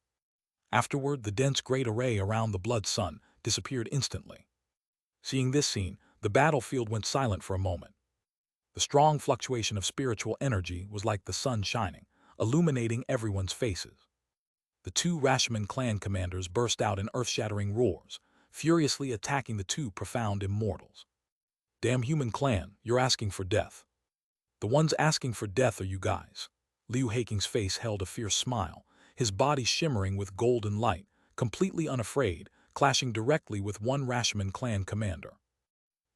Afterward, the dense great array around the Blood Sun disappeared instantly. Seeing this scene, the battlefield went silent for a moment. The strong fluctuation of spiritual energy was like the sun shining, illuminating everyone's faces. The two Rashomon clan commanders burst out in earth-shattering roars, furiously attacking the two profound immortals. Damn human clan, you're asking for death. The ones asking for death are you guys. Liu Haking's face held a fierce smile, his body shimmering with golden light, completely unafraid, clashing directly with one Rashomon clan commander.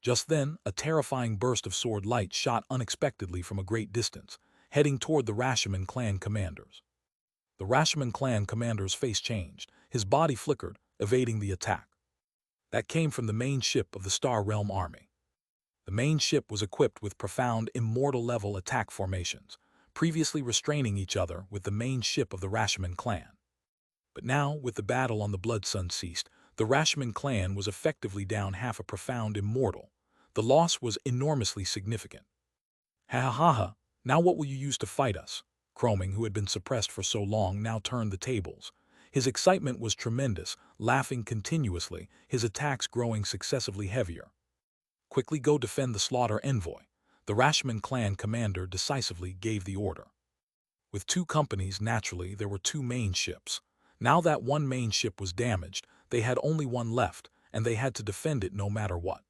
Just then, a terrifying burst of sword light shot unexpectedly from a great distance, heading toward the Rashomon clan commanders. The Rashomon clan commander's face changed, his body flickered, evading the attack. That came from the main ship of the Star Realm Army. The main ship was equipped with profound immortal-level attack formations, previously restraining each other with the main ship of the Rashomon clan. But now, with the battle on the Blood Sun ceased, the Rashomon clan was effectively down half a profound immortal. The loss was enormously significant. Ha ha ha ha, now what will you use to fight us? Chroming, who had been suppressed for so long, now turned the tables. His excitement was tremendous, laughing continuously, his attacks growing successively heavier. Quickly go defend the slaughter envoy. The Rashomon clan commander decisively gave the order. With two companies, naturally, there were two main ships. Now that one main ship was damaged, they had only one left, and they had to defend it no matter what.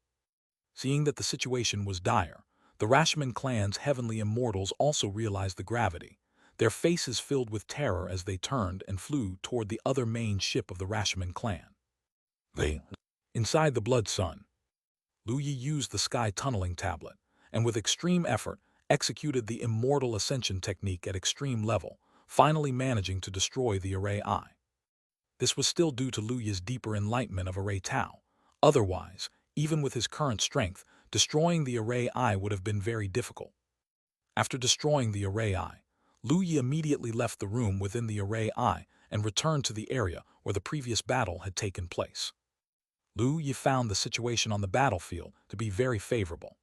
Seeing that the situation was dire, the Rashomon clan's heavenly immortals also realized the gravity. Their faces filled with terror as they turned and flew toward the other main ship of the Rashomon clan. Inside the Blood Sun, Lu Yi used the sky tunneling tablet, and with extreme effort, executed the Immortal Ascension technique at extreme level, finally managing to destroy the Array Eye. This was still due to Lu Yi's deeper enlightenment of Array Tao. Otherwise, even with his current strength, destroying the Array Eye would have been very difficult. After destroying the Array Eye, Lu Yi immediately left the room within the Array Eye and returned to the area where the previous battle had taken place. Lu Yi found the situation on the battlefield to be very favorable.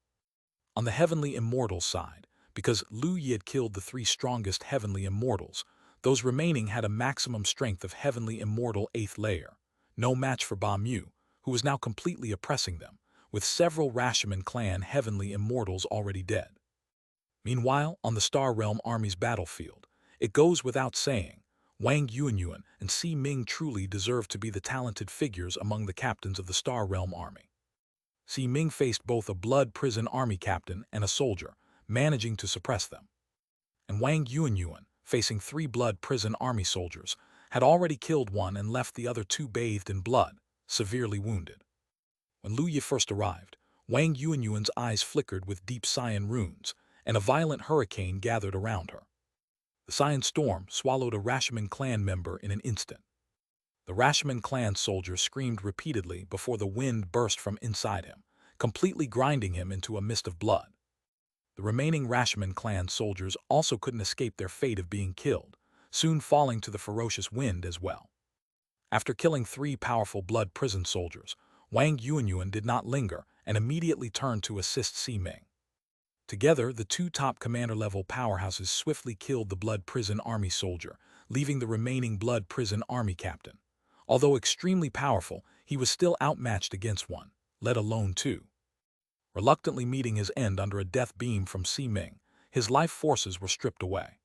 On the Heavenly Immortals side, because Lu Yi had killed the three strongest Heavenly Immortals, those remaining had a maximum strength of Heavenly Immortal 8th layer, no match for Ba Mu, who was now completely oppressing them, with several Rashomon clan Heavenly Immortals already dead. Meanwhile, on the Star Realm Army's battlefield, it goes without saying, Wang Yuanyuan and Si Ming truly deserve to be the talented figures among the captains of the Star Realm Army. Si Ming faced both a Blood Prison Army captain and a soldier, managing to suppress them. And Wang Yuanyuan, facing 3 Blood Prison Army soldiers, had already killed one and left the other 2 bathed in blood, severely wounded. When Lu Yi first arrived, Wang Yuanyuan's eyes flickered with deep cyan runes, and a violent hurricane gathered around her. The cyan storm swallowed a Rashomon clan member in an instant. The Rashomon clan soldier screamed repeatedly before the wind burst from inside him, completely grinding him into a mist of blood. The remaining Rashomon clan soldiers also couldn't escape their fate of being killed, soon falling to the ferocious wind as well. After killing 3 powerful Blood Prison soldiers, Wang Yuanyuan did not linger and immediately turned to assist Si Ming. Together, the 2 top commander-level powerhouses swiftly killed the Blood Prison Army soldier, leaving the remaining Blood Prison Army captain. Although extremely powerful, he was still outmatched against one, let alone 2. Reluctantly meeting his end under a death beam from Si Ming, his life forces were stripped away.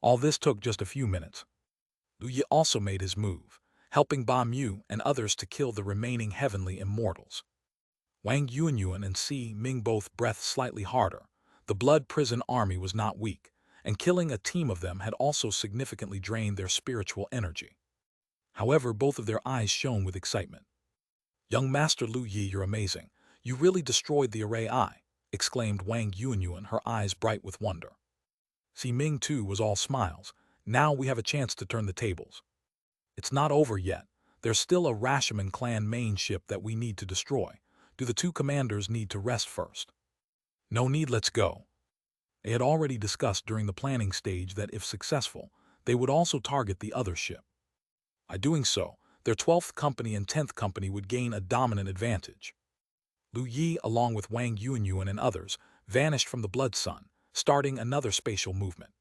All this took just a few minutes. Lu Yi also made his move, helping Ba Mu and others to kill the remaining Heavenly Immortals. Wang Yuanyuan and Si Ming both breathed slightly harder. The Blood Prison Army was not weak, and killing a team of them had also significantly drained their spiritual energy. However, both of their eyes shone with excitement. "Young Master Lu Yi, you're amazing. You really destroyed the Array Eye," exclaimed Wang Yuanyuan, her eyes bright with wonder. Si Ming, too, was all smiles. "Now we have a chance to turn the tables. It's not over yet. There's still a Rashomon clan main ship that we need to destroy. Do the 2 commanders need to rest first?" "No need, let's go." They had already discussed during the planning stage that if successful, they would also target the other ship. By doing so, their 12th Company and 10th Company would gain a dominant advantage. Lu Yi, along with Wang Yuanyuan and others, vanished from the Blood Sun, starting another spatial movement.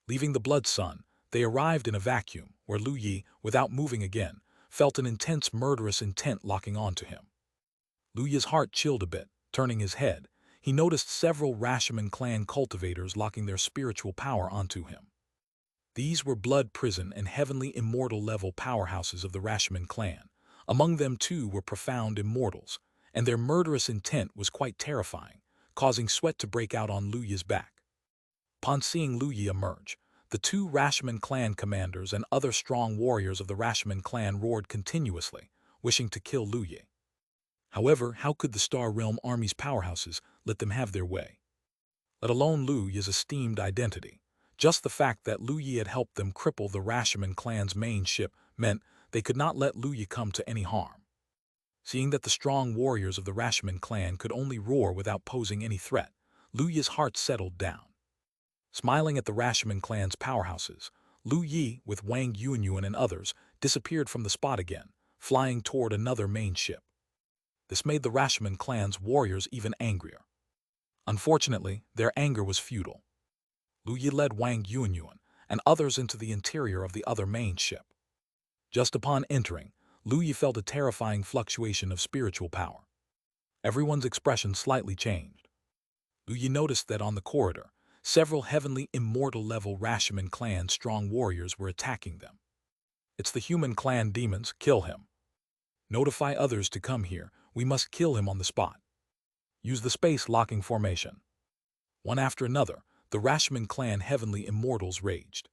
Leaving the Blood Sun, they arrived in a vacuum where Lu Yi, without moving again, felt an intense murderous intent locking onto him. Lu Yi's heart chilled a bit. Turning his head, he noticed several Rashomon clan cultivators locking their spiritual power onto him. These were Blood Prison and Heavenly Immortal level powerhouses of the Rashomon clan. Among them, too, were profound immortals, and their murderous intent was quite terrifying, causing sweat to break out on Lu Yi's back. Upon seeing Lu Yi emerge, the 2 Rashomon clan commanders and other strong warriors of the Rashomon clan roared continuously, wishing to kill Lu Yi. However, how could the Star Realm Army's powerhouses let them have their way? Let alone Lu Yi's esteemed identity. Just the fact that Lu Yi had helped them cripple the Rashomon clan's main ship meant they could not let Lu Yi come to any harm. Seeing that the strong warriors of the Rashomon clan could only roar without posing any threat, Lu Yi's heart settled down. Smiling at the Rashomon clan's powerhouses, Lu Yi, with Wang Yuanyuan and others, disappeared from the spot again, flying toward another main ship. This made the Rashomon clan's warriors even angrier. Unfortunately, their anger was futile. Lu Yi led Wang Yuanyuan and others into the interior of the other main ship. Just upon entering, Lu Yi felt a terrifying fluctuation of spiritual power. Everyone's expression slightly changed. Lu Yi noticed that on the corridor, several heavenly immortal level Rashomon clan strong warriors were attacking them. It's the human clan demons, kill him. Notify others to come here, we must kill him on the spot. Use the space locking formation. One after another, the Rashomon clan heavenly immortals raged.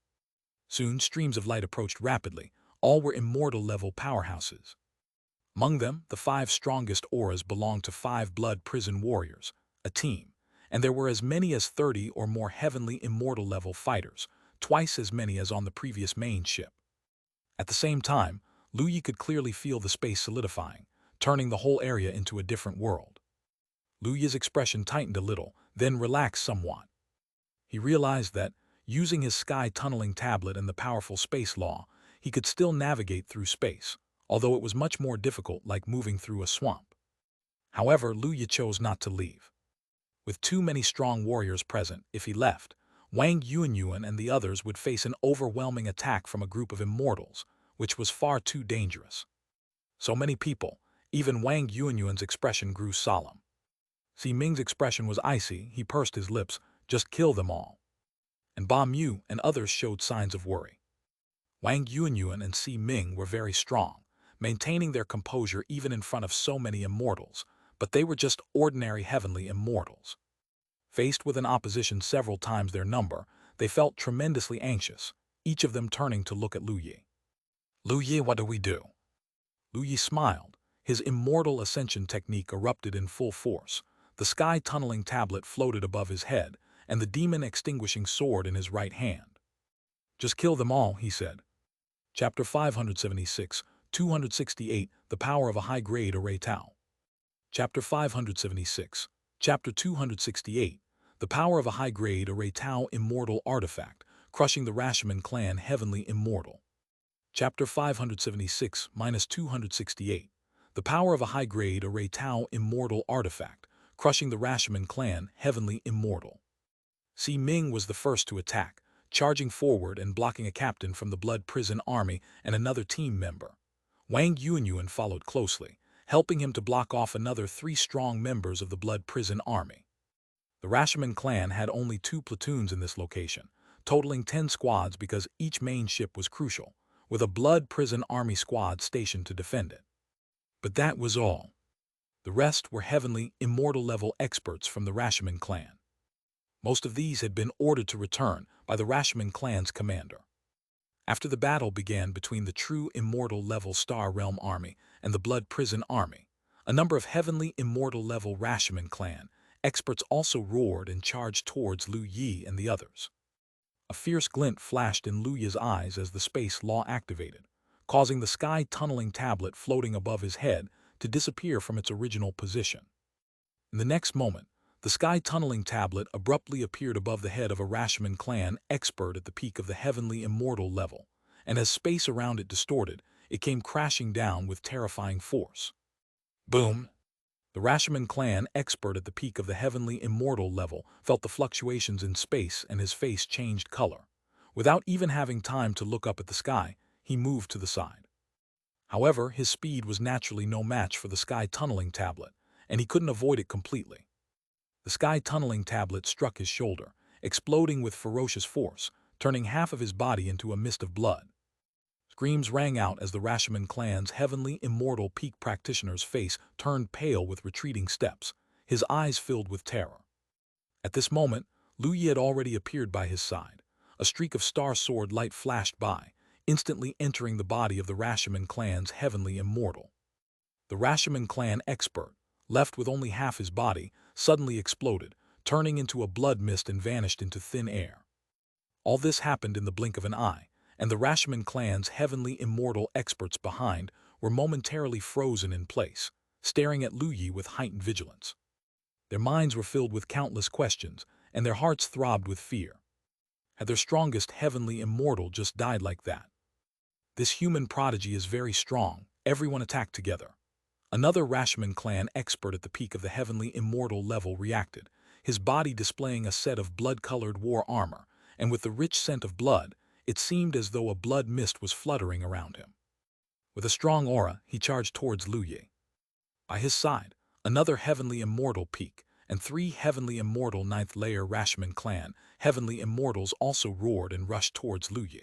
Soon streams of light approached rapidly, all were immortal level powerhouses. Among them, the 5 strongest auras belonged to 5 blood prison warriors, a team, and there were as many as 30 or more heavenly immortal level fighters, twice as many as on the previous main ship. At the same time, Lu Yi could clearly feel the space solidifying, turning the whole area into a different world. Lu Yi's expression tightened a little, then relaxed somewhat. He realized that, using his sky tunneling tablet and the powerful space law, he could still navigate through space, although it was much more difficult, like moving through a swamp. However, Lu Yi chose not to leave. With too many strong warriors present, if he left, Wang Yuanyuan and the others would face an overwhelming attack from a group of immortals, which was far too dangerous. So many people, even Wang Yuanyuan's expression grew solemn. Si Ming's expression was icy, he pursed his lips, just kill them all. And Ba Mu and others showed signs of worry. Wang Yuanyuan and Si Ming were very strong, maintaining their composure even in front of so many immortals, but they were just ordinary heavenly immortals. Faced with an opposition several times their number, they felt tremendously anxious, each of them turning to look at Lu Yi. Lu Yi, what do we do? Lu Yi smiled. His immortal ascension technique erupted in full force. The sky tunneling tablet floated above his head, and the demon extinguishing sword in his right hand. Just kill them all, he said. Chapter 576, 268, The Power of a High-Grade Array Tau. Chapter 576, Chapter 268, The Power of a High-Grade Array Tau Immortal Artifact, Crushing the Rashomon Clan Heavenly Immortal. Chapter 576-268, The Power of a High-Grade Array Tau Immortal Artifact, Crushing the Rashomon Clan Heavenly Immortal. Si Ming was the first to attack, charging forward and blocking a captain from the Blood Prison Army and another team member. Wang Yuanyuan followed closely, helping him to block off another 3 strong members of the Blood Prison Army. The Rashomon clan had only 2 platoons in this location, totaling 10 squads because each main ship was crucial, with a Blood Prison Army squad stationed to defend it. But that was all. The rest were heavenly, immortal-level experts from the Rashomon clan. Most of these had been ordered to return by the Rashomon clan's commander. After the battle began between the true immortal-level Star Realm Army and the Blood Prison Army, a number of heavenly immortal-level Rashomon clan experts also roared and charged towards Lu Yi and the others. A fierce glint flashed in Lu Yi's eyes as the space law activated, causing the sky tunneling tablet floating above his head to disappear from its original position. In the next moment, the sky tunneling tablet abruptly appeared above the head of a Rashomon clan expert at the peak of the heavenly immortal level, and as space around it distorted, it came crashing down with terrifying force. Boom! The Rashomon clan expert at the peak of the heavenly immortal level felt the fluctuations in space and his face changed color. Without even having time to look up at the sky, he moved to the side. However, his speed was naturally no match for the sky tunneling tablet, and he couldn't avoid it completely. The sky tunneling tablet struck his shoulder, exploding with ferocious force, turning half of his body into a mist of blood. Screams rang out as the Rashomon clan's heavenly immortal peak practitioner's face turned pale with retreating steps, his eyes filled with terror. At this moment, Lu Yi had already appeared by his side. A streak of star sword light flashed by, instantly entering the body of the Rashomon clan's heavenly immortal. The Rashomon clan expert, left with only half his body, suddenly exploded, turning into a blood mist and vanished into thin air. All this happened in the blink of an eye, and the Rashomon clan's heavenly immortal experts behind were momentarily frozen in place, staring at Lu Yi with heightened vigilance. Their minds were filled with countless questions, and their hearts throbbed with fear. Had their strongest heavenly immortal just died like that? This human prodigy is very strong, everyone attacked together. Another Rashomon clan expert at the peak of the heavenly immortal level reacted, his body displaying a set of blood-colored war armor, and with the rich scent of blood, it seemed as though a blood mist was fluttering around him. With a strong aura, he charged towards Lu Yi. By his side, another heavenly immortal peak, and 3 heavenly immortal 9th layer Rashomon clan heavenly immortals also roared and rushed towards Lu Yi.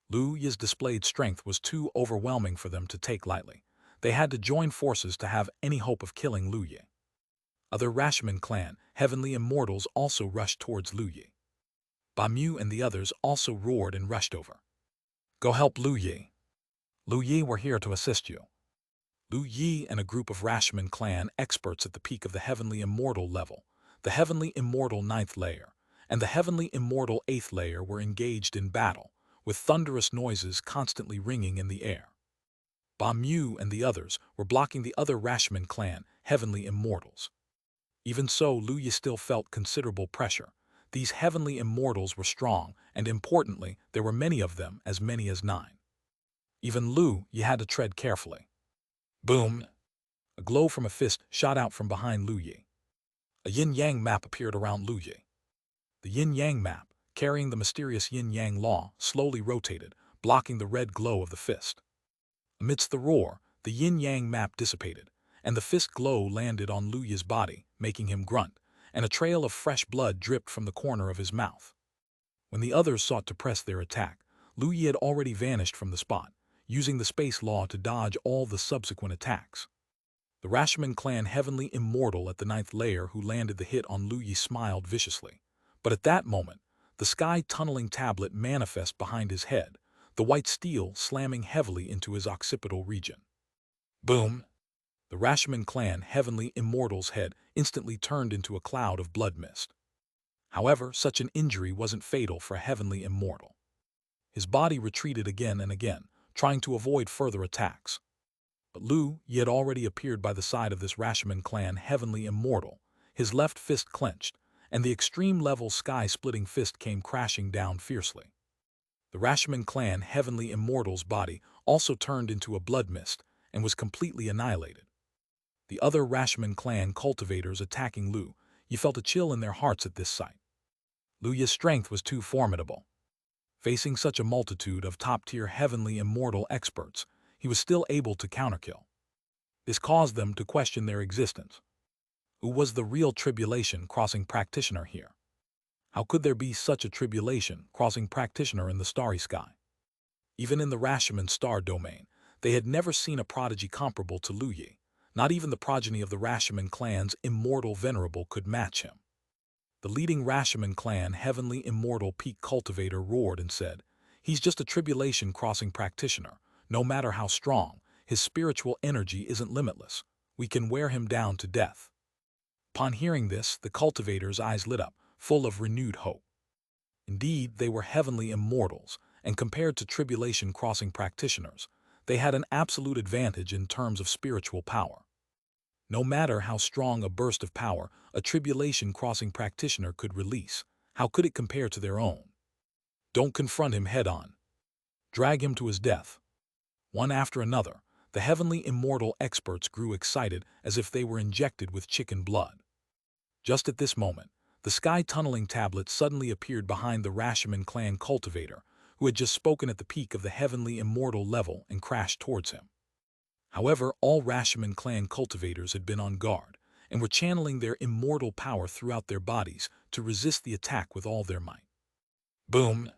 Lu Yi's displayed strength was too overwhelming for them to take lightly. They had to join forces to have any hope of killing Lu Yi. Other Rashomon clan heavenly immortals also rushed towards Lu Yi. Ba Mu and the others also roared and rushed over. Go help Lu Yi. Lu Yi, we're here to assist you. Lu Yi and a group of Rashomon clan experts at the peak of the heavenly immortal level, the heavenly immortal 9th layer, and the heavenly immortal 8th layer were engaged in battle, with thunderous noises constantly ringing in the air. Ba Mu and the others were blocking the other Rashomon clan heavenly immortals. Even so, Lu Yi still felt considerable pressure. These heavenly immortals were strong, and importantly, there were many of them, as many as 9. Even Lu Yi had to tread carefully. Boom! A glow from a fist shot out from behind Lu Yi. A yin-yang map appeared around Lu Yi. The yin-yang map, carrying the mysterious yin-yang law, slowly rotated, blocking the red glow of the fist. Amidst the roar, the yin-yang map dissipated, and the fist glow landed on Lu Yi's body, making him grunt, and a trail of fresh blood dripped from the corner of his mouth. When the others sought to press their attack, Lu Yi had already vanished from the spot, using the space law to dodge all the subsequent attacks. The Rashomon clan heavenly immortal at the 9th layer who landed the hit on Lu Yi smiled viciously. But at that moment, the sky-tunneling tablet manifested behind his head, the white steel slamming heavily into his occipital region. Boom! The Rashomon clan heavenly immortal's head instantly turned into a cloud of blood mist. However, such an injury wasn't fatal for a heavenly immortal. His body retreated again and again, trying to avoid further attacks. But Lu Yi had already appeared by the side of this Rashomon clan heavenly immortal, his left fist clenched, and the extreme-level sky-splitting fist came crashing down fiercely. The Rashomon clan heavenly immortal's body also turned into a blood mist and was completely annihilated. The other Rashomon clan cultivators attacking Lu Yi felt a chill in their hearts at this sight. Lu Yi's strength was too formidable. Facing such a multitude of top-tier heavenly immortal experts, he was still able to counterkill. This caused them to question their existence. Who was the real tribulation-crossing practitioner here? How could there be such a tribulation-crossing practitioner in the starry sky? Even in the Rashomon star domain, they had never seen a prodigy comparable to Lu Yi. Not even the progeny of the Rashomon clan's immortal venerable could match him. The leading Rashomon clan heavenly immortal peak cultivator roared and said, "He's just a tribulation-crossing practitioner. No matter how strong, his spiritual energy isn't limitless. We can wear him down to death." Upon hearing this, the cultivator's eyes lit up, full of renewed hope. Indeed, they were heavenly immortals, and compared to tribulation-crossing practitioners, they had an absolute advantage in terms of spiritual power. No matter how strong a burst of power a tribulation-crossing practitioner could release, how could it compare to their own? Don't confront him head-on. Drag him to his death. One after another, the heavenly immortal experts grew excited as if they were injected with chicken blood. Just at this moment, the sky-tunneling tablet suddenly appeared behind the Rashomon clan cultivator, who had just spoken at the peak of the heavenly immortal level and crashed towards him. However, all Rashomon clan cultivators had been on guard and were channeling their immortal power throughout their bodies to resist the attack with all their might. Boom!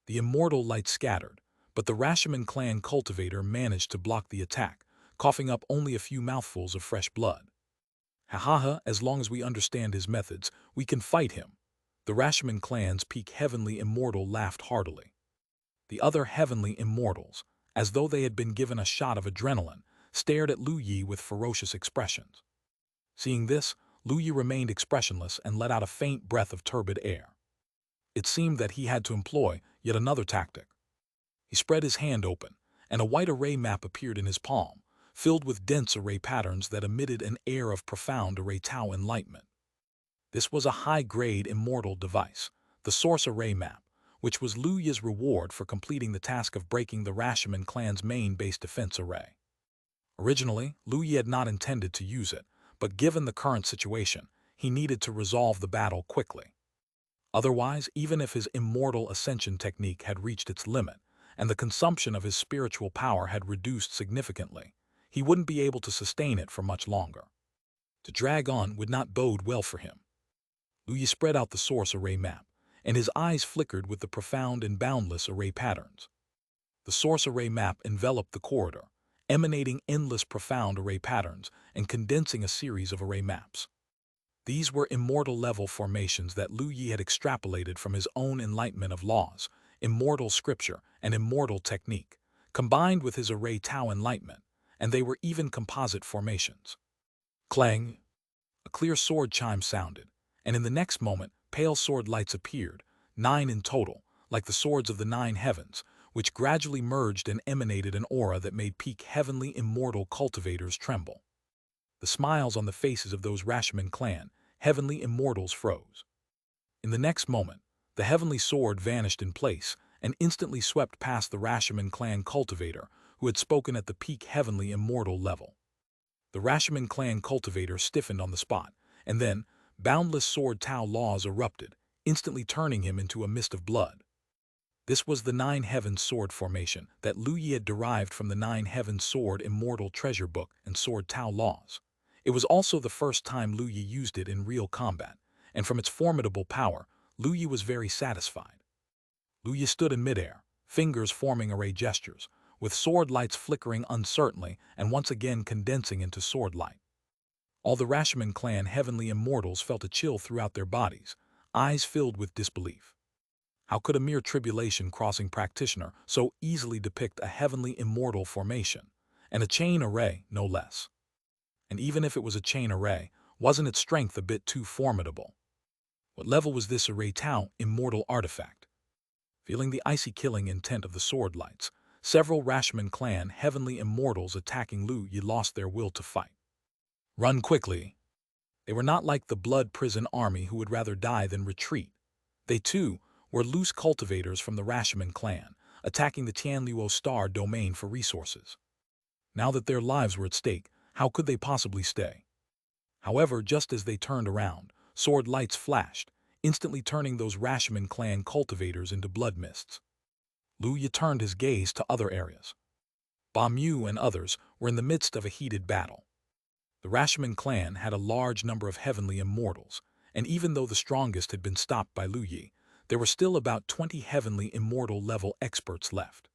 The immortal light scattered, but the Rashomon clan cultivator managed to block the attack, coughing up only a few mouthfuls of fresh blood. Ha, as long as we understand his methods, we can fight him. The Rashomon clan's peak heavenly immortal laughed heartily. The other heavenly immortals, as though they had been given a shot of adrenaline, stared at Lu Yi with ferocious expressions. Seeing this, Lu Yi remained expressionless and let out a faint breath of turbid air. It seemed that he had to employ yet another tactic. He spread his hand open, and a white array map appeared in his palm, filled with dense array patterns that emitted an air of profound array Tao enlightenment. This was a high-grade immortal device, the source array map, which was Lu Yi's reward for completing the task of breaking the Rashomon clan's main base defense array. Originally, Lu Yi had not intended to use it, but given the current situation, he needed to resolve the battle quickly. Otherwise, even if his immortal ascension technique had reached its limit, and the consumption of his spiritual power had reduced significantly, he wouldn't be able to sustain it for much longer. To drag on would not bode well for him. Lu Yi spread out the source array map, and his eyes flickered with the profound and boundless array patterns. The source array map enveloped the corridor, emanating endless profound array patterns and condensing a series of array maps. These were immortal-level formations that Lu Yi had extrapolated from his own enlightenment of laws, immortal scripture, and immortal technique, combined with his array Tao enlightenment, and they were even composite formations. Clang! A clear sword chime sounded, and in the next moment, pale sword lights appeared, 9 in total, like the swords of the 9 heavens, which gradually merged and emanated an aura that made peak heavenly immortal cultivators tremble. The smiles on the faces of those Rashomon clan, heavenly immortals froze. In the next moment, the heavenly sword vanished in place and instantly swept past the Rashomon clan cultivator who had spoken at the peak heavenly immortal level. The Rashomon clan cultivator stiffened on the spot, and then, boundless sword Tao laws erupted, instantly turning him into a mist of blood. This was the 9 Heavens sword formation that Lu Yi had derived from the 9 Heavens sword immortal treasure book and sword Tao laws. It was also the first time Lu Yi used it in real combat, and from its formidable power, Lu Yi was very satisfied. Lu Yi stood in midair, fingers forming array gestures, with sword lights flickering uncertainly and once again condensing into sword light. All the Rashomon clan heavenly immortals felt a chill throughout their bodies, eyes filled with disbelief. How could a mere tribulation-crossing practitioner so easily depict a heavenly immortal formation, and a chain array, no less? And even if it was a chain array, wasn't its strength a bit too formidable? What level was this array Tao immortal artifact? Feeling the icy killing intent of the sword lights, several Rashomon clan heavenly immortals attacking Lu Yi lost their will to fight. Run quickly! They were not like the blood prison army who would rather die than retreat. They, too, were loose cultivators from the Rashomon clan, attacking the Tianluo star domain for resources. Now that their lives were at stake, how could they possibly stay? However, just as they turned around, sword lights flashed, instantly turning those Rashomon clan cultivators into blood mists. Lu Yi turned his gaze to other areas. Ba Mu and others were in the midst of a heated battle. The Rashomon clan had a large number of heavenly immortals, and even though the strongest had been stopped by Lu Yi, there were still about 20 heavenly immortal-level experts left.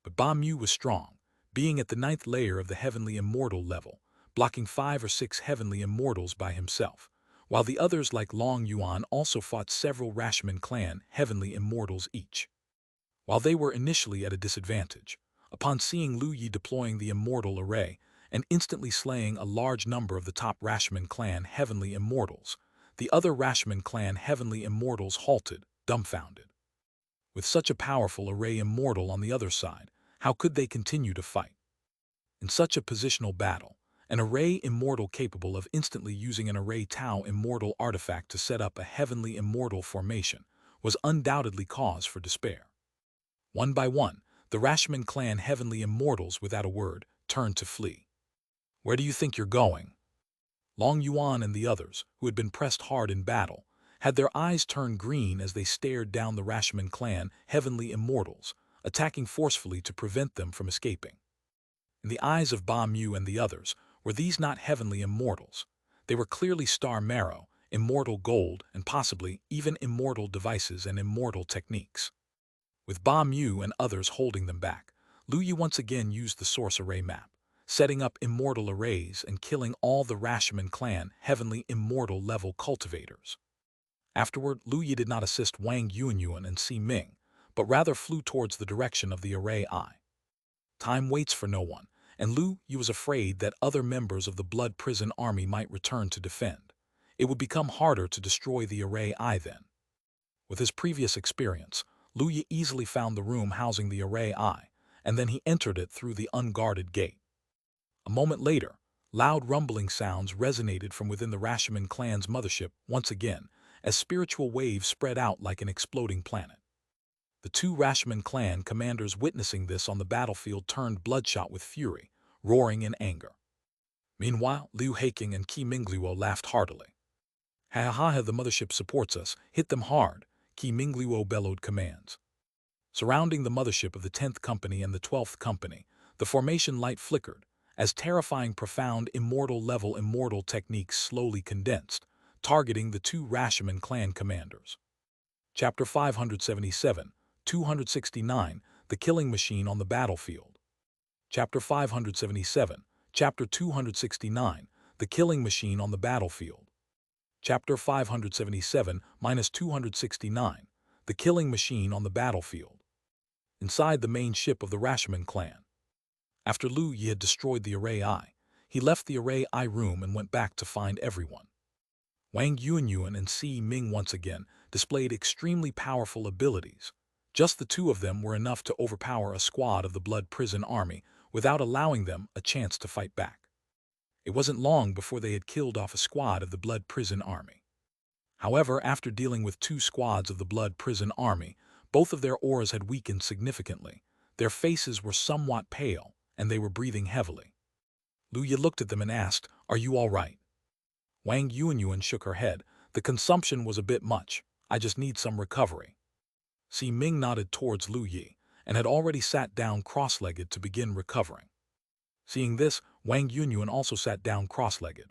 But Ba Mu was strong, being at the 9th layer of the heavenly immortal level, blocking 5 or 6 heavenly immortals by himself, while the others like Long Yuan also fought several Rashomon clan heavenly immortals each. While they were initially at a disadvantage, upon seeing Lu Yi deploying the immortal array and instantly slaying a large number of the top Rashomon clan heavenly immortals, the other Rashomon clan heavenly immortals halted, dumbfounded. With such a powerful array immortal on the other side, how could they continue to fight? In such a positional battle, an array immortal capable of instantly using an array Tao immortal artifact to set up a heavenly immortal formation was undoubtedly cause for despair. One by one, the Rashomon clan heavenly immortals, without a word, turned to flee. Where do you think you're going? Long Yuan and the others, who had been pressed hard in battle, had their eyes turned green as they stared down the Rashomon clan heavenly immortals, attacking forcefully to prevent them from escaping. In the eyes of Ba Mu and the others, were these not heavenly immortals? They were clearly star marrow, immortal gold, and possibly even immortal devices and immortal techniques. With Ba Mu and others holding them back, Lu Yi once again used the source array map, setting up immortal arrays and killing all the Rashomon clan heavenly immortal level cultivators. Afterward, Lu Yi did not assist Wang Yuanyuan and Si Ming, but rather flew towards the direction of the array eye. Time waits for no one, and Lu Yi was afraid that other members of the blood prison army might return to defend. It would become harder to destroy the array eye then. With his previous experience, Lu Yi easily found the room housing the array eye, and then he entered it through the unguarded gate. A moment later, loud rumbling sounds resonated from within the Rashomon clan's mothership once again, as spiritual waves spread out like an exploding planet. The 2 Rashomon clan commanders witnessing this on the battlefield turned bloodshot with fury, roaring in anger. Meanwhile, Liu Heiking and Qi Mingluo laughed heartily. Ha ha ha, the mothership supports us, hit them hard, Qi Mingluo bellowed commands. Surrounding the mothership of the 10th Company and the 12th Company, the formation light flickered, as terrifying profound immortal-level immortal techniques slowly condensed, targeting the two Rashomon clan commanders. Chapter 577, 269, The Killing Machine on the Battlefield. Chapter 577, Chapter 269, The Killing Machine on the Battlefield. Chapter 577-269, The Killing Machine on the Battlefield. Inside the main ship of the Rashomon clan. After Lu Yi had destroyed the Array I, he left the Array I room and went back to find everyone. Wang Yuanyuan and Si Ming once again displayed extremely powerful abilities. Just the two of them were enough to overpower a squad of the Blood Prison Army without allowing them a chance to fight back. It wasn't long before they had killed off a squad of the Blood Prison Army. However, after dealing with two squads of the Blood Prison Army, both of their auras had weakened significantly. Their faces were somewhat pale, and they were breathing heavily. Lu Yi looked at them and asked, "Are you all right?" Wang Yuanyuan shook her head. "The consumption was a bit much. I just need some recovery." Si Ming nodded towards Lu Yi, and had already sat down cross-legged to begin recovering. Seeing this, Wang Yuanyuan also sat down cross-legged.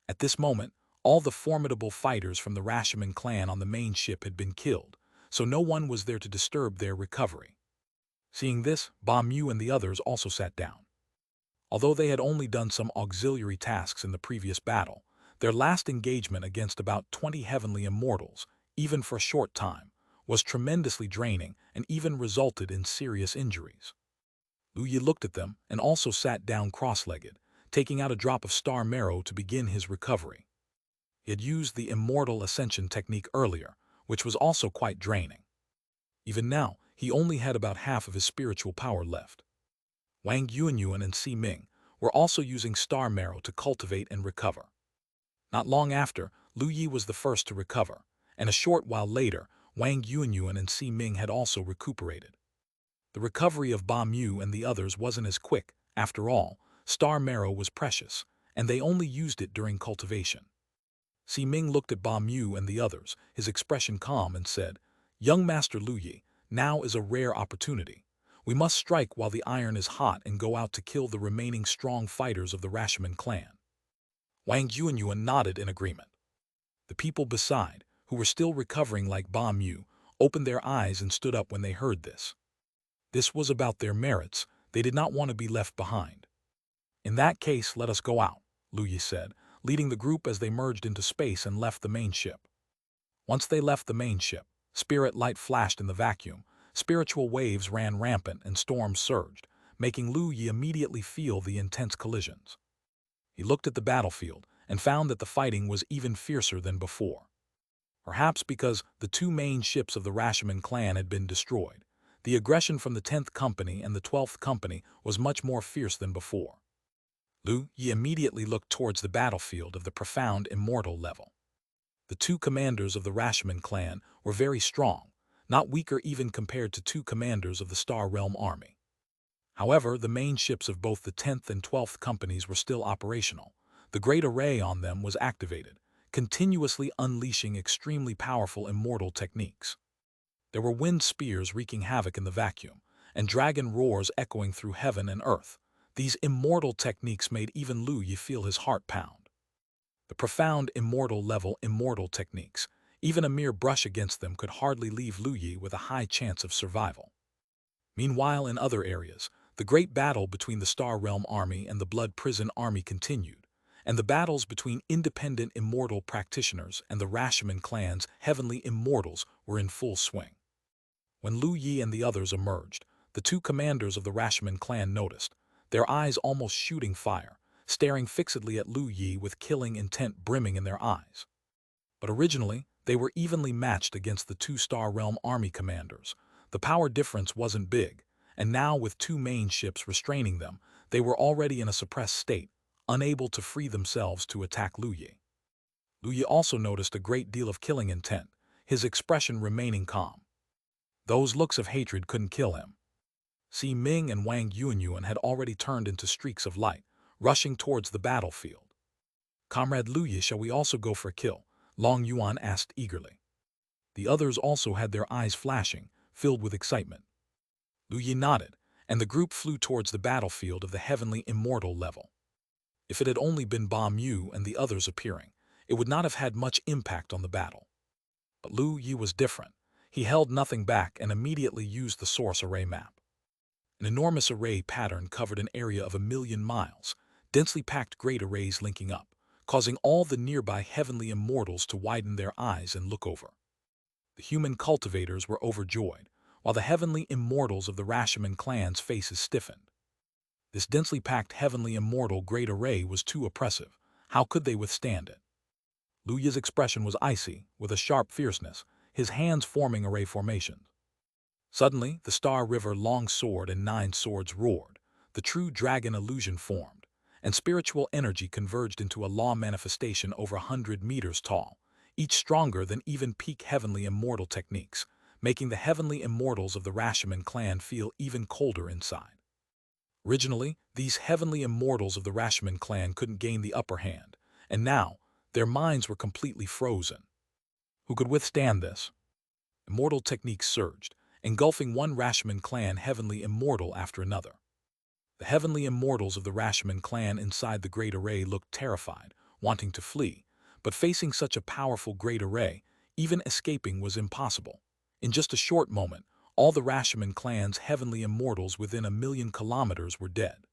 At this moment, all the formidable fighters from the Rashomon clan on the main ship had been killed, so no one was there to disturb their recovery. Seeing this, Ba Mu and the others also sat down. Although they had only done some auxiliary tasks in the previous battle, their last engagement against about 20 heavenly immortals, even for a short time, was tremendously draining and even resulted in serious injuries. Lu Yi looked at them and also sat down cross-legged, taking out a drop of star marrow to begin his recovery. He had used the Immortal Ascension technique earlier, which was also quite draining. Even now, he only had about half of his spiritual power left. Wang Yuanyuan and Si Ming were also using star marrow to cultivate and recover. Not long after, Lu Yi was the first to recover, and a short while later, Wang Yuanyuan and Si Ming had also recuperated. The recovery of Ba Mu and the others wasn't as quick. After all, star marrow was precious, and they only used it during cultivation. Si Ming looked at Ba Mu and the others, his expression calm, and said, "Young Master Lu Yi, now is a rare opportunity. We must strike while the iron is hot and go out to kill the remaining strong fighters of the Rashomon clan." Wang Yuanyuan nodded in agreement. The people beside, who were still recovering like Ba Mu, opened their eyes and stood up when they heard this. This was about their merits. They did not want to be left behind. "In that case, let us go out," Lu Yi said, leading the group as they merged into space and left the main ship. Once they left the main ship, spirit light flashed in the vacuum, spiritual waves ran rampant and storms surged, making Lu Yi immediately feel the intense collisions. He looked at the battlefield and found that the fighting was even fiercer than before. Perhaps because the two main ships of the Rashomon clan had been destroyed, the aggression from the 10th Company and the 12th Company was much more fierce than before. Lu Yi immediately looked towards the battlefield of the profound immortal level. The two commanders of the Rashomon clan were very strong, not weaker even compared to two commanders of the Star Realm army. However, the main ships of both the 10th and 12th companies were still operational. The great array on them was activated, continuously unleashing extremely powerful immortal techniques. There were wind spears wreaking havoc in the vacuum, and dragon roars echoing through heaven and earth. These immortal techniques made even Lu Yi feel his heart pound. The profound immortal-level immortal techniques, even a mere brush against them could hardly leave Lu Yi with a high chance of survival. Meanwhile, in other areas, the great battle between the Star Realm Army and the Blood Prison Army continued, and the battles between independent immortal practitioners and the Rashomon clan's heavenly immortals were in full swing. When Lu Yi and the others emerged, the two commanders of the Rashomon clan noticed, their eyes almost shooting fire, staring fixedly at Lu Yi with killing intent brimming in their eyes. But originally, they were evenly matched against the two Star Realm Army commanders. The power difference wasn't big, and now with two main ships restraining them, they were already in a suppressed state, unable to free themselves to attack Lu Yi. Lu Yi also noticed a great deal of killing intent, his expression remaining calm. Those looks of hatred couldn't kill him. Si Ming and Wang Yuanyuan had already turned into streaks of light, rushing towards the battlefield. "Comrade Lu Yi, shall we also go for a kill?" Long Yuan asked eagerly. The others also had their eyes flashing, filled with excitement. Lu Yi nodded, and the group flew towards the battlefield of the heavenly immortal level. If it had only been Ba Mu and the others appearing, it would not have had much impact on the battle. But Lu Yi was different. He held nothing back and immediately used the source array map. An enormous array pattern covered an area of 1,000,000 miles, densely packed great arrays linking up, causing all the nearby heavenly immortals to widen their eyes and look over. The human cultivators were overjoyed, while the heavenly immortals of the Rashomon clan's faces stiffened. This densely packed heavenly immortal great array was too oppressive. How could they withstand it? Lu Yi's expression was icy, with a sharp fierceness, his hands forming array formations. Suddenly, the Star River Long Sword and 9 Swords roared, the true dragon illusion formed, and spiritual energy converged into a law manifestation over 100 meters tall, each stronger than even peak heavenly immortal techniques, making the heavenly immortals of the Rashomon clan feel even colder inside. Originally, these heavenly immortals of the Rashomon clan couldn't gain the upper hand, and now, their minds were completely frozen. Who could withstand this? Immortal techniques surged, engulfing one Rashomon clan heavenly immortal after another. The heavenly immortals of the Rashomon clan inside the great array looked terrified, wanting to flee, but facing such a powerful great array, even escaping was impossible. In just a short moment, all the Rashomon clan's heavenly immortals within 1,000,000 kilometers were dead.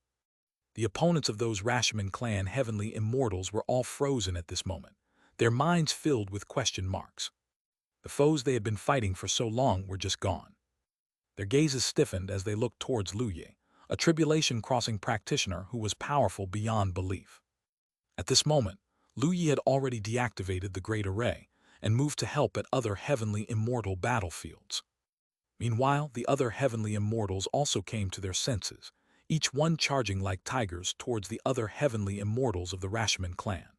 The opponents of those Rashomon clan heavenly immortals were all frozen at this moment, their minds filled with question marks. The foes they had been fighting for so long were just gone. Their gazes stiffened as they looked towards Lu Yi, a tribulation-crossing practitioner who was powerful beyond belief. At this moment, Lu Yi had already deactivated the Great Array and moved to help at other heavenly immortal battlefields. Meanwhile, the other heavenly immortals also came to their senses, each one charging like tigers towards the other heavenly immortals of the Rashomon clan.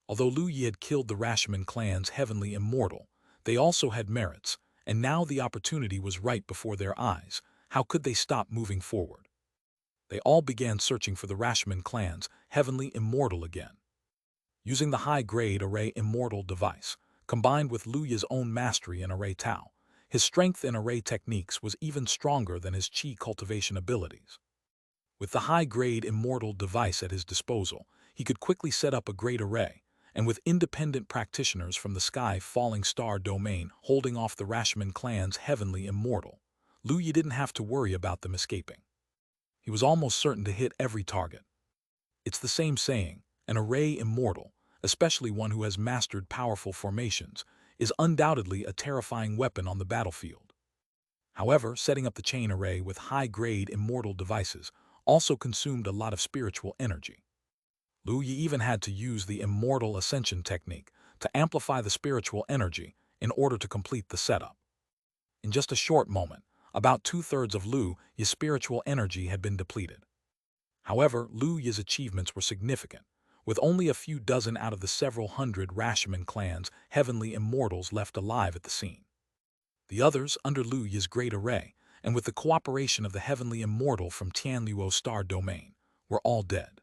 Although Lu Yi had killed the Rashomon clan's heavenly immortal, they also had merits, and now the opportunity was right before their eyes. How could they stop moving forward? They all began searching for the Rashomon clan's heavenly immortal again. Using the high-grade Array Immortal device, combined with Lu Yi's own mastery in Array Tao, his strength in array techniques was even stronger than his Qi cultivation abilities. With the high-grade Immortal device at his disposal, he could quickly set up a great array, and with independent practitioners from the Sky Falling Star domain holding off the Rashomon clan's heavenly immortal, Lu Yi didn't have to worry about them escaping. He was almost certain to hit every target. It's the same saying, an array immortal, especially one who has mastered powerful formations, is undoubtedly a terrifying weapon on the battlefield. However, setting up the chain array with high-grade immortal devices also consumed a lot of spiritual energy. Lu Yi even had to use the Immortal Ascension technique to amplify the spiritual energy in order to complete the setup. In just a short moment, about 2/3 of Lu Yi's spiritual energy had been depleted. However, Lu Yi's achievements were significant, with only a few dozen out of the several hundred Rashomon clan's heavenly immortals left alive at the scene. The others, under Lu Yi's great array, and with the cooperation of the heavenly immortal from Tianluo Star Domain, were all dead.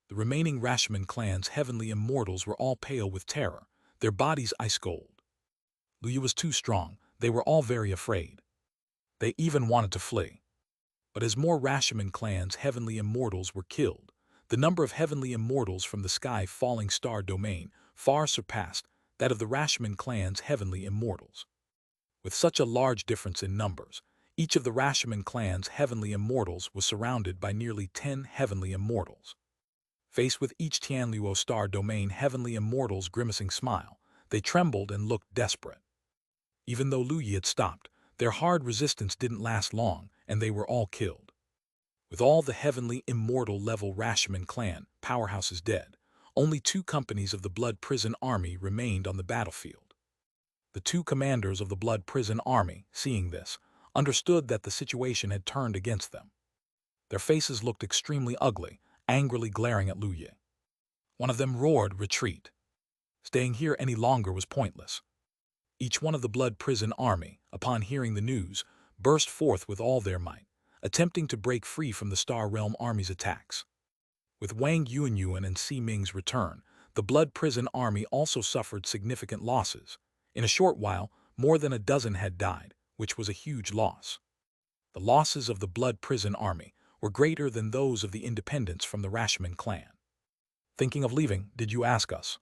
The remaining Rashomon clan's heavenly immortals were all pale with terror, their bodies ice cold. Lu Yi was too strong, they were all very afraid. They even wanted to flee. But as more Rashomon clan's heavenly immortals were killed, the number of heavenly immortals from the Sky Falling Star Domain far surpassed that of the Rashomon clan's heavenly immortals. With such a large difference in numbers, each of the Rashomon clan's heavenly immortals was surrounded by nearly 10 heavenly immortals. Faced with each Tianluo Star Domain heavenly immortal's grimacing smile, they trembled and looked desperate. Even though Lu Yi had stopped, their hard resistance didn't last long, and they were all killed. With all the heavenly immortal level Rashomon clan powerhouses dead, only 2 companies of the Blood Prison Army remained on the battlefield. The 2 commanders of the Blood Prison Army, seeing this, understood that the situation had turned against them. Their faces looked extremely ugly, angrily glaring at Lu Yi. One of them roared, "Retreat!" Staying here any longer was pointless. Each one of the Blood Prison Army, upon hearing the news, burst forth with all their might, attempting to break free from the Star Realm Army's attacks. With Wang Yuanyuan and Si Ming's return, the Blood Prison Army also suffered significant losses. In a short while, more than a dozen had died, which was a huge loss. The losses of the Blood Prison Army were greater than those of the independents from the Rashomon clan. Thinking of leaving, did you ask us?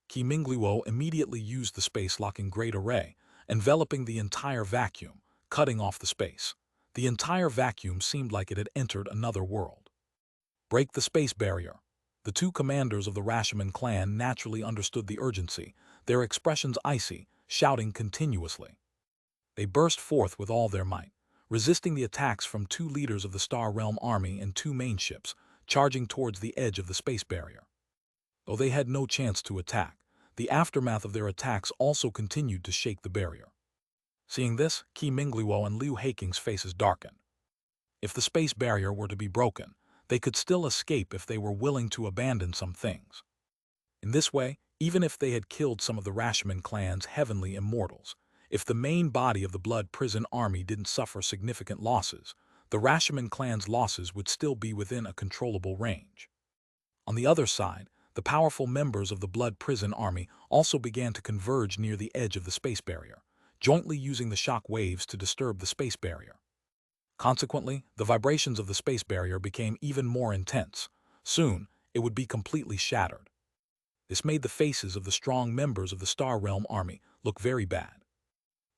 Qi Mingluo immediately used the space-locking Great Array, enveloping the entire vacuum, cutting off the space. The entire vacuum seemed like it had entered another world. Break the space barrier. The two commanders of the Rashomon clan naturally understood the urgency, their expressions icy, shouting continuously. They burst forth with all their might, resisting the attacks from two leaders of the Star Realm army and two main ships, charging towards the edge of the space barrier. Though they had no chance to attack, the aftermath of their attacks also continued to shake the barrier. Seeing this, Qi Mingluo and Liu Heiking's faces darkened. If the space barrier were to be broken, they could still escape if they were willing to abandon some things. In this way, even if they had killed some of the Rashomon clan's heavenly immortals, if the main body of the Blood Prison Army didn't suffer significant losses, the Rashomon clan's losses would still be within a controllable range. On the other side, the powerful members of the Blood Prison Army also began to converge near the edge of the space barrier, jointly using the shock waves to disturb the space barrier. Consequently, the vibrations of the space barrier became even more intense. Soon, it would be completely shattered. This made the faces of the strong members of the Star Realm Army look very bad.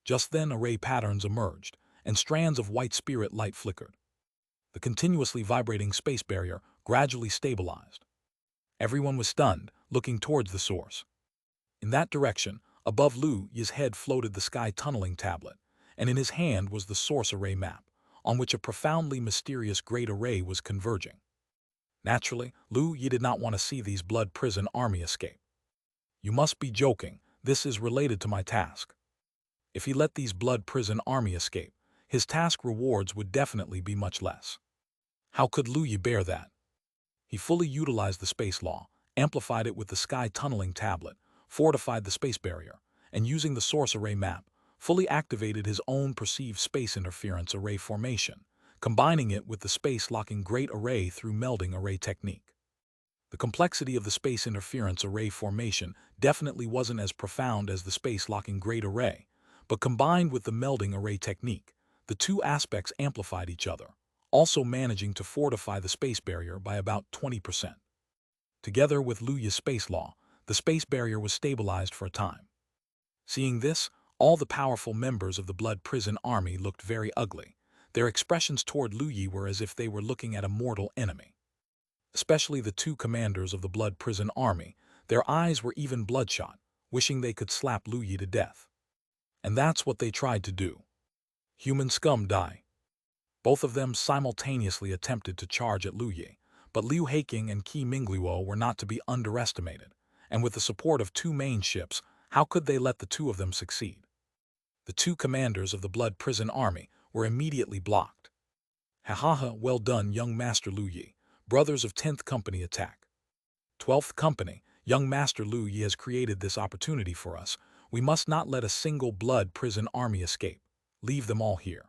Just then, array patterns emerged, and strands of white spirit light flickered. The continuously vibrating space barrier gradually stabilized. Everyone was stunned, looking towards the source. In that direction, above Liu Yi's head floated the sky tunneling tablet, and in his hand was the source array map, on which a profoundly mysterious great array was converging. Naturally, Liu Yi did not want to see these Blood Prison Army escape. You must be joking, this is related to my task. If he let these Blood Prison Army escape, his task rewards would definitely be much less. How could Liu Yi bear that? He fully utilized the space law, amplified it with the sky tunneling tablet, fortified the space barrier, and using the source array map, fully activated his own perceived space interference array formation, combining it with the space-locking Great Array through melding array technique. The complexity of the space interference array formation definitely wasn't as profound as the space-locking Great Array, but combined with the melding array technique, the two aspects amplified each other, also managing to fortify the space barrier by about 20%. Together with Liu Yi's space law, the space barrier was stabilized for a time. Seeing this, all the powerful members of the Blood Prison Army looked very ugly. Their expressions toward Liu Yi were as if they were looking at a mortal enemy. Especially the two commanders of the Blood Prison Army, their eyes were even bloodshot, wishing they could slap Liu Yi to death. And that's what they tried to do. Human scum die. Both of them simultaneously attempted to charge at Liu Yi, but Liu Heiking and Qi Mingluo were not to be underestimated, and with the support of two main ships, how could they let the two of them succeed? The two commanders of the Blood Prison Army were immediately blocked. Ha, well done, young Master Liu Yi, brothers of 10th Company attack. 12th Company, young Master Liu Yi has created this opportunity for us. We must not let a single Blood Prison Army escape. Leave them all here.